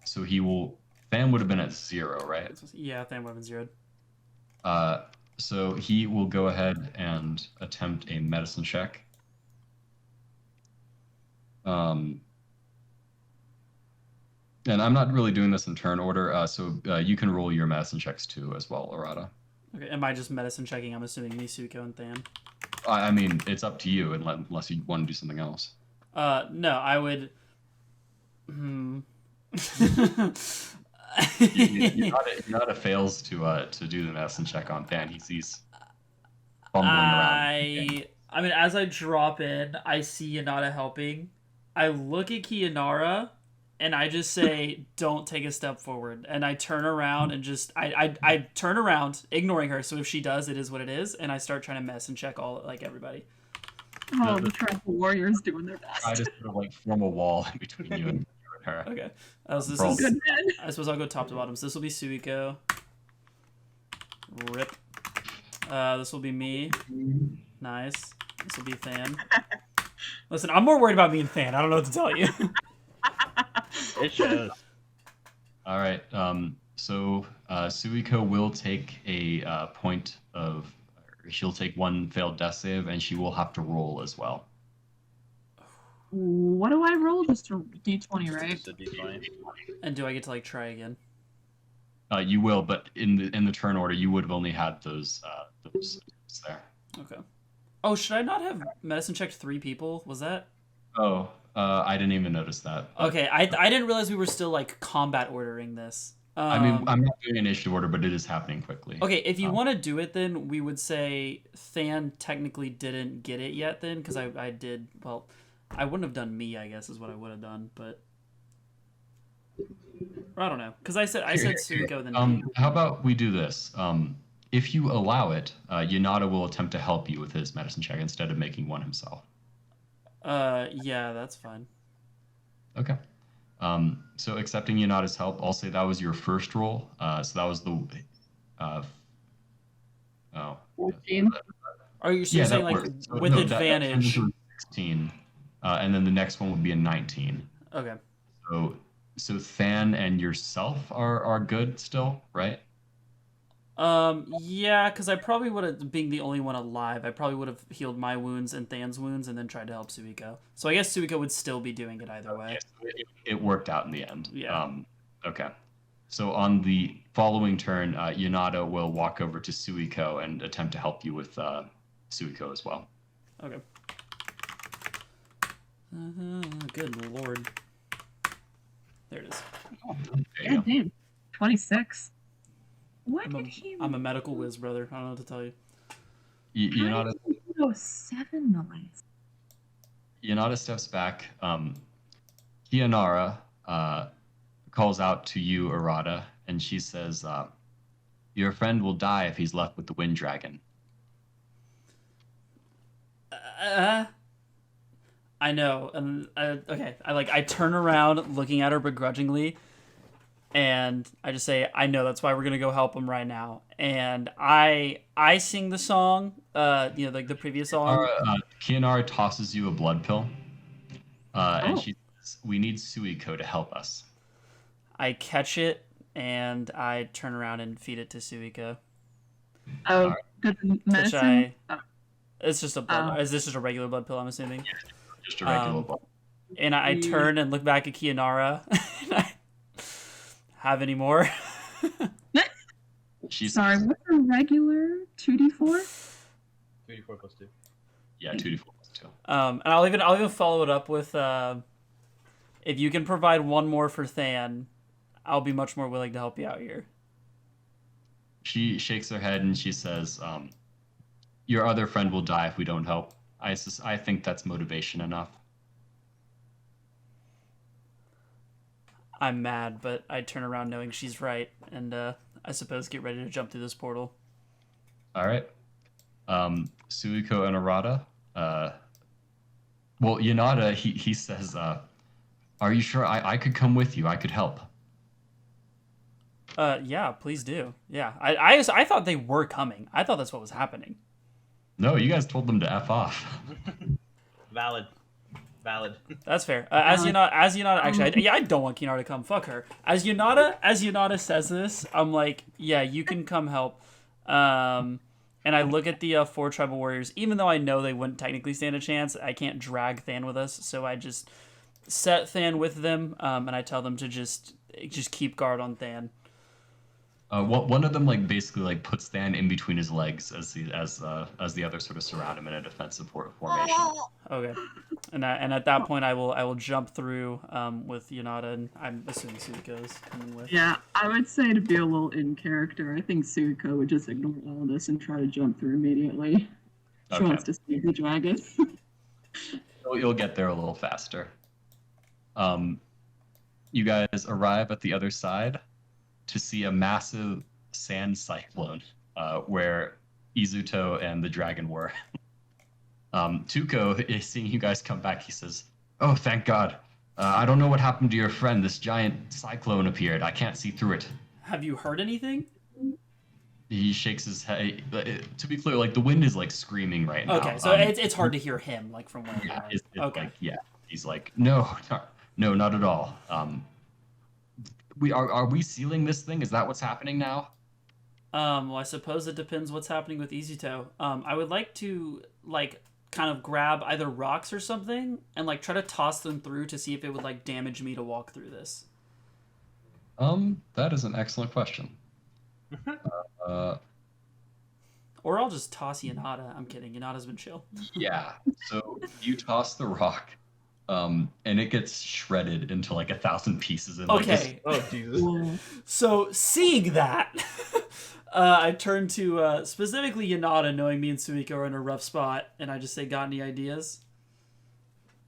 So he will... Than would have been at 0, right? Yeah, Than would have been 0. So he will go ahead and attempt a medicine check. And I'm not really doing this in turn order, so you can roll your medicine checks too as well, Arata. Okay, am I just medicine checking? I'm assuming me, Suiko, and Than. I mean, it's up to you unless you want to do something else. No, I would... Yanada fails to do the medicine check on Than. He's fumbling around. I mean, as I drop in, I see Yanada helping. I look at Kianara, and I just say, "Don't take a step forward." And I turn around and just I turn around, ignoring her. So if she does, it is what it is. And I start trying to mess and check everybody. Oh, the tribal warriors doing their best. Try to sort of like form a wall between you and her. Okay. So this Roll. is, Good man. I suppose I'll go top to bottom. So this will be Suiko. Rip. This will be me. Nice. This will be Than. Listen, I'm more worried about me and Than. I don't know what to tell you. It shows. All right. So Suiko will take a point of... She'll take 1 failed death save, and she will have to roll as well. What do I roll? Just a d20, right? Just a d20. And do I get to like try again? You will, but in the turn order, you would have only had those there. Okay. Oh, should I not have medicine checked 3 people? Was that? Oh, I didn't even notice that. But, Okay, I didn't realize we were still like combat ordering this. I mean, I'm not doing initiative order, but it is happening quickly. Okay, if you want to do it, then we would say Than technically didn't get it yet, then, because I did. Well, I wouldn't have done me, I guess, is what I would have done, but or I don't know, because I said Suiko, then. How about we do this? If you allow it, Yanada will attempt to help you with his medicine check instead of making one himself. Yeah, that's fine. Okay. So accepting Yanada's help, I'll say that was your first roll. So that was the... 14. Are you saying like so, with no, advantage? That 16, and then the next one would be a 19. Okay. So Than and yourself are good still, right? Yeah, because I probably would have, being the only one alive, I probably would have healed my wounds and Than's wounds and then tried to help Suiko. So I guess Suiko would still be doing it either way. It worked out in the end. Yeah. Okay. So on the following turn, Yanada will walk over to Suiko and attempt to help you with Suiko as well. Okay. Good lord. There it is. There you go. Damn. 26. What did he... I'm a medical whiz, brother. I don't know what to tell you. Yanada... Oh, 7 noise. Yanada steps back. Kianara calls out to you, Arata, and she says, "Your friend will die if he's left with the wind dragon." I know, and okay, I turn around, looking at her begrudgingly, and I just say, "I know. That's why we're gonna go help him right now." And I sing the song, like the previous song. Kianara tosses you a blood pill, and Oh. she says, "We need Suiko to help us." I catch it and I turn around and feed it to Suiko. Oh, Alright. good medicine. It's just a blood. Is this just a regular blood pill? I'm assuming. Just a regular blood. And I turn and look back at Kianara. And I have any more? She's Sorry, what's a regular 2d4? 2d4 plus 2. Yeah, 2d4 plus 2. And I'll even follow it up with if you can provide one more for Than, I'll be much more willing to help you out here. She shakes her head and she says, "Your other friend will die if we don't help. I think that's motivation enough." I'm mad, but I turn around knowing she's right, and I suppose get ready to jump through this portal. All right. Suiko and Arata. Well, Yanada, he says, "Are you sure I could come with you? I could help." Yeah, please do. Yeah, I thought they were coming. I thought that's what was happening. No, you guys told them to F off. Valid. That's fair. As Yanada, actually, I don't want Kianara to come. Fuck her. As Yanada says this, I'm like, yeah, you can come help. And I look at the 4 tribal warriors. Even though I know they wouldn't technically stand a chance, I can't drag Than with us, so I just set Than with them, and I tell them to just keep guard on Than. One of them basically puts Than in between his legs as the other sort of surround him in a defensive formation. Okay, and at that point I will jump through with Yanada, and I'm assuming Suiko's coming with. Yeah, I would say to be a little in character, I think Suiko would just ignore all of this and try to jump through immediately. She wants to save the dragon. You'll get there a little faster. You guys arrive at the other side to see a massive sand cyclone where Izuto and the dragon were. Tuko is seeing you guys come back. He says, "Oh, thank God. I don't know what happened to your friend. This giant cyclone appeared. I can't see through it." Have you heard anything? He shakes his head. To be clear, the wind is screaming right now. Okay, so it's hard to hear him from where you are. Okay. He's like, no, not at all. Are we sealing this thing? Is that what's happening now? Well, I suppose it depends what's happening with Izuto. I would like to kind of grab either rocks or something and try to toss them through to see if it would damage me to walk through this. That is an excellent question. Or I'll just toss Yanada. I'm kidding. Yanada's been chill. Yeah. So you toss the rock, and it gets shredded into 1,000 pieces. Okay. Oh Jesus. So seeing that, I turn to specifically Yanada, knowing me and Suiko are in a rough spot, and I just say, "Got any ideas?"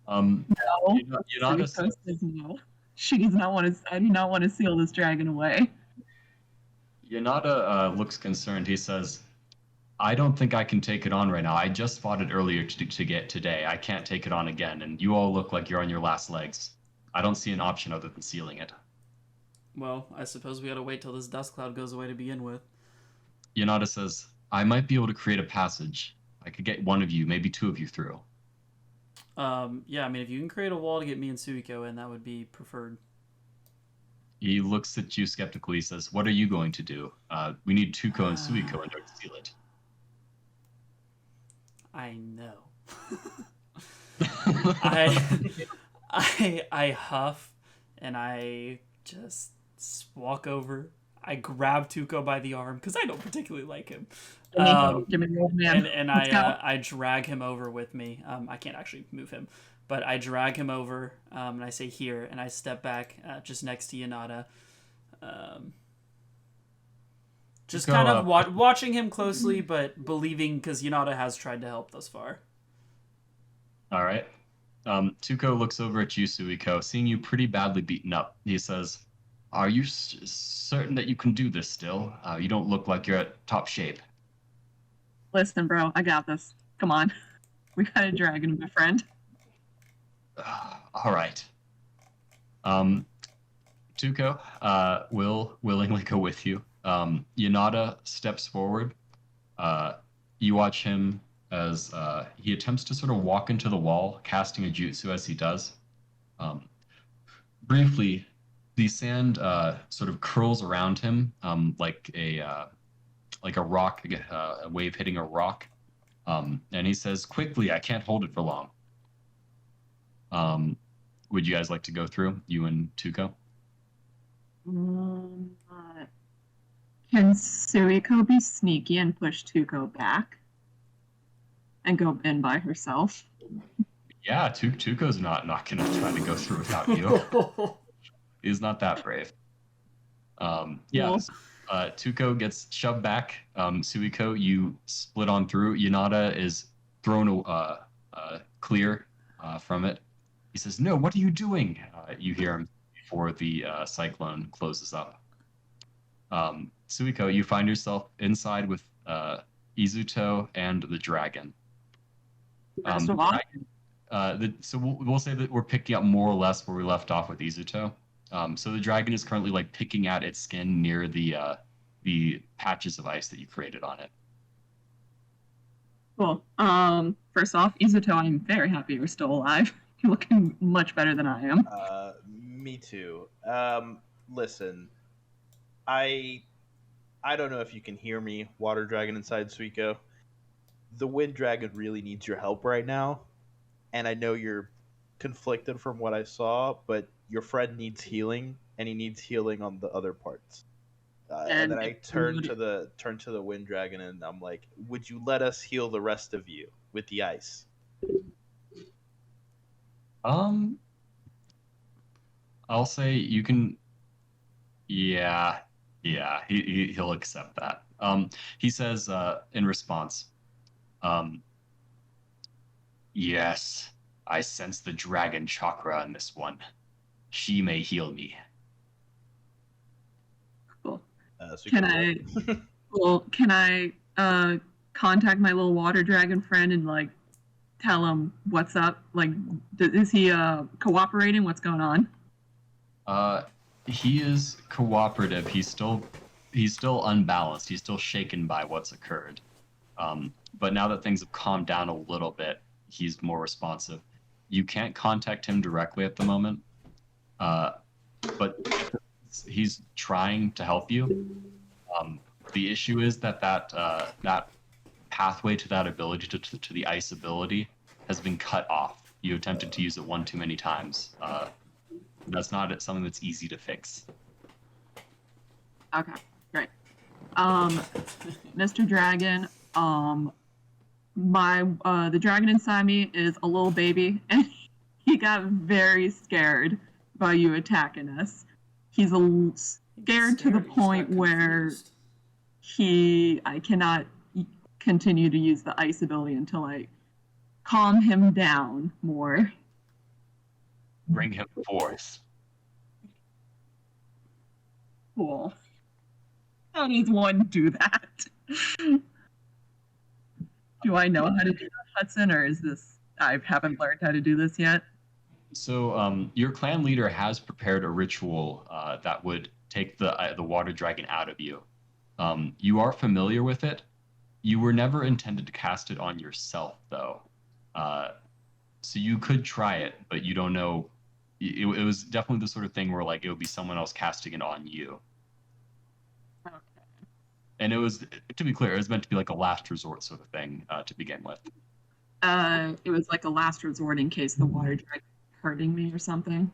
No. Yanada says no. She does not want to. I do not want to seal this dragon away. Yanada looks concerned. He says, "I don't think I can take it on right now. I just fought it earlier to get today. I can't take it on again, and you all look like you're on your last legs. I don't see an option other than sealing it." Well, I suppose we gotta wait till this dust cloud goes away to begin with. Yanada says, "I might be able to create a passage. I could get one of you, maybe 2 of you through." Yeah, I mean, if you can create a wall to get me and Suiko in, that would be preferred. He looks at you skeptically. He says, "What are you going to do? We need Tuko and Suiko in order to seal it." I know. I huff and I just walk over. I grab Tuko by the arm because I don't particularly like him. Give me the old man. And I drag him over with me. I can't actually move him, but I drag him over and I say here, and I step back just next to Yanada. Just kind of watching him closely, but believing because Yanada has tried to help thus far. All right. Tuko looks over at you, Suiko, seeing you pretty badly beaten up. He says, "Are you certain that you can do this still? You don't look like you're at top shape." Listen, bro, I got this. Come on. We got a dragon, my friend. All right. Tuco will willingly go with you. Yanada steps forward. You watch him as he attempts to sort of walk into the wall, casting a jutsu as he does. Briefly, the sand sort of curls around him like a rock, a wave hitting a rock. And he says, "Quickly, I can't hold it for long." Would you guys like to go through, you and Tuco? Can Suiko be sneaky and push Tuco back and go in by herself? Yeah, Tuco's not going to try to go through without you. He's not that brave. Yeah, Tuco gets shoved back. Suiko, you split on through. Yanada is thrown clear from it. He says, "No, what are you doing?" You hear him before the cyclone closes up. Suiko, you find yourself inside with Izuto and the dragon. So we'll say that we're picking up more or less where we left off with Izuto. So the dragon is currently like picking at its skin near the patches of ice that you created on it. Cool. First off, Izuto, I'm very happy you're still alive. You're looking much better than I am. Me too. Listen, I don't know if you can hear me, Water Dragon inside Suiko. The Wind Dragon really needs your help right now, and I know you're conflicted from what I saw, but your friend needs healing, and he needs healing on the other parts. And then I turn to the Wind Dragon, and I'm like, "Would you let us heal the rest of you with the ice?" I'll say you can. Yeah, he'll accept that. He says in response, "Yes, I sense the dragon chakra in this one. She may heal me." Cool. Can I contact my little water dragon friend and like tell him what's up? Like, is he cooperating? What's going on? He is cooperative. He's still unbalanced. He's still shaken by what's occurred. But now that things have calmed down a little bit, he's more responsive. You can't contact him directly at the moment, but he's trying to help you. The issue is that pathway to that ability to the ice ability has been cut off. You attempted to use it one too many times. That's not something that's easy to fix. Okay, great. Mr. Dragon, the dragon inside me is a little baby, and he got very scared by you attacking us. He's scared to the point where I cannot continue to use the ice ability until I calm him down more. Bring him forth. Cool. How does one do that? Do I know how to do that, Hudson, or is this I haven't learned how to do this yet? So your clan leader has prepared a ritual that would take the water dragon out of you. You are familiar with it. You were never intended to cast it on yourself, though. So you could try it, but you don't know. It was definitely the sort of thing where like it would be someone else casting it on you. Okay. And it was, to be clear, it was meant to be like a last resort sort of thing to begin with. It was like a last resort in case the water dragon hurting me or something.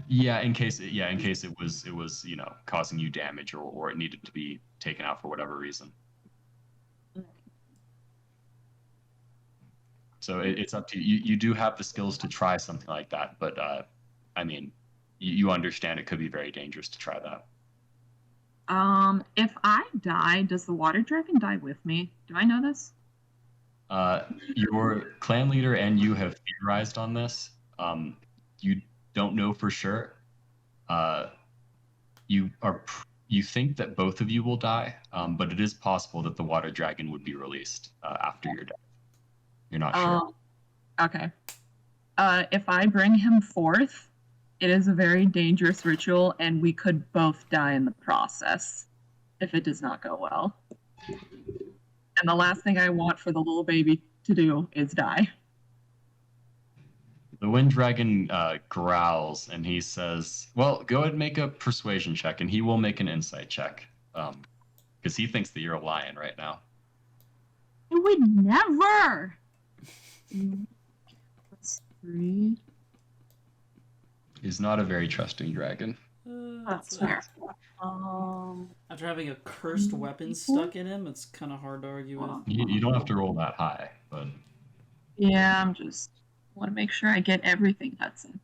Yeah, in case it was causing you damage or it needed to be taken out for whatever reason. So it's up to you. You do have the skills to try something like that, but I mean, you understand it could be very dangerous to try that. If I die, does the water dragon die with me? Do I know this? Your clan leader and you have theorized on this. You don't know for sure. You think that both of you will die, but it is possible that the water dragon would be released after your death. You're not sure. Okay. if I bring him forth, it is a very dangerous ritual, and we could both die in the process if it does not go well. And the last thing I want for the little baby to do is die. The wind dragon growls and he says, well, go ahead and make a persuasion check, and he will make an insight check. Because he thinks that you're a lion right now. I would never! That's 3. He's not a very trusting dragon. That's fair. After having a cursed weapon stuck in him, it's kind of hard to argue with. You don't have to roll that high, but... Yeah, I'm just... want to make sure I get everything, Hudson.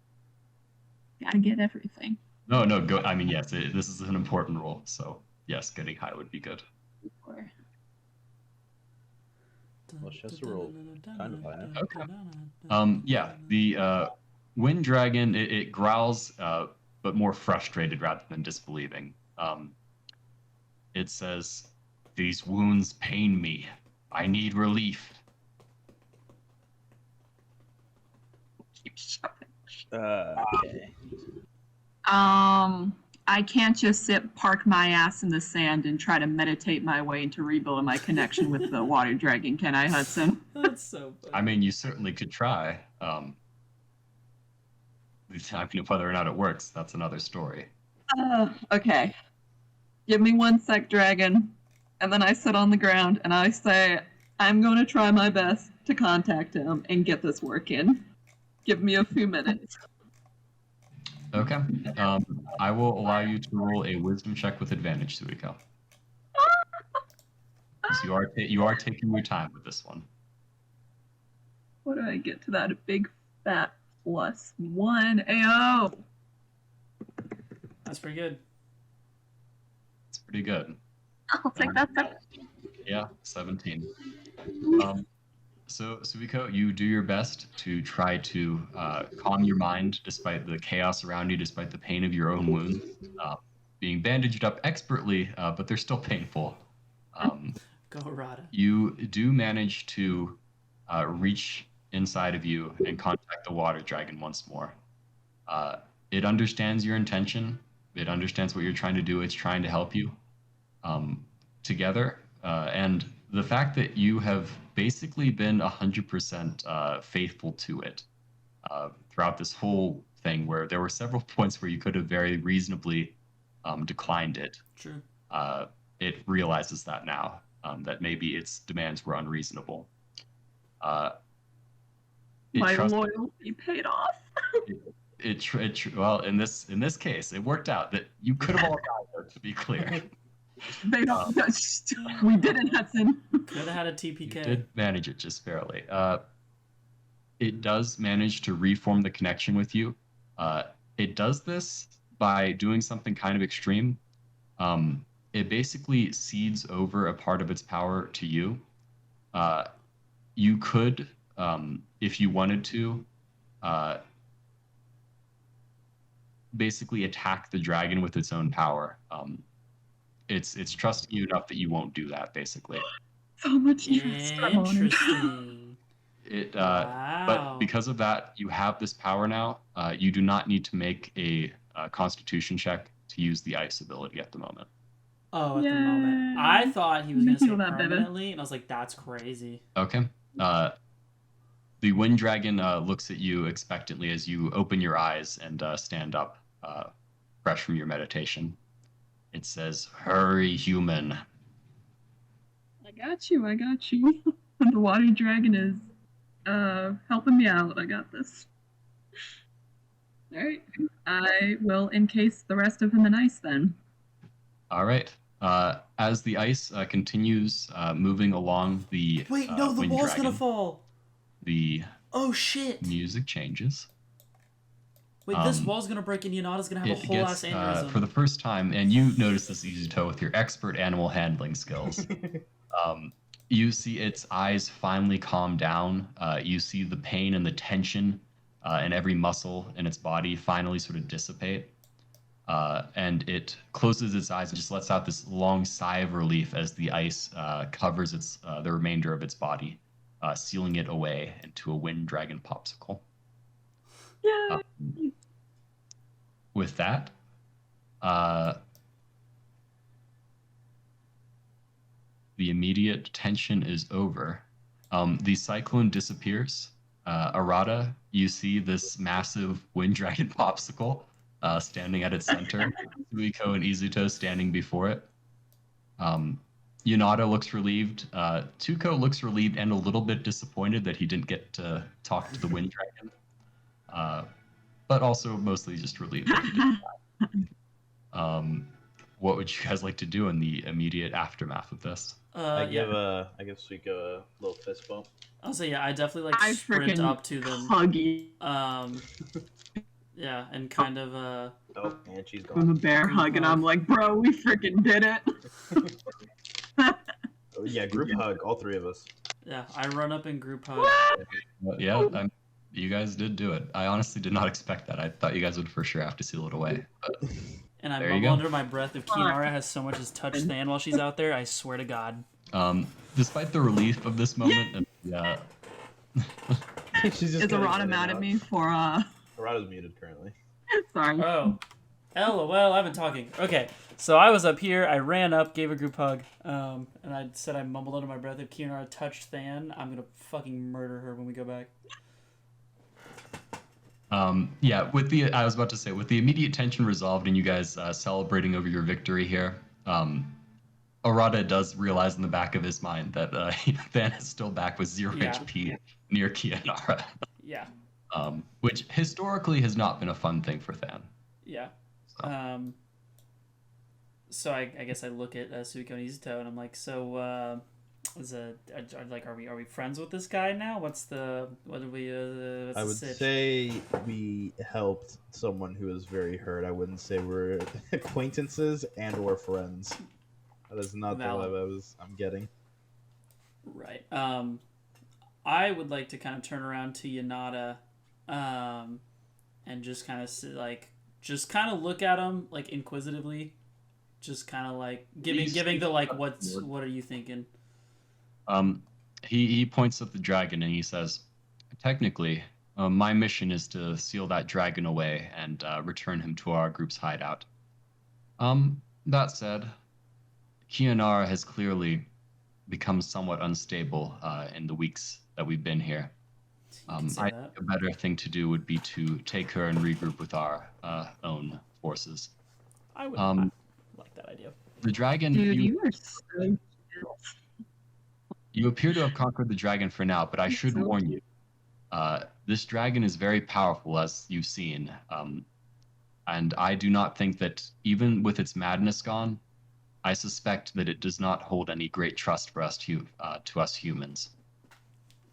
Gotta get everything. No, go. I mean, yes, this is an important roll, so yes, getting high would be good. Well, she has to roll kind of high now. Okay. Yeah, the wind dragon, it growls, but more frustrated rather than disbelieving. It says, "These wounds pain me. I need relief." Okay. I can't just park my ass in the sand and try to meditate my way into rebuilding my connection with the water dragon, can I, Hudson? That's so funny. I mean, you certainly could try. Whether or not it works, that's another story. Okay. Give me 1 sec, dragon. And then I sit on the ground and I say, I'm going to try my best to contact him and get this working. Give me a few minutes. Okay. I will allow you to roll a wisdom check with advantage, Suiko. So you are taking your time with this one. What do I get to that? A big fat +1. Ayo! That's pretty good. It's pretty good. I'll take that. Yeah, 17. So, Suiko, you do your best to try to calm your mind despite the chaos around you, despite the pain of your own wounds. Being bandaged up expertly, but they're still painful. Go, Rada. You do manage to reach inside of you and contact the water dragon once more. It understands your intention. It understands what you're trying to do. It's trying to help you together. And the fact that you have basically been 100% faithful to it throughout this whole thing, where there were several points where you could have very reasonably declined it. True. It realizes that now, that maybe its demands were unreasonable. My loyalty paid off. Well, in this case, it worked out that you could have all died, though, to be clear. We did it, Hudson. Could have had a TPK. You did manage it just barely. It does manage to reform the connection with you. It does this by doing something kind of extreme. It basically cedes over a part of its power to you. You could, if you wanted to, basically attack the dragon with its own power. It's trusting you enough that you won't do that, basically. So much interesting. Wow. But because of that, you have this power now. You do not need to make a Constitution check to use the ice ability at the moment. Oh, at the moment. I thought he was going to say permanently, and I was like, that's crazy. Okay. The wind dragon looks at you expectantly as you open your eyes and stand up, fresh from your meditation. It says, "Hurry, human." I got you. The water dragon is helping me out. I got this. All right. I will encase the rest of him in ice then. All right. As the ice continues moving along the Wait, no, the wind wall's dragon, going to fall. Oh, shit. Music changes. Wait, this wall's going to break and Yanada's going to have a whole ass aneurysm. For the first time, and you notice this, Izuto, with your expert animal handling skills, you see its eyes finally calm down. You see the pain and the tension and every muscle in its body finally sort of dissipate. And it closes its eyes and just lets out this long sigh of relief as the ice covers the remainder of its body, sealing it away into a wind dragon popsicle. Yeah. With that, the immediate tension is over. The cyclone disappears. Arata, you see this massive wind dragon popsicle standing at its center. Suiko and Izuto standing before it. Yonata looks relieved. Tuko looks relieved and a little bit disappointed that he didn't get to talk to the wind dragon. But also mostly just relieved that he didn't. What would you guys like to do in the immediate aftermath of this? I give Suiko a little fist bump. I'll say I definitely sprint up to them. Huggy. Yeah, and kind of Oh, and she's Give him a gone. bear hug, and I'm like, bro, we freaking did it. Oh, yeah, group hug, all three of us. Yeah, I run up and group hug. Yeah, you guys did do it. I honestly did not expect that. I thought you guys would for sure have to seal it away. But and I there you mumble go. under my breath, if Kianara has so much as touched Than while she's out there, I swear to God. Despite the relief of this moment, She's just Is Arata mad at me for Arata's muted currently. Sorry. Oh. LOL, I've been talking. Okay, so I was up here, I ran up, gave a group hug, and I said I mumbled under my breath, if Kianara touched Than, I'm gonna fucking murder her when we go back. Yeah, I was about to say, with the immediate tension resolved and you guys celebrating over your victory here, Arata does realize in the back of his mind that Than is still back with 0 HP near Kianara. Yeah. Which historically has not been a fun thing for Than. Yeah. So I guess I look at Suiko and Izuto and I'm like, so are we friends with this guy now? What's I would say we helped someone who was very hurt. I wouldn't say we're acquaintances and or friends. That is not the vibe I'm getting. Right. I would like to kind of turn around to Yonata, and just kind of look at him like inquisitively, just kind of like giving the like, what are you thinking? He points at the dragon and he says, technically, my mission is to seal that dragon away and return him to our group's hideout. That said, Kianara has clearly become somewhat unstable in the weeks that we've been here. I think a better thing to do would be to take her and regroup with our own forces. I would like that idea. The dragon... Dude, you are so... You appear to have conquered the dragon for now, but I should warn you. This dragon is very powerful, as you've seen. And I do not think that, even with its madness gone, I suspect that it does not hold any great trust for us to us humans.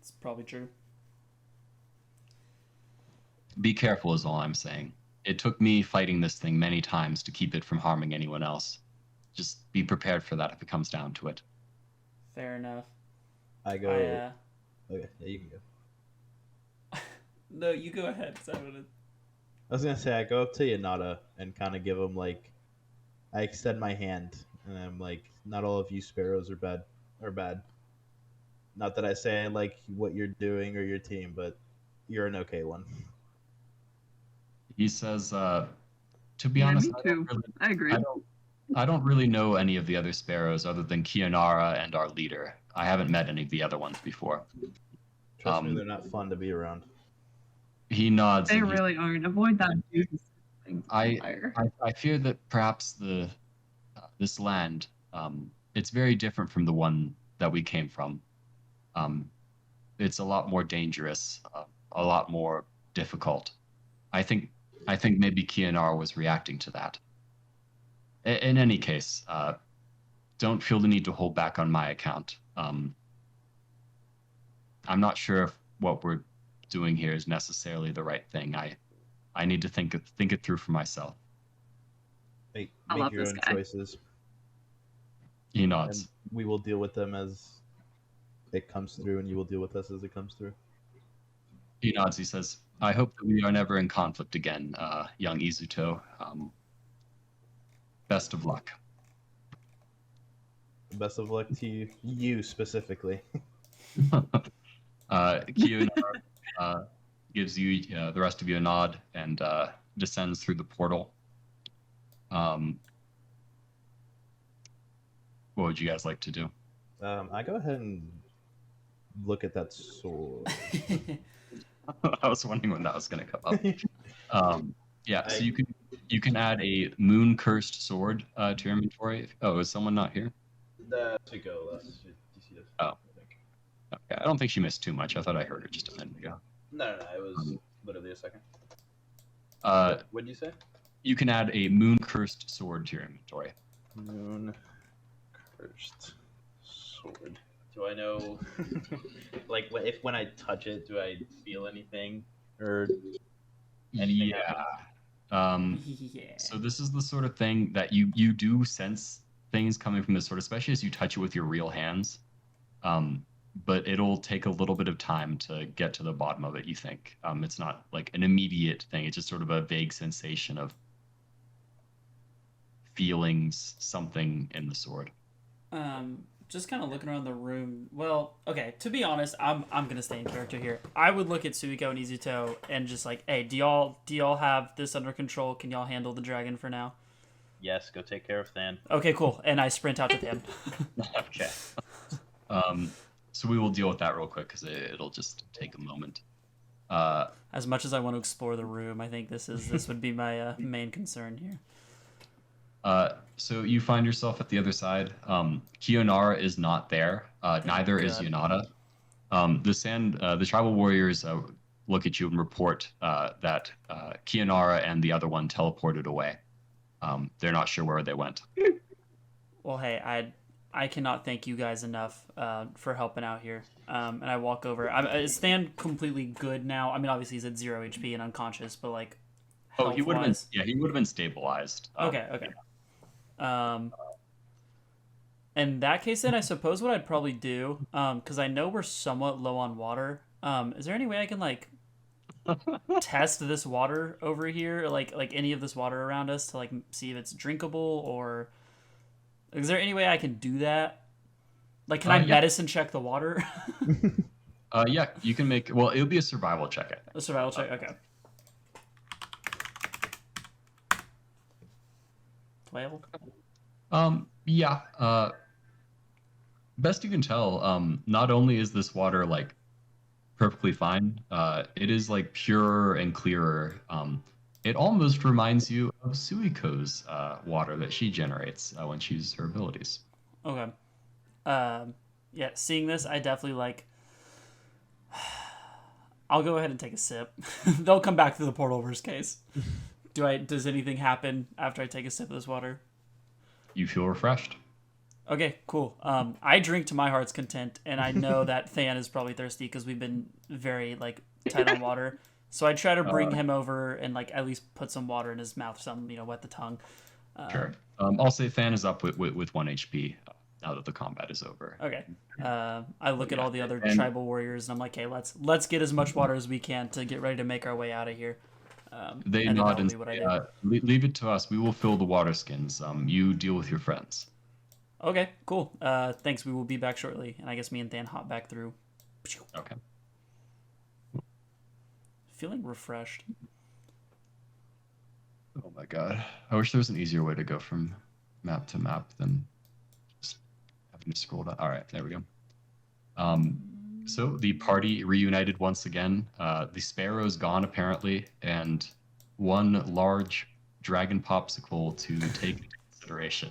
It's probably true. Be careful is all I'm saying. It took me fighting this thing many times to keep it from harming anyone else. Just be prepared for that if it comes down to it. Fair enough. I go... Okay, yeah, you can go. No, you go ahead. I was going to say, I go up to Yonata and kind of give him, like... I extend my hand, and I'm like, not all of you sparrows are bad. Not that I say I like what you're doing or your team, but you're an okay one. He says, to be honest, me too. I agree. I don't really know any of the other sparrows other than Kianara and our leader. I haven't met any of the other ones before. Trust me, they're not fun to be around. He nods. They really aren't. Avoid that. I fear that perhaps this land, it's very different from the one that we came from. It's a lot more dangerous, a lot more difficult. I think maybe Kianara was reacting to that. In any case, don't feel the need to hold back on my account. I'm not sure if what we're doing here is necessarily the right thing. I need to think it through for myself. Make your own choices. He nods. And we will deal with them as it comes through, and you will deal with us as it comes through. He nods. He says, I hope that we are never in conflict again, young Izuto. Best of luck. Best of luck to you specifically. Kianara gives you the rest of you a nod and descends through the portal. What would you guys like to do? I go ahead and look at that sword. I was wondering when that was going to come up. Yeah, so you can add a moon cursed sword to your inventory. Oh, is someone not here? Suiko left. Oh. Okay, I don't think she missed too much. I thought I heard her just a minute ago. No, it was literally a second. What did you say? You can add a moon cursed sword to your inventory. Moon cursed sword. Do I know, like, if when I touch it, do I feel anything or anything happen? Yeah. So this is the sort of thing that you do sense things coming from this sword, especially as you touch it with your real hands. But it'll take a little bit of time to get to the bottom of it, you think. It's not like an immediate thing. It's just sort of a vague sensation of feelings, something in the sword. Just kind of looking around the room. Well, okay, to be honest, I'm going to stay in character here. I would look at Suiko and Izuto and just like, hey, do y'all have this under control? Can y'all handle the dragon for now? Yes, go take care of Than. Okay, cool. And I sprint out to Than. Okay. So we will deal with that real quick because it'll just take a moment. As much as I want to explore the room, I think this would be my main concern here. So you find yourself at the other side. Kionara is not there. Neither is Yonata. The tribal warriors look at you and report that Kionara and the other one teleported away. They're not sure where they went. Well, hey, I cannot thank you guys enough for helping out here. And I walk over. Is Than completely good now? I mean, obviously he's at 0 HP and unconscious, but like, he would have been. Yeah, he would have been stabilized. Okay. In that case, then I suppose what I'd probably do, because I know we're somewhat low on water. Is there any way I can like test this water over here, or like any of this water around us to like see if it's drinkable, or is there any way I can do that? Like, can I medicine check the water? Yeah, you can make. Well, it'll be a survival check. I think. A survival check. Okay. 12. Yeah. Best you can tell, not only is this water like perfectly fine, it is like purer and clearer. It almost reminds you of Suiko's water that she generates when she uses her abilities. Okay. Yeah, seeing this, I definitely like. I'll go ahead and take a sip. They'll come back through the portal worst case. Does anything happen after I take a sip of this water? You feel refreshed. Okay, cool. I drink to my heart's content, and I know that Than is probably thirsty because we've been very like tight on water. So I try to bring him over and like at least put some water in his mouth, wet the tongue. Sure. I'll say Than is up with 1 HP now that the combat is over. Okay. I look at all the other tribal warriors, and I'm like, hey, let's get as much water as we can to get ready to make our way out of here. They nod and say, leave it to us. We will fill the water skins. You deal with your friends. Okay, cool. Thanks. We will be back shortly. And I guess me and Than hop back through. Okay. Feeling refreshed. Oh my god. I wish there was an easier way to go from map to map than just having to scroll down. All right, there we go. So the party reunited once again. The sparrows gone apparently, and one large dragon popsicle to take into consideration.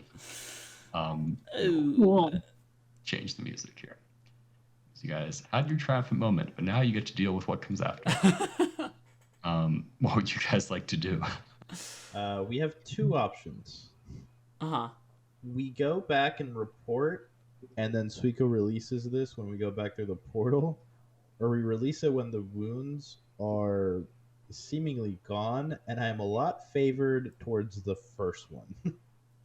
Cool. Change the music here. So you guys had your triumphant moment, but now you get to deal with what comes after. What would you guys like to do? We have two options. Uh-huh. We go back and report, and then Suiko releases this when we go back through the portal, or we release it when the wounds are seemingly gone, and I am a lot favored towards the first one.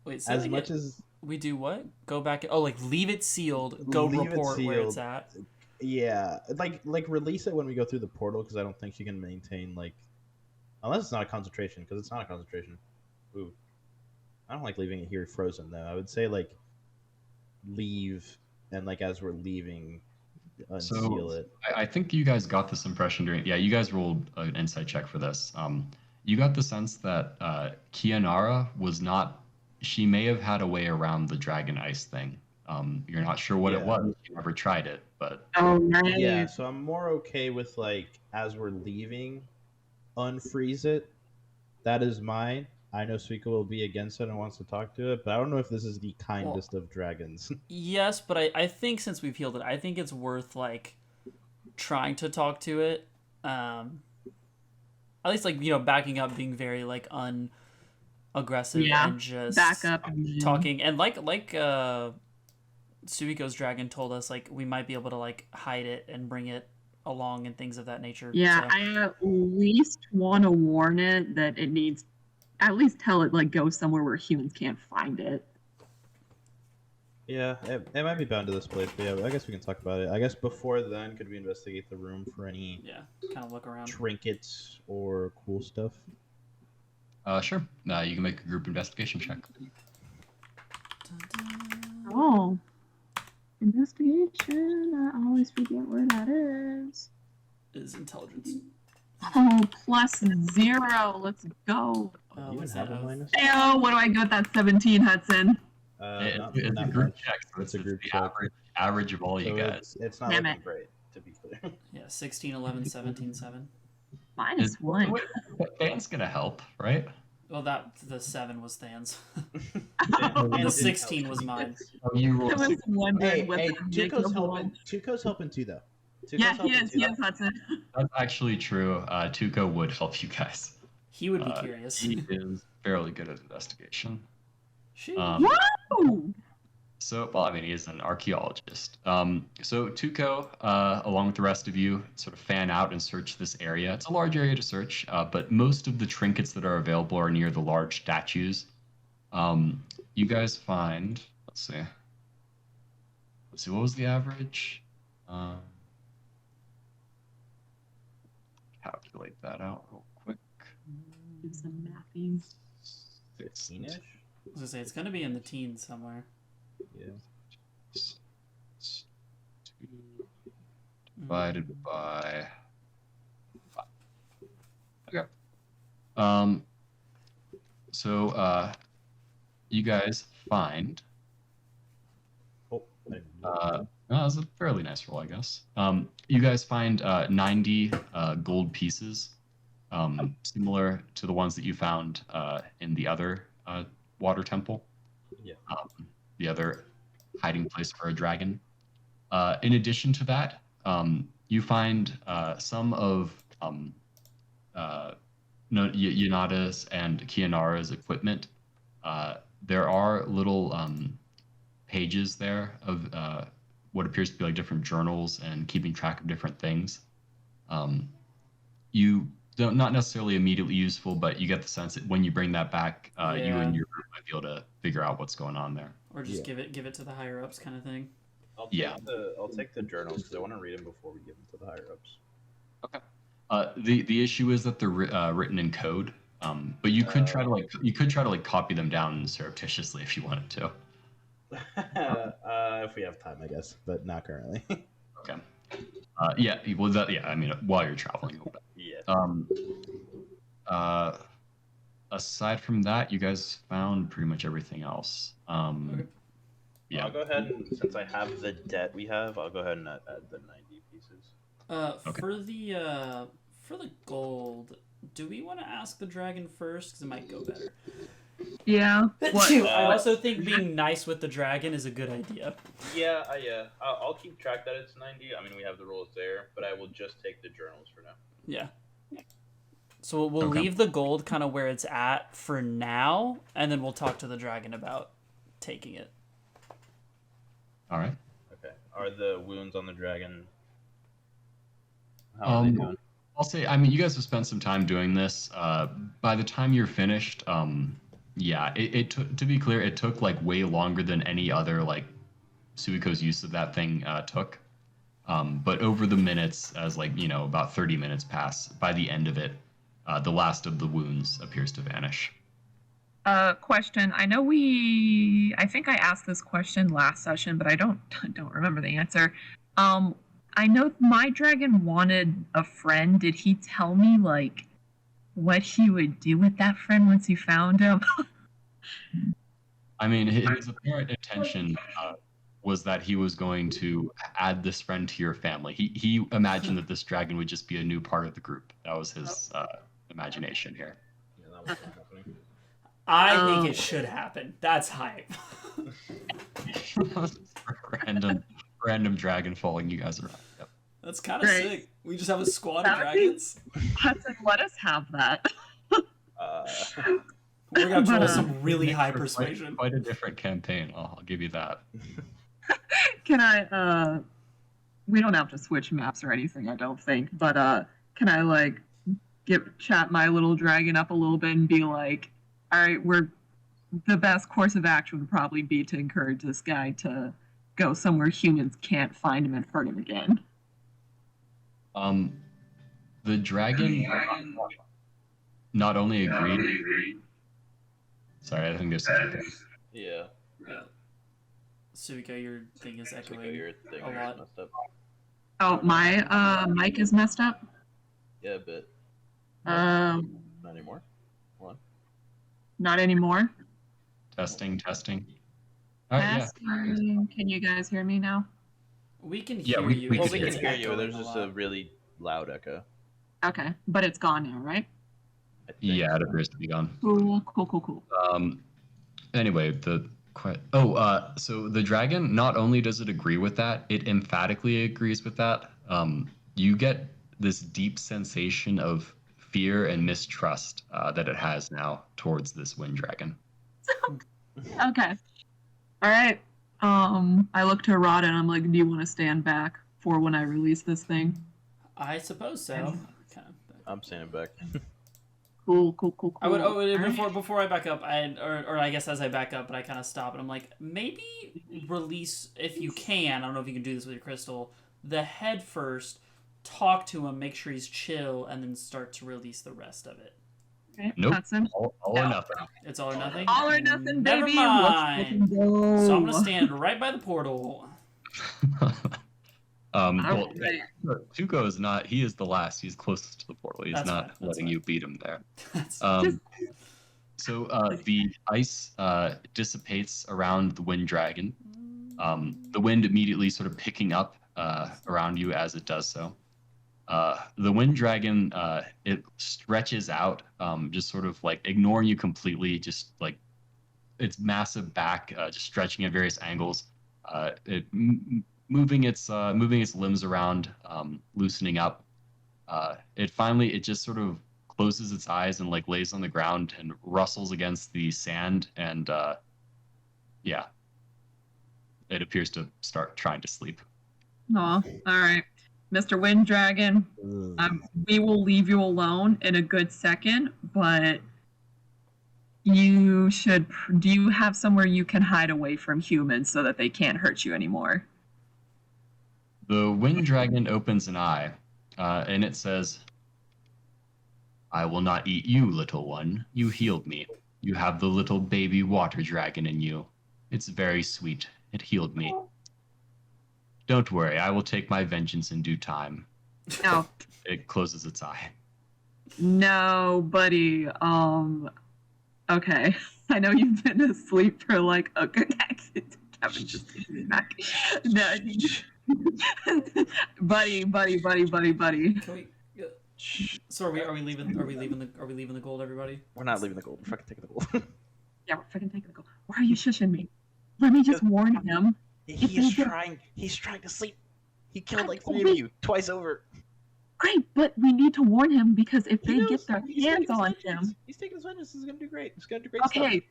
Wait, so as much as we do what? Go back? Oh, like leave it sealed. Go report where it's at. Yeah, like release it when we go through the portal, because I don't think she can maintain like, unless it's not a concentration, because it's not a concentration. Ooh, I don't like leaving it here frozen though. I would say like leave, and like as we're leaving, unseal it. I think you guys got this impression during. Yeah, you guys rolled an insight check for this. You got the sense that Kianara was not. She may have had a way around the dragon ice thing. You're not sure what it was. You never tried it, but. Oh, nice. Yeah, so I'm more okay with, like, as we're leaving, unfreeze it. That is mine. I know Suiko will be against it and wants to talk to it, but I don't know if this is the kindest of dragons. Yes, but I think since we've healed it, I think it's worth, like, trying to talk to it. At least, like, you know, backing up, being very, like, unaggressive and just back up talking. And like Suiko's dragon told us, like, we might be able to, like, hide it and bring it along and things of that nature. Yeah, so. I at least want to warn it that it needs, at least tell it, like, go somewhere where humans can't find it. Yeah, it might be bound to this place, but yeah, I guess we can talk about it. I guess before then, could we investigate the room for any kind of look around, trinkets or cool stuff? Sure. You can make a group investigation check. Oh. Investigation. I always forget where that is. Is intelligence. Oh, +0. Let's go. You What's have that? a minus? Ayo, what do I get? That 17, Hudson. It's a group check, so it's a group check. Average of all you guys. It's not Damn looking it. great, to be clear. Yeah, 16, 11, 17, 7. -1. Dan's gonna help, right? Well, the 7 was Than's. Oh, The 16 was mine. You I rolled was wondering what Hey, the Jacob was. Tuco's helping too, though. Yeah, he is, Hudson. That's actually true. Tuco would help you guys. He would be curious. He is fairly good at investigation. Woo! So, well, I mean, he is an archaeologist. So Tuco, along with the rest of you, sort of fan out and search this area. It's a large area to search, but most of the trinkets that are available are near the large statues. You guys find, let's see, what was the average? Calculate that out real quick. Do some mapping. 15-ish? I was gonna say, it's gonna be in the teens somewhere. Yeah. Divided by 5. Okay. So you guys find. That was a fairly nice roll, I guess. You guys find 90 gold pieces, similar to the ones that you found in the other water temple. Yeah. The other hiding place for a dragon. In addition to that, you find some of Yanada's and Kianara's equipment. There are little pages there of what appears to be like different journals and keeping track of different things. You don't, not necessarily immediately useful, but you get the sense that when you bring that back, you and your group might be able to figure out what's going on there. Or just give it to the higher ups, kind of thing. I'll take the journals because I want to read them before we give them to the higher ups. Okay. The issue is that they're written in code, but you could try to copy them down surreptitiously if you wanted to. If we have time, I guess, but not currently. Okay. I mean, while you're traveling. Yeah. Aside from that, you guys found pretty much everything else. Okay. Yeah. I'll go ahead and, since I have the debt we have, I'll go ahead and add the 90 pieces. Okay. For the gold, do we want to ask the dragon first? Because it might go better. Yeah. What? I also think being nice with the dragon is a good idea. Yeah. I'll keep track that it's 90. I mean, we have the rules there, but I will just take the journals for now. Yeah. So we'll leave the gold kind of where it's at for now, and then we'll talk to the dragon about taking it. All right. Okay. Are the wounds on the dragon? How are they doing? I'll say, I mean, you guys have spent some time doing this. By the time you're finished, it took, to be clear, it took like way longer than any other like Suiko's use of that thing took. But over the minutes, as like, about 30 minutes pass, by the end of it, the last of the wounds appears to vanish. Question. I think I asked this question last session, but I don't remember the answer. I know my dragon wanted a friend. Did he tell me, like, what he would do with that friend once he found him? I mean, his apparent intention was that he was going to add this friend to your family. He imagined that this dragon would just be a new part of the group. That was his imagination here. Yeah, that was happening. I think it should happen. That's hype. Random dragon following you guys around. Yep. That's kind of Great. sick. We just have a squad of That would be- dragons. Hudson, let us have that. We're gonna try But, some really high Quite- persuasion. Quite a different campaign. I'll give you that. Can I, we don't have to switch maps or anything, I don't think, but, can I, like, chat my little dragon up a little bit and be like, alright, the best course of action would probably be to encourage this guy to go somewhere humans can't find him and hurt him again. The dragon not only agreed. Sorry, I think there's something. Yeah. Suiko, your thing is echoing Your thing a is lot. messed up. Oh, my, mic is messed up? Yeah, a bit. Not Not anymore. Hold anymore? Testing. All right, Testing. Can you guys hear me now? We can Yeah, hear we- you. we on. Well, It's we can just hear you. echoing There's just a lot. really loud echo. Okay, but it's gone now, right? I think. yeah, it appears to be gone. Cool. Anyway, so the dragon, not only does it agree with that, it emphatically agrees with that. You get this deep sensation of fear and mistrust that it has now towards this wind dragon. Okay. All right. I look to Rod and I'm like, do you want to stand back for when I release this thing? I suppose so. I'm standing back. Cool. I would. All right. Before I back up, or I guess as I back up, but I kind of stop and I'm like, maybe release if you can. I don't know if you can do this with your crystal. The head first. Talk to him, make sure he's chill, and then start to release the rest of it. Okay, Nope. Hudson. All or nothing. It's all or nothing. All or nothing, Never baby. mind. Let's go. So I'm gonna stand right by the portal. All Well, right. Suiko is not. He is the last. He's closest to the portal. He's That's not fine, that's letting fine. you beat him there. That's So the ice dissipates around the wind dragon. The wind immediately sort of picking up around you as it does so. The wind dragon, it stretches out, just sort of like ignoring you completely, just like its massive back, just stretching at various angles. Moving its limbs around, loosening up. It just sort of closes its eyes and like lays on the ground and rustles against the sand, and yeah, it appears to start trying to sleep. Aw, all right. Mr. Wind Dragon, we will leave you alone in a good second, but do you have somewhere you can hide away from humans so that they can't hurt you anymore? The wind dragon opens an eye, and it says, "I will not eat you, little one. You healed me. You have the little baby water dragon in you. It's very sweet. It healed me. Don't worry, I will take my vengeance in due time." No. It closes its eye. No, buddy. Okay. I know you've been asleep for like a good Kevin just back. No. buddy. Can we? So are we leaving the gold, everybody? We're not leaving the gold. We're fucking taking the gold. Yeah, we're fucking taking the goal. Why are you shushing me? Let me just warn him. He's trying to sleep. He killed like 3 of you twice over. Great, but we need to warn him because if He they knows. get their He's hands taking his on vengeance. him. He's taking his vengeance. He's gonna do great. He's gonna do great stuff. Okay,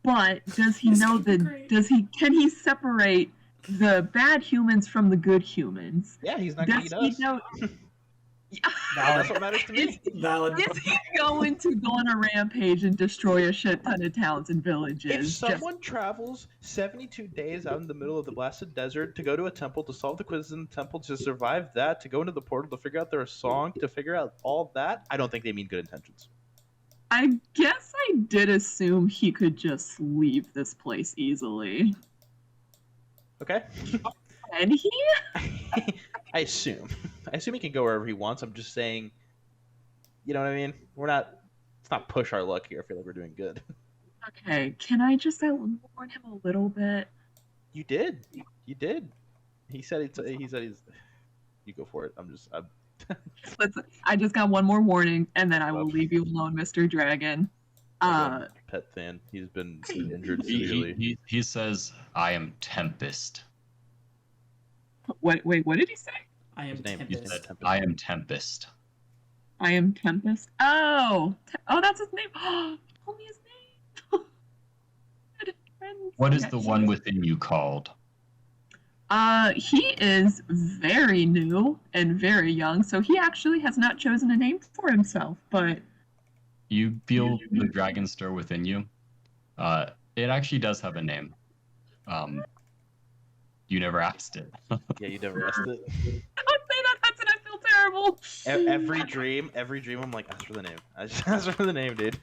but does he It's know gonna be the great. can he separate the bad humans from the good humans? Yeah, he's not gonna Does eat he us. know That's what matters to me. Valid. is he going to go on a rampage and destroy a shit ton of towns and villages? If just- someone travels 72 days out in the middle of the blasted desert to go to a temple to solve the quizzes in the temple, to survive that, to go into the portal to figure out their song, to figure out all that, I don't think they mean good intentions. I guess I did assume he could just leave this place easily. Okay? And he I assume he can go wherever he wants. I'm just saying, you know what I mean? Let's not push our luck here. I feel like we're doing good. Okay, can I just warn him a little bit? You did. He said he's. You go for it. Listen, I just got one more warning, and then I will leave you alone, Mr. Dragon. Pet Than. He's been injured severely. He says, "I am Tempest." Wait, what did he say? I am Tempest. I am Tempest. I am Tempest. Oh, that's his name. Tell me his name. What is the one within you called? He is very new and very young, so he actually has not chosen a name for himself, but... You feel the dragon stir within you. It actually does have a name. You never asked it. Yeah, you never asked it. Don't say that, that's it, I feel terrible. Every dream, I'm like, ask for the name. I just ask for the name, dude.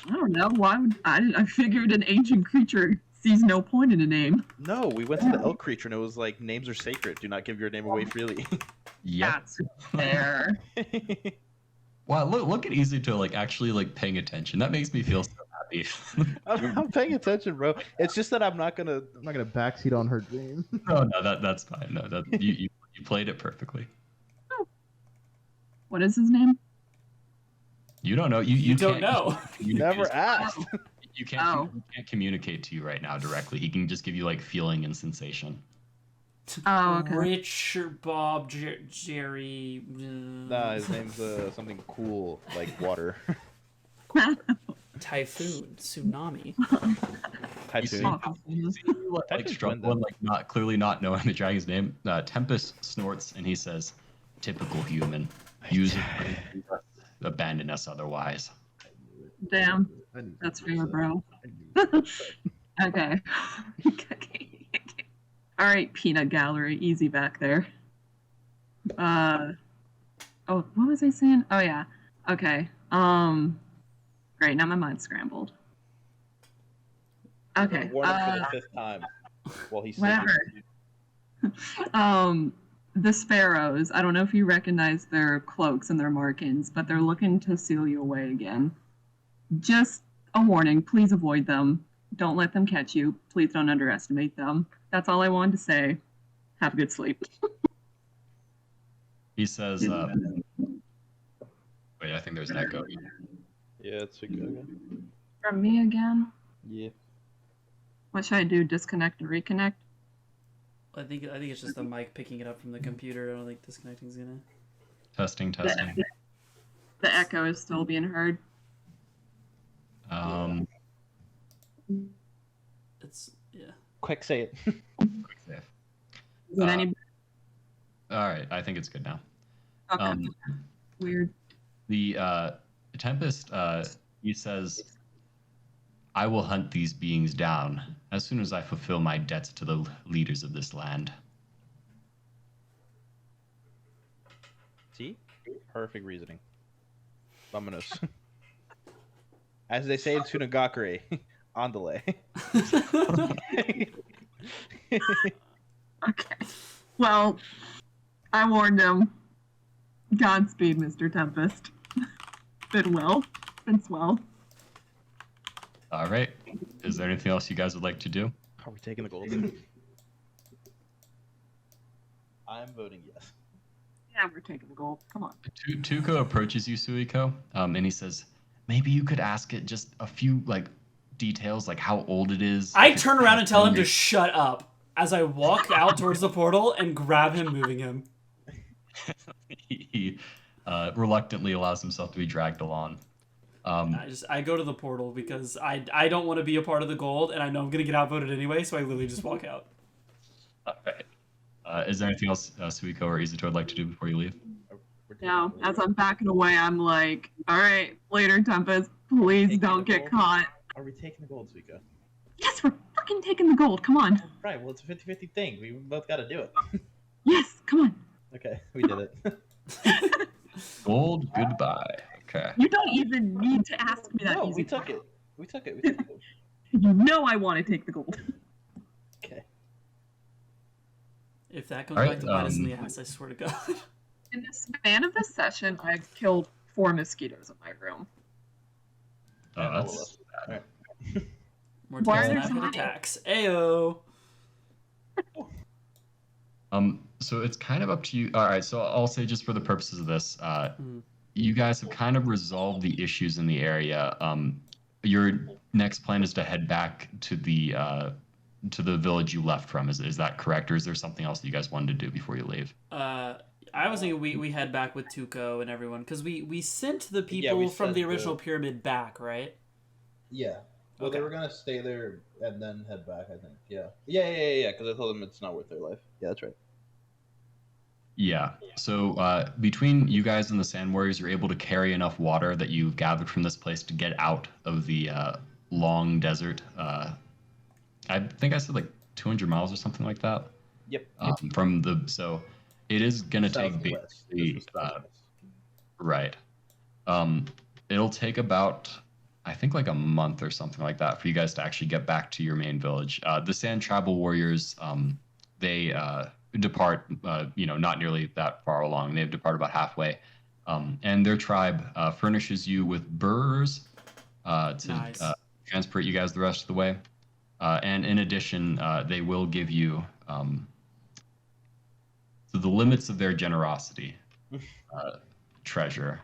I don't know, why would... I figured an ancient creature sees no point in a name. No, we went to the elk creature and it was like, names are sacred. Do not give your name away freely. Yep. That's fair. Wow, look at Izuto like actually like paying attention. That makes me feel so happy. I'm paying attention, bro. It's just that I'm not gonna backseat on her dream. No, that's fine. No, you played it perfectly. What is his name? You don't know. You don't can't know. You never asked. You can't communicate to you right now directly. He can just give you like feeling and sensation. Oh, okay. Rich Bob Jerry. Nah, his name's something cool like water. Typhoon, tsunami. Like struggling, like clearly not knowing the dragon's name. Tempest snorts and he says, "Typical human. Use it, abandon us otherwise." Damn, that's fair, bro. Okay. All right, peanut gallery, easy back there. Oh, what was I saying? Oh yeah. Okay. Great. Now my mind's scrambled. Okay. Warn him for the 5th time. While he's whatever. The sparrows. I don't know if you recognize their cloaks and their markings, but they're looking to seal you away again. Just a warning. Please avoid them. Don't let them catch you. Please don't underestimate them. That's all I wanted to say. Have a good sleep. He says, wait, I think there's an echo. Yeah, it's Suiko. From me again? Yeah. What should I do? Disconnect and reconnect? I think it's just the mic picking it up from the computer. I don't think disconnecting's gonna. Testing. The echo is still being heard. It's Quick, say it. Quick save. Is it any? All right, I think it's good now. Okay. Weird. The Tempest, he says, "I will hunt these beings down as soon as I fulfill my debts to the leaders of this land." See? Perfect reasoning. Vamonos. As they say in Tsunagakure, on delay. Okay. Well, I warned him. Godspeed, Mr. Tempest. Been well. Since well. All right. Is there anything else you guys would like to do? Are we taking the gold? I'm voting yes. Yeah, we're taking the gold. Come on. Tuko approaches you, Suiko, and he says, "Maybe you could ask it just a few details, like how old it is." I turn around and tell him to shut up as I walk out towards the portal and grab him, moving him. He reluctantly allows himself to be dragged along. I go to the portal because I don't want to be a part of the gold, and I know I'm gonna get outvoted anyway, so I literally just walk out. All right. Is there anything else Suiko or Izuto would like to do before you leave? Now, as I'm backing away, I'm like, all right, later, Tempest. Please don't get caught. Are we taking the gold, Suiko? Yes, we're fucking taking the gold. Come on. Right, well, it's a 50-50 thing. We both got to do it. Yes, come on. Okay, we did it. Gold, goodbye. Okay. You don't even need to ask me that. No, easy. we took it. We took it. You know I want to take the gold. Okay. If that comes All back right, to bite us in the ass, I swear to God. In the span of this session, I've killed 4 mosquitoes in my room. That's All right. More Why times are than there I've so hit many? attacks. Ayo. So it's kind of up to you. All right, so I'll say just for the purposes of this, you guys have kind of resolved the issues in the area. Your next plan is to head back to the village you left from. Is that correct, or is there something else that you guys wanted to do before you leave? I was thinking we head back with Tuco and everyone because we sent the people from the original pyramid back, right? Yeah. Well, Okay. they were gonna stay there and then head back, I think. Yeah. Because I told them it's not worth their life. Yeah, that's right. Yeah. So between you guys and the Sand Warriors, you're able to carry enough water that you've gathered from this place to get out of the long desert. I think I said like 200 miles or something like that. Yep. So it is gonna take Southwest. basically This was southwest. right. It'll take about I think like a month or something like that for you guys to actually get back to your main village. The Sand Tribal Warriors, they depart, not nearly that far along. They've departed about halfway, and their tribe furnishes you with burrs to transport you guys the rest of the way. And in addition, they will give you, to the limits of their generosity, treasure.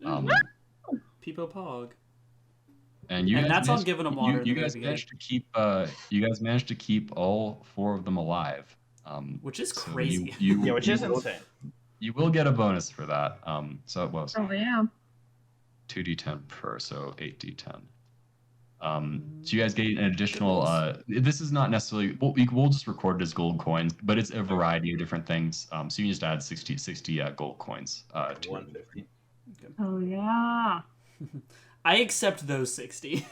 Peepo Pog. And you guys that's on managed- giving them water. You guys managed to keep. You guys managed to keep all 4 of them alive. Which is so crazy. Yeah, which is will- insane. You will get a bonus for that. So it was Oh yeah. 2d10 per, so 8d10. So you guys get an additional. This is not necessarily. We'll just record it as gold coins, but it's a variety of different things. So you can just add 60 gold coins. To 150. Oh yeah. I accept those 60.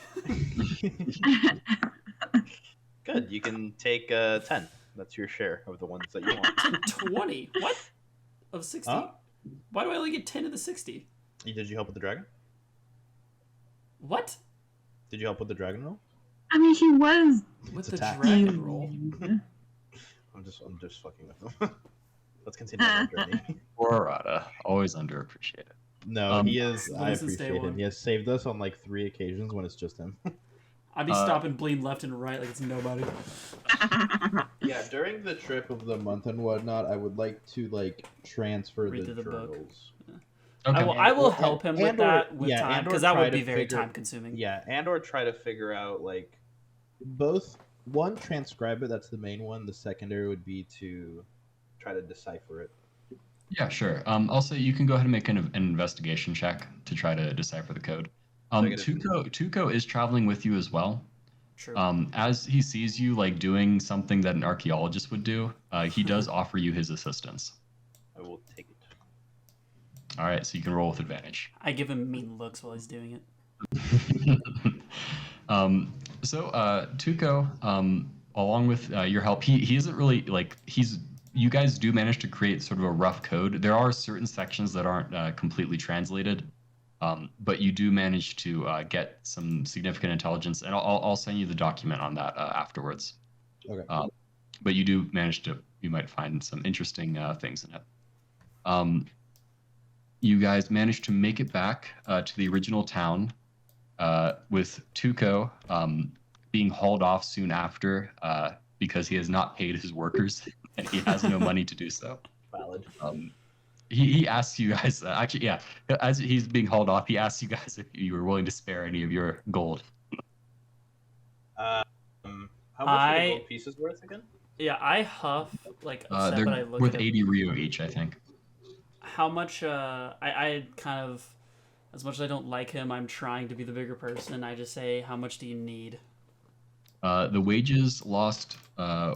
Good. You can take 10. That's your share of the ones that you want. 20. What? Of 60? Huh? Why do I only get 10 of the 60? Did you help with the dragon? What? Did you help with the dragon roll? I mean, he was. With It's the attack. dragon roll? I'm just fucking with them. Let's continue on our journey. Poor Arata, always underappreciated. No, he is. I since day appreciate one. him. He has saved us on like 3 occasions when it's just him. I'd be stopping bleeding left and right like it's nobody. Yeah, during the trip of the month and whatnot, I would like to transfer Read the through the book. journals. Okay. I will help him with and that or- with yeah, time and or because that try would to be very figure- time consuming. Yeah, and or try to figure out Both. One, transcribe it. That's the main one. The secondary would be to try to decipher it. Yeah, sure. I'll say you can go ahead and make an investigation check to try to decipher the code. Negative. Tuco is traveling with you as well. True. As he sees you doing something that an archaeologist would do, he does offer you his assistance. I will take it. All right, so you can roll with advantage. I give him mean looks while he's doing it. Tuco, along with your help, he isn't really you guys do manage to create sort of a rough code. There are certain sections that aren't completely translated, but you do manage to get some significant intelligence, and I'll send you the document on that afterwards. Okay. But you do manage to, you might find some interesting things in it. You guys managed to make it back to the original town with Tuco being hauled off soon after because he has not paid his workers and he has no money to do so. Valid. He asks you guys, as he's being hauled off, he asks you guys if you were willing to spare any of your gold. How much are the gold pieces worth again? Yeah, I huff upset, They're but I look worth at 80 Rio each, I think. how much. I kind of, as much as I don't like him, I'm trying to be the bigger person. I just say, how much do you need? The wages lost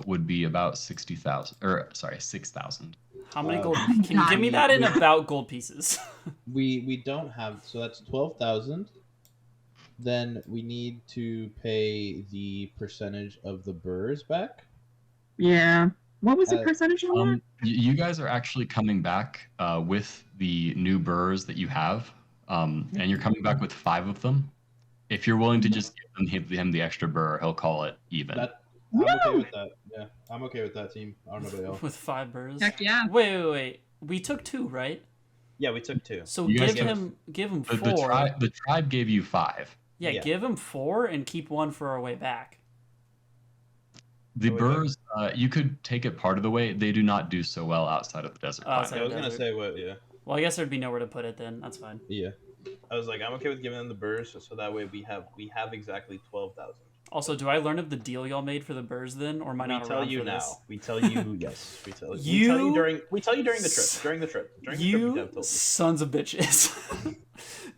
would be about 6,000. How many gold? Can you give me that in about gold pieces? We don't have, so that's 12,000. Then we need to pay the percentage of the burrs back. Yeah. What was the percentage on that? You guys are actually coming back with the new burrs that you have, and you're coming back with 5 of them. If you're willing to just give him the extra burr, he'll call it even. I'm okay with that. Yeah, I'm okay with that team. I don't know about y'all. With 5 burrs. Heck yeah. Wait. We took 2, right? Yeah, we took 2. So You guys give him 4. The tribe gave you 5. Yeah, Yeah. give him 4 and keep 1 for our way back. The Oh, burrs, you could take it part of the way. They do not do so well outside of the desert climate. outside I was desert. gonna say what? Yeah. Well, I guess there'd be nowhere to put it then. That's fine. Yeah. I was like, I'm okay with giving them the burrs, so that way we have exactly 12,000. Also, do I learn of the deal y'all made for the burrs then, or am I We not tell around you for now. this? We tell you yes. We tell You- you during the trip. During the trip. During the trip, we You have told sons of bitches.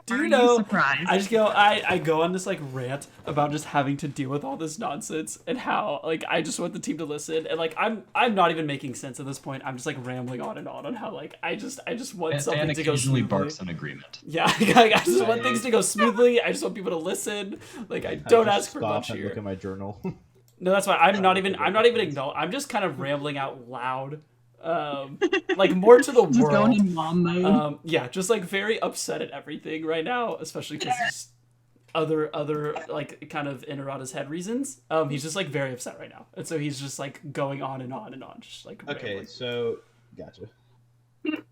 Do Are you you know? surprised? I go on this like rant about just having to deal with all this nonsense and how like I just want the team to listen and like I'm not even making sense at this point. I'm just like rambling on how like I just want something And to go occasionally smoothly. barks in agreement. Yeah, I just want things to go smoothly. I just want people to listen. Like I don't just ask for stop much and here. look at my journal. No, that's why I'm not even I'm just kind of rambling out loud. Like more to the Just world. going in mom mode. Yeah, just like very upset at everything right now, especially because other like kind of in Arata's head reasons. He's just like very upset right now, and so he's just like going on and on and on, just like Okay, rambling. so gotcha.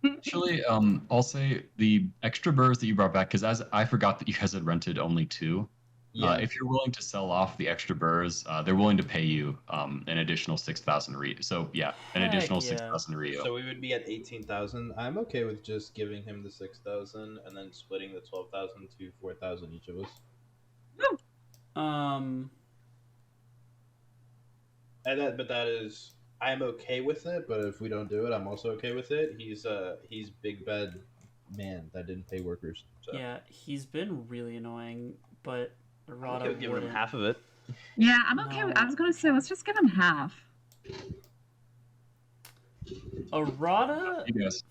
Actually, I'll say the extra burrs that you brought back, because as I forgot that you guys had rented only 2. Yeah. If you're willing to sell off the extra burrs, they're willing to pay you an additional 6,000 Rio. So yeah, an Heck additional yeah. 6,000 Rio. So we would be at 18,000. I'm okay with just giving him the 6,000 and then splitting the 12,000 to 4,000 each of us. But that is, I'm okay with it. But if we don't do it, I'm also okay with it. He's big bad man that didn't pay workers. So. Yeah, he's been really annoying, but I'm Arata okay with giving him wouldn't. half of it. Yeah, I'm okay. I was gonna say let's just give him half. Arata You guys,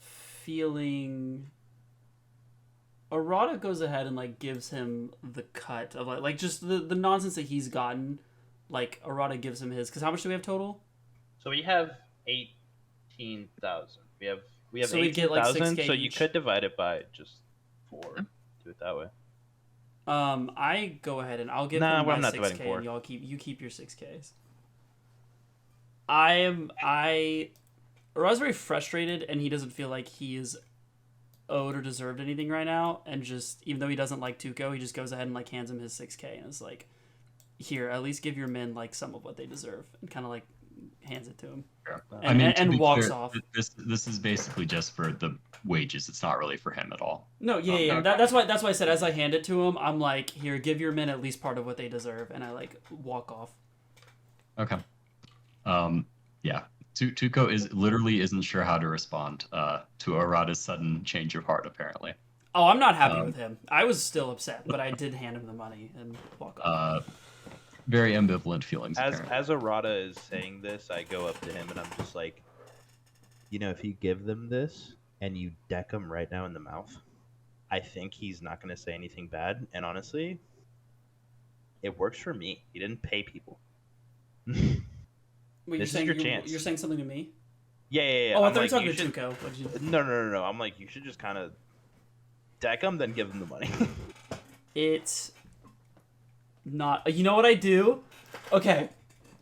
Arata goes ahead and like gives him the cut of like just the nonsense that he's gotten. Like Arata gives him his, because how much do we have total? So we have 18,000. We have So we'd get, like, 18,000. 6K So you each. could divide it by just 4. Do it that way. I go ahead and I'll give Nah, him well, my I'm not 6K dividing 4. and y'all keep your 6Ks. Arata's very frustrated and he doesn't feel like he is owed or deserved anything right now, and just even though he doesn't like Tuco, he just goes ahead and like hands him his 6K and is like, here, at least give your men like some of what they deserve, and kind of like hands it to him. to be walks clear, off. This is basically just for the wages. It's not really for him at all. No, yeah. That's why I said as I hand it to him, I'm like, here, give your men at least part of what they deserve, and I like walk off. Okay. Yeah. Tuco isn't sure how to respond to Arata's sudden change of heart, apparently. Oh, I'm not happy with him. I was still upset, but I did hand him the money and walk off. Very ambivalent feelings. As apparently. Arata is saying this, I go up to him and I'm just like, if you give them this and you deck him right now in the mouth, I think he's not going to say anything bad. And honestly, it works for me. He didn't pay people. Wait, this is your chance. You're saying something to me? Yeah. Oh, I I'm thought you were like, talking you to should- Tuco. What did you... No. I'm like, you should just kind of deck him, then give him the money. It's not. You know what I do? Okay,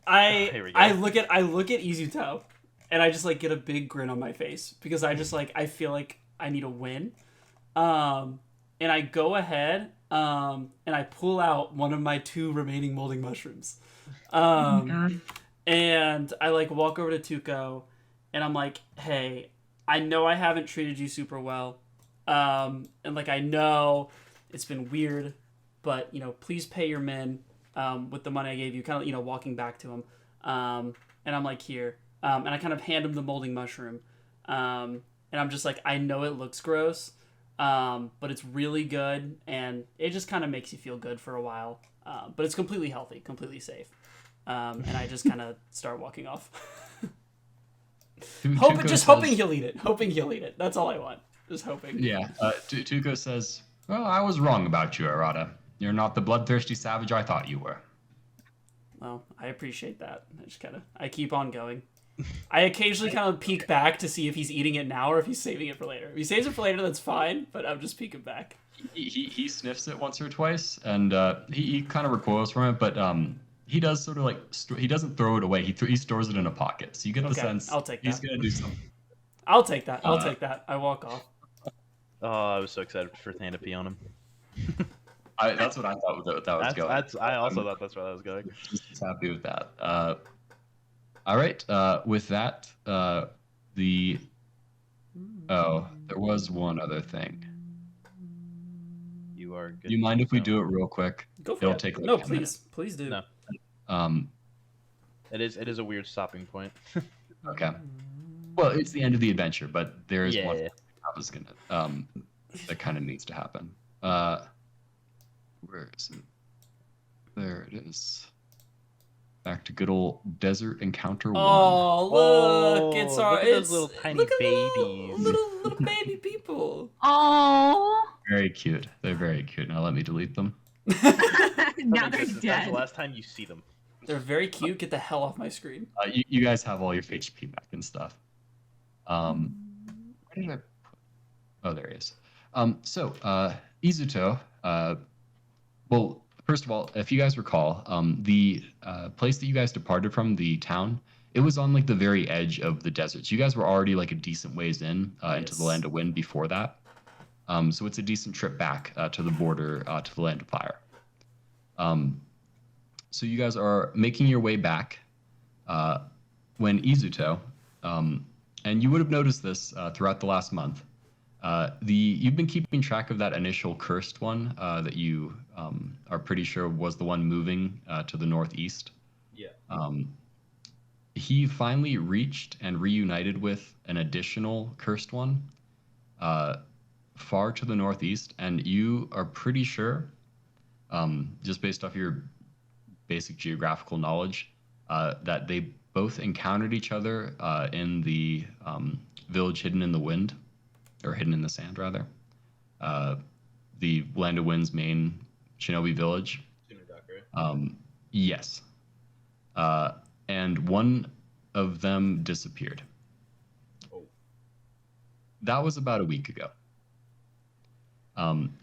Here we go. I look at Izuto, and I just like get a big grin on my face because I just like I feel like I need a win, and I go ahead and I pull out one of my 2 remaining molding mushrooms, Oh my god. and I like walk over to Tuco, and I'm like, hey, I know I haven't treated you super well, and like I know it's been weird, but please pay your men with the money I gave you. Kind of walking back to him, and I'm like, here, and I kind of hand him the molding mushroom, and I'm just like, I know it looks gross, but it's really good, and it just kind of makes you feel good for a while, but it's completely healthy, completely safe, and I just kind of start walking off. Hoping he'll eat it. That's all I want. Just hoping. Yeah. Tuco says, "Well, I was wrong about you, Arata. You're not the bloodthirsty savage I thought you were." Well, I appreciate that. I keep on going. I occasionally kind of peek back to see if he's eating it now or if he's saving it for later. If he saves it for later, that's fine, but I'm just peeking back. He sniffs it once or twice, and he kind of recoils from it, but he does sort of like he doesn't throw it away. He stores it in a pocket. So you get the sense I'll take he's that. gonna do something. I'll take that. I'll take that. I walk off. Oh, I was so excited for Than to pee on him. That's what I thought that was going. I also thought that's where that was going. Just happy with that. All right. With that, there was one other thing. You are good. Do you mind if we do it real quick? Go for It'll it. take like No, 10 minutes. please do. No. It is a weird stopping point. Okay. Well, it's the end of the adventure, but there is one Yeah. thing I was gonna that kind of needs to happen. Where is it? There it is. Back to good old desert encounter 1. Oh, look! It's our look at those little tiny look at babies. little baby people. Oh. Very cute. They're very cute. Now let me delete them. Now they're That's the dead. last time you see them. They're very cute. Get the hell off my screen. You guys have all your HP back and stuff. Where did I put? Oh, there he is. Izuto. Well, first of all, if you guys recall, the place that you guys departed from, the town, it was on like the very edge of the desert. So you guys were already like a decent ways into the Land of Wind before that. So it's a decent trip back to the border to the Land of Fire. So you guys are making your way back when Izuto, and you would have noticed this throughout the last month. You've been keeping track of that initial cursed one that you are pretty sure was the one moving to the northeast. Yeah. He finally reached and reunited with an additional cursed one far to the northeast, and you are pretty sure, just based off your basic geographical knowledge, that they both encountered each other in the village hidden in the wind, or hidden in the sand, rather. The Land of Wind's main shinobi village. Yes. And one of them disappeared. Oh. That was about a week ago.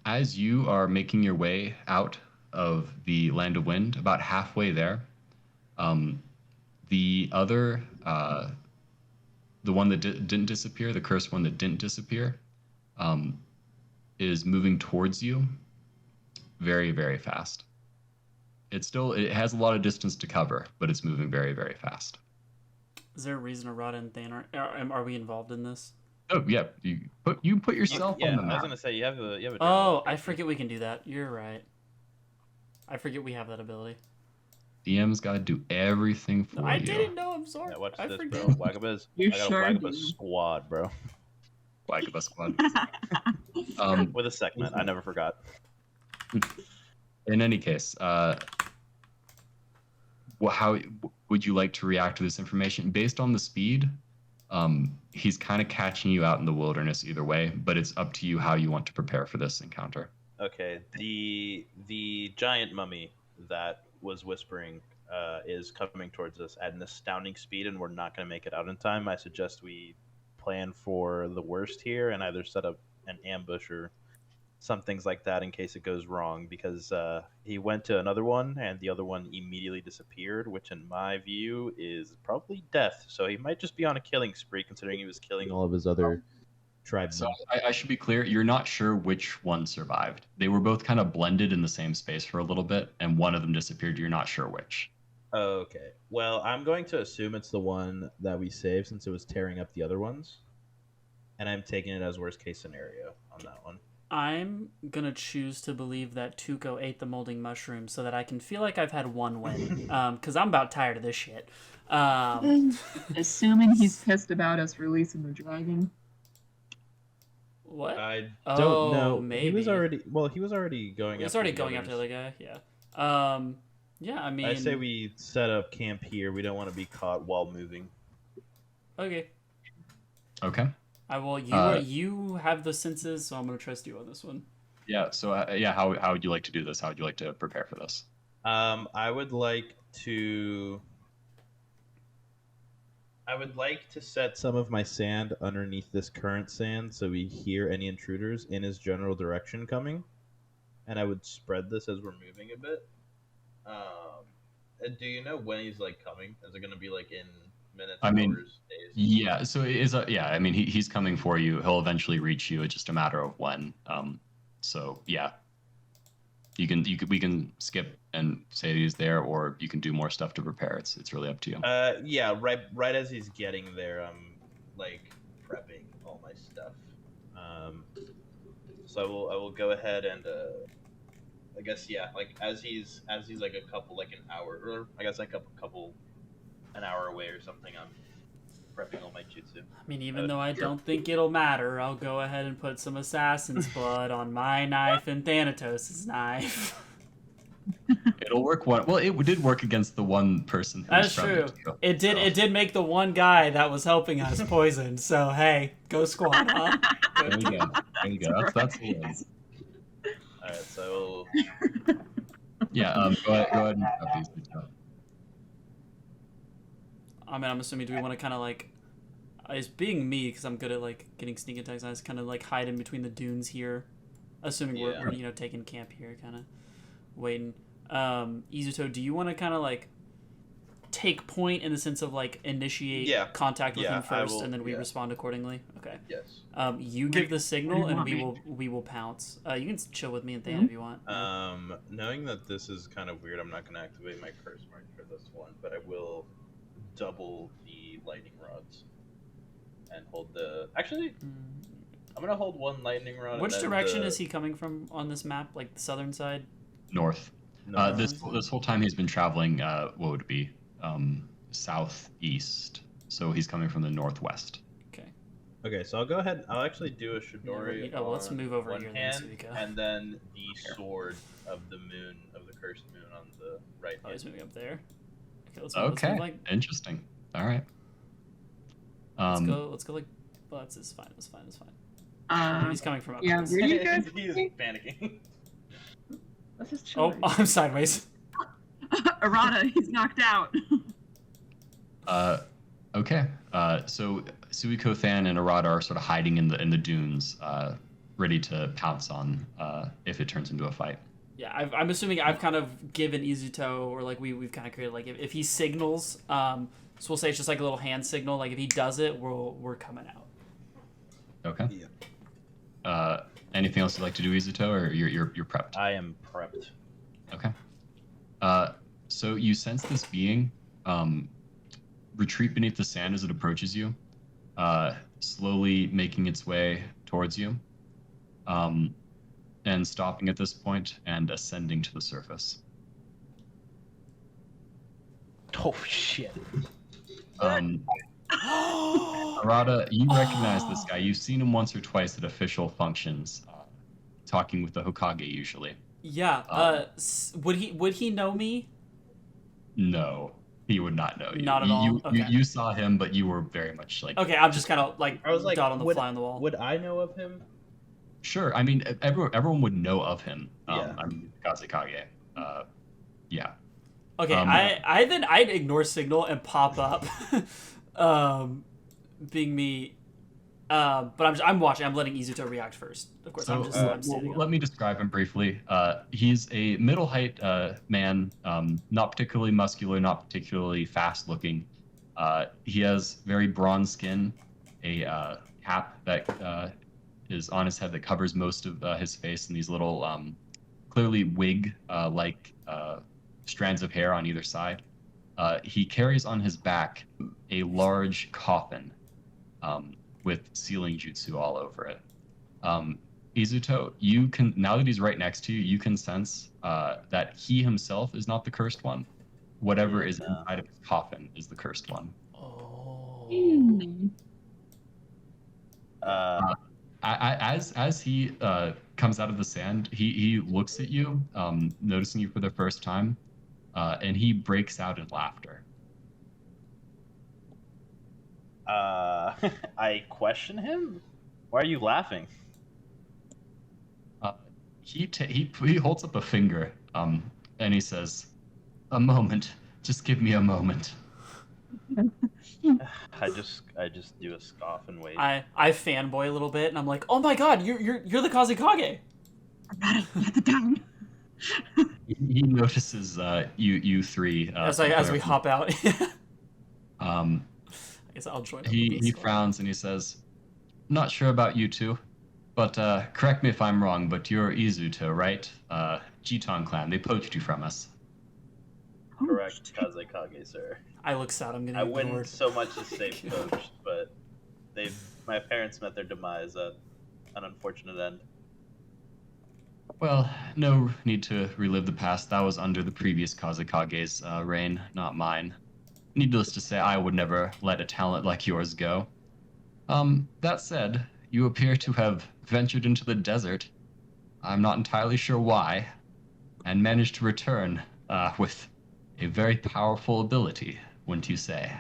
As you are making your way out of the Land of Wind, about halfway there, the other, the one that didn't disappear, the cursed one that didn't disappear, is moving towards you very, very fast. It has a lot of distance to cover, but it's moving very, very fast. Is there a reason Arata and Than are we involved in this? Oh yeah, you put yourself on the map. I was gonna say you have a journal. Oh, I forget we can do that. You're right. I forget we have that ability. DM's gotta do everything for you. I didn't know. I'm sorry. Yeah, watch I this, forget. bro. Wagaba's. You I got sure a Wagaba do. squad, bro. Wagaba squad. With a segment, I never forgot. In any case, how would you like to react to this information? Based on the speed, he's kind of catching you out in the wilderness either way, but it's up to you how you want to prepare for this encounter. Okay, the giant mummy that was whispering is coming towards us at an astounding speed, and we're not going to make it out in time. I suggest we plan for the worst here and either set up an ambush or some things like that in case it goes wrong, because he went to another one and the other one immediately disappeared, which in my view is probably death. So he might just be on a killing spree, considering he was killing all of his other tribes. So I should be clear, you're not sure which one survived. They were both kind of blended in the same space for a little bit, and one of them disappeared. You're not sure which. Okay. Well, I'm going to assume it's the one that we saved since it was tearing up the other ones. And I'm taking it as worst case scenario on that one. I'm gonna choose to believe that Tuco ate the molding mushroom so that I can feel like I've had one win. Because I'm about tired of this shit. Assuming he's pissed about us releasing the dragon. What? I Oh, don't know. maybe. He was already going. It's after already the going others. after the other guy. Yeah. Yeah. I mean. I say we set up camp here. We don't want to be caught while moving. Okay. Okay. I will. You have the senses, so I'm gonna trust you on this one. Yeah. So how would you like to do this? How would you like to prepare for this? I would like to set some of my sand underneath this current sand so we hear any intruders in his general direction coming, and I would spread this as we're moving a bit. do you know when he's like coming? Is it gonna be like in minutes, I mean, hours, days? Yeah, so it is yeah, I mean he's coming for you. He'll eventually reach you. It's just a matter of when. So yeah. We can skip and say he's there, or you can do more stuff to prepare. It's really up to you. Yeah, right as he's getting there, I'm like prepping all my stuff. So I will go ahead and I guess yeah, like as he's like a couple like an hour, or I guess like an hour away or something. I'm prepping all my jutsu. I mean, even though I don't think it'll matter, I'll go ahead and put some assassin's blood on my knife and Thanatos' knife. It'll work well, it did work against the one person. That's true. It did make the one guy that was helping us poisoned. So hey, go squad, huh? There you go. That's the end. All right, so Yeah. Go ahead and prep these two. I mean, I'm assuming, do we want to kind of like, it's being me because I'm good at like getting sneak attacks. I just kind of like hide in between the dunes here, assuming we're taking camp here, kind of waiting. Izuto, do you want to kind of like take point in the sense of like initiate contact with him first, and then we respond accordingly? Okay. Yes. You give the signal, and we will pounce. You can chill with me and Than if you want. Knowing that this is kind of weird, I'm not going to activate my curse mark for this one, but I will double the lightning rods and hold the. Actually, I'm gonna hold one lightning rod. Which direction is he coming from on this map? Like the southern side? North. This whole time he's been traveling. What would it be? Southeast. So he's coming from the northwest. Okay. Okay, so I'll go ahead. I'll actually do a Shidori. Yeah, let's move over one here hand, then, Suiko. and then the sword of the moon, of the cursed moon, on the right hand. He's moving up there. Okay. Let's move like. Interesting. All right. Let's go like. Well, it's fine. It's fine. He's coming from up. Yeah, where you guys? He's panicking. Let's just chill. Oh, I'm sideways. Arata, he's knocked out. Okay. So Suiko, Than, and Arata are sort of hiding in the dunes, ready to pounce on if it turns into a fight. Yeah, I'm assuming I've kind of given Izuto, or like we've kind of created like if he signals, so we'll say it's just like a little hand signal. Like if he does it, we're coming out. Okay. Yeah. Anything else you'd like to do, Izuto, or you're prepped? I am prepped. Okay. So you sense this being retreat beneath the sand as it approaches you, slowly making its way towards you, and stopping at this point and ascending to the surface. Oh shit. Arata, you recognize this guy. You've seen him once or twice at official functions, talking with the Hokage usually. Yeah. Would he know me? No, he would not know you. Not at all. You saw him, but you were very much like. Okay, I'm just kind of like. I was like, dot on the fly on the wall. Would I know of him? Sure. I mean, everyone would know of him. Yeah. I mean, Kazekage. Yeah. Okay, I'd ignore signal and pop up, being me. But I'm watching. I'm letting Izuto react first. Of course, So, I'm standing up. let me describe him briefly. He's a middle height man, not particularly muscular, not particularly fast looking. He has very bronze skin, a cap that is on his head that covers most of his face, and these little clearly wig like strands of hair on either side. He carries on his back a large coffin with sealing jutsu all over it. Izuto, you can, now that he's right next to you, you can sense that he himself is not the cursed one. Whatever is inside of his coffin is the cursed one. Oh. As he comes out of the sand, he looks at you, noticing you for the first time, and he breaks out in laughter. I question him. Why are you laughing? He holds up a finger, and he says, "A moment. Just give me a moment." I just do a scoff and wait. I fanboy a little bit, and I'm like, "Oh my god, you're the Kazekage!" Arata, get it down. He notices you three. As we hop out. I guess I'll join. He frowns and he says, "Not sure about you two, but correct me if I'm wrong. But you're Izuto, right? Jiton clan. They poached you from us." Correct, Kazekage, sir. I look sad. I'm gonna. I wouldn't so much as say poached, but my parents met their demise at an unfortunate end. Well, no need to relive the past. That was under the previous Kazekage's reign, not mine. Needless to say, I would never let a talent like yours go. That said, you appear to have ventured into the desert. I'm not entirely sure why, and managed to return with a very powerful ability, wouldn't you say?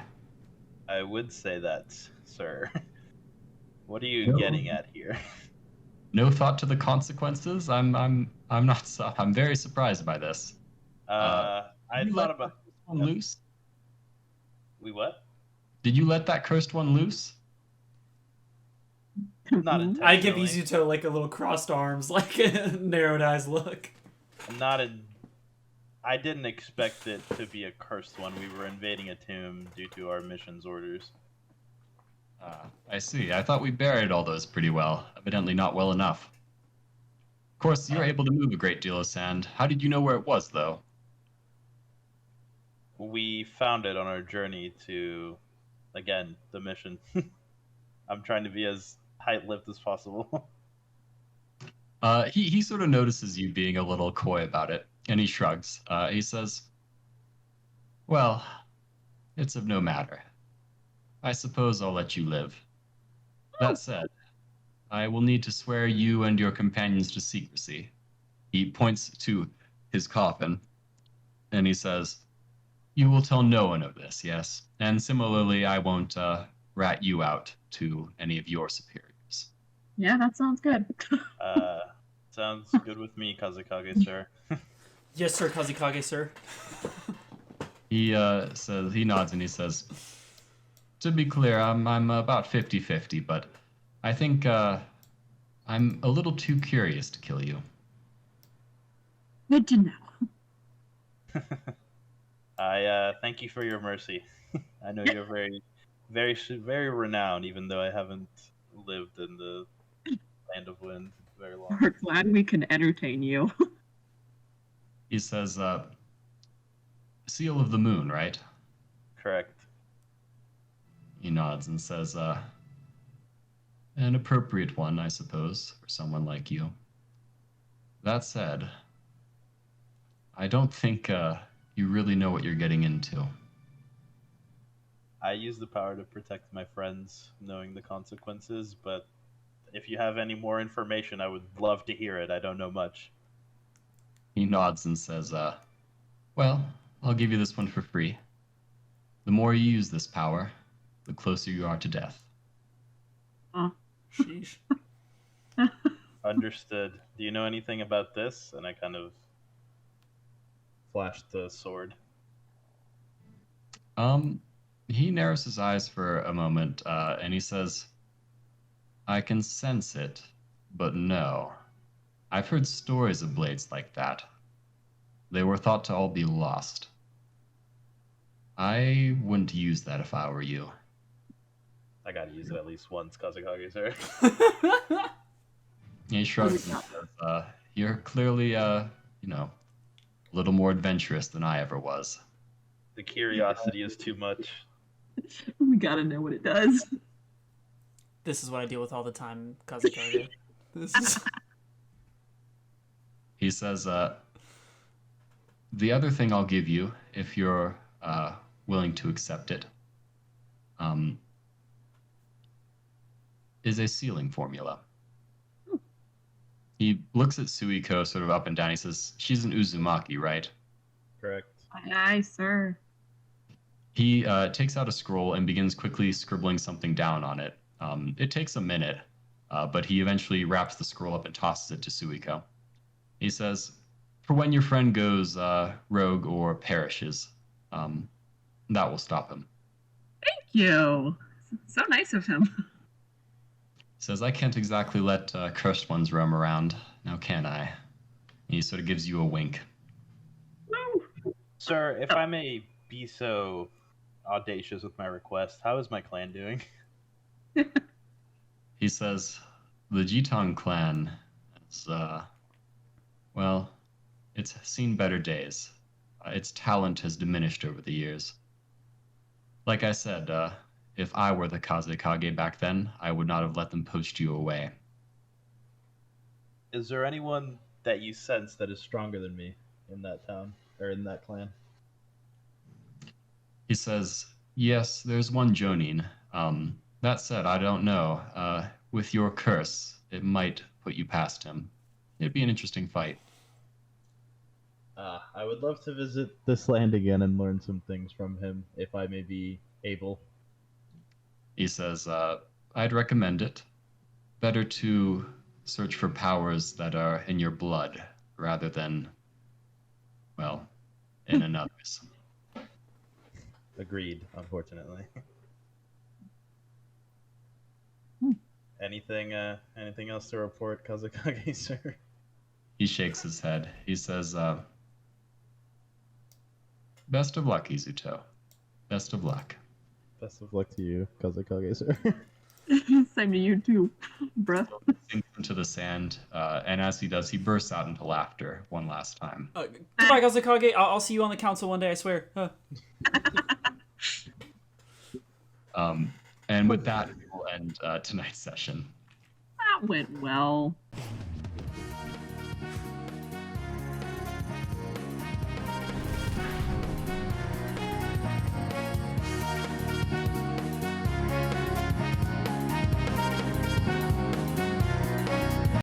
I would say that, sir. What are you getting at here? No thought to the consequences? I'm not. I'm very surprised by this. I thought about one loose. We what? Did you let that cursed one loose? Not intentionally. I give Izuto like a little crossed arms, like a narrowed eyes look. I didn't expect it to be a cursed one. We were invading a tomb due to our mission's orders. I see. I thought we buried all those pretty well. Evidently not well enough. Of course, you're able to move a great deal of sand. How did you know where it was, though? We found it on our journey to, again, the mission. I'm trying to be as tight-lipped as possible. He sort of notices you being a little coy about it, and he shrugs. He says, "Well, it's of no matter. I suppose I'll let you live. That said, I will need to swear you and your companions to secrecy." He points to his coffin, and he says, "You will tell no one of this, yes? And similarly, I won't rat you out to any of your superiors." Yeah, that sounds good. Sounds good with me, Kazekage, sir. Yes, sir, Kazekage, sir. He nods and he says, "To be clear, I'm about 50-50, but I think I'm a little too curious to kill you." Good to know. I thank you for your mercy. I know you're very, very, very renowned, even though I haven't lived in the Land of Wind very long. We're glad we can entertain you. He says, "Seal of the Moon, right?" Correct. He nods and says, "An appropriate one, I suppose, for someone like you. That said, I don't think you really know what you're getting into." I use the power to protect my friends, knowing the consequences, but if you have any more information, I would love to hear it. I don't know much. He nods and says, "Well, I'll give you this one for free. The more you use this power, the closer you are to death." Sheesh. Understood. Do you know anything about this? And I kind of flashed the sword. He narrows his eyes for a moment, and he says, "I can sense it, but no. I've heard stories of blades like that. They were thought to all be lost. I wouldn't use that if I were you." I gotta use it at least once, Kazekage, sir. He shrugs and says, "You're clearly, a little more adventurous than I ever was." The curiosity is too much. We gotta know what it does. This is what I deal with all the time, Kazekage. This is... He says, "The other thing I'll give you, if you're willing to accept it, is a sealing formula." He looks at Suiko sort of up and down. He says, "She's an Uzumaki, right?" Correct. Aye, sir. He takes out a scroll and begins quickly scribbling something down on it. It takes a minute, but he eventually wraps the scroll up and tosses it to Suiko. He says, "For when your friend goes rogue or perishes, that will stop him." Thank you. So nice of him. He says, "I can't exactly let cursed ones roam around, now can I?" He He sort of gives you a wink. Sir, if I may be so audacious with my request, how is my clan doing? He says, the Jitong clan is, well, it's seen better days. Its talent has diminished over the years. Like I said, if I were the Kazekage back then, I would not have let them poach you away. Is there anyone that you sense that is stronger than me in that town, or in that clan? He says, yes, there's one Jonin. That said, I don't know. With your curse, it might put you past him. It'd be an interesting fight. I would love to visit this land again and learn some things from him, if I may be able. He says, I'd recommend it. Better to search for powers that are in your blood, rather than, well, in another's. Agreed, unfortunately. Anything else to report, Kazekage, sir? He shakes his head. He says, best of luck, Izuto. Best of luck. Best of luck to you, Kazekage, sir. Same to you too, bruh. Sinks into the sand, and as he does, he bursts out into laughter one last time. Goodbye, Kazekage. I'll see you on the council one day, I swear. And with that, we will end tonight's session. That went well.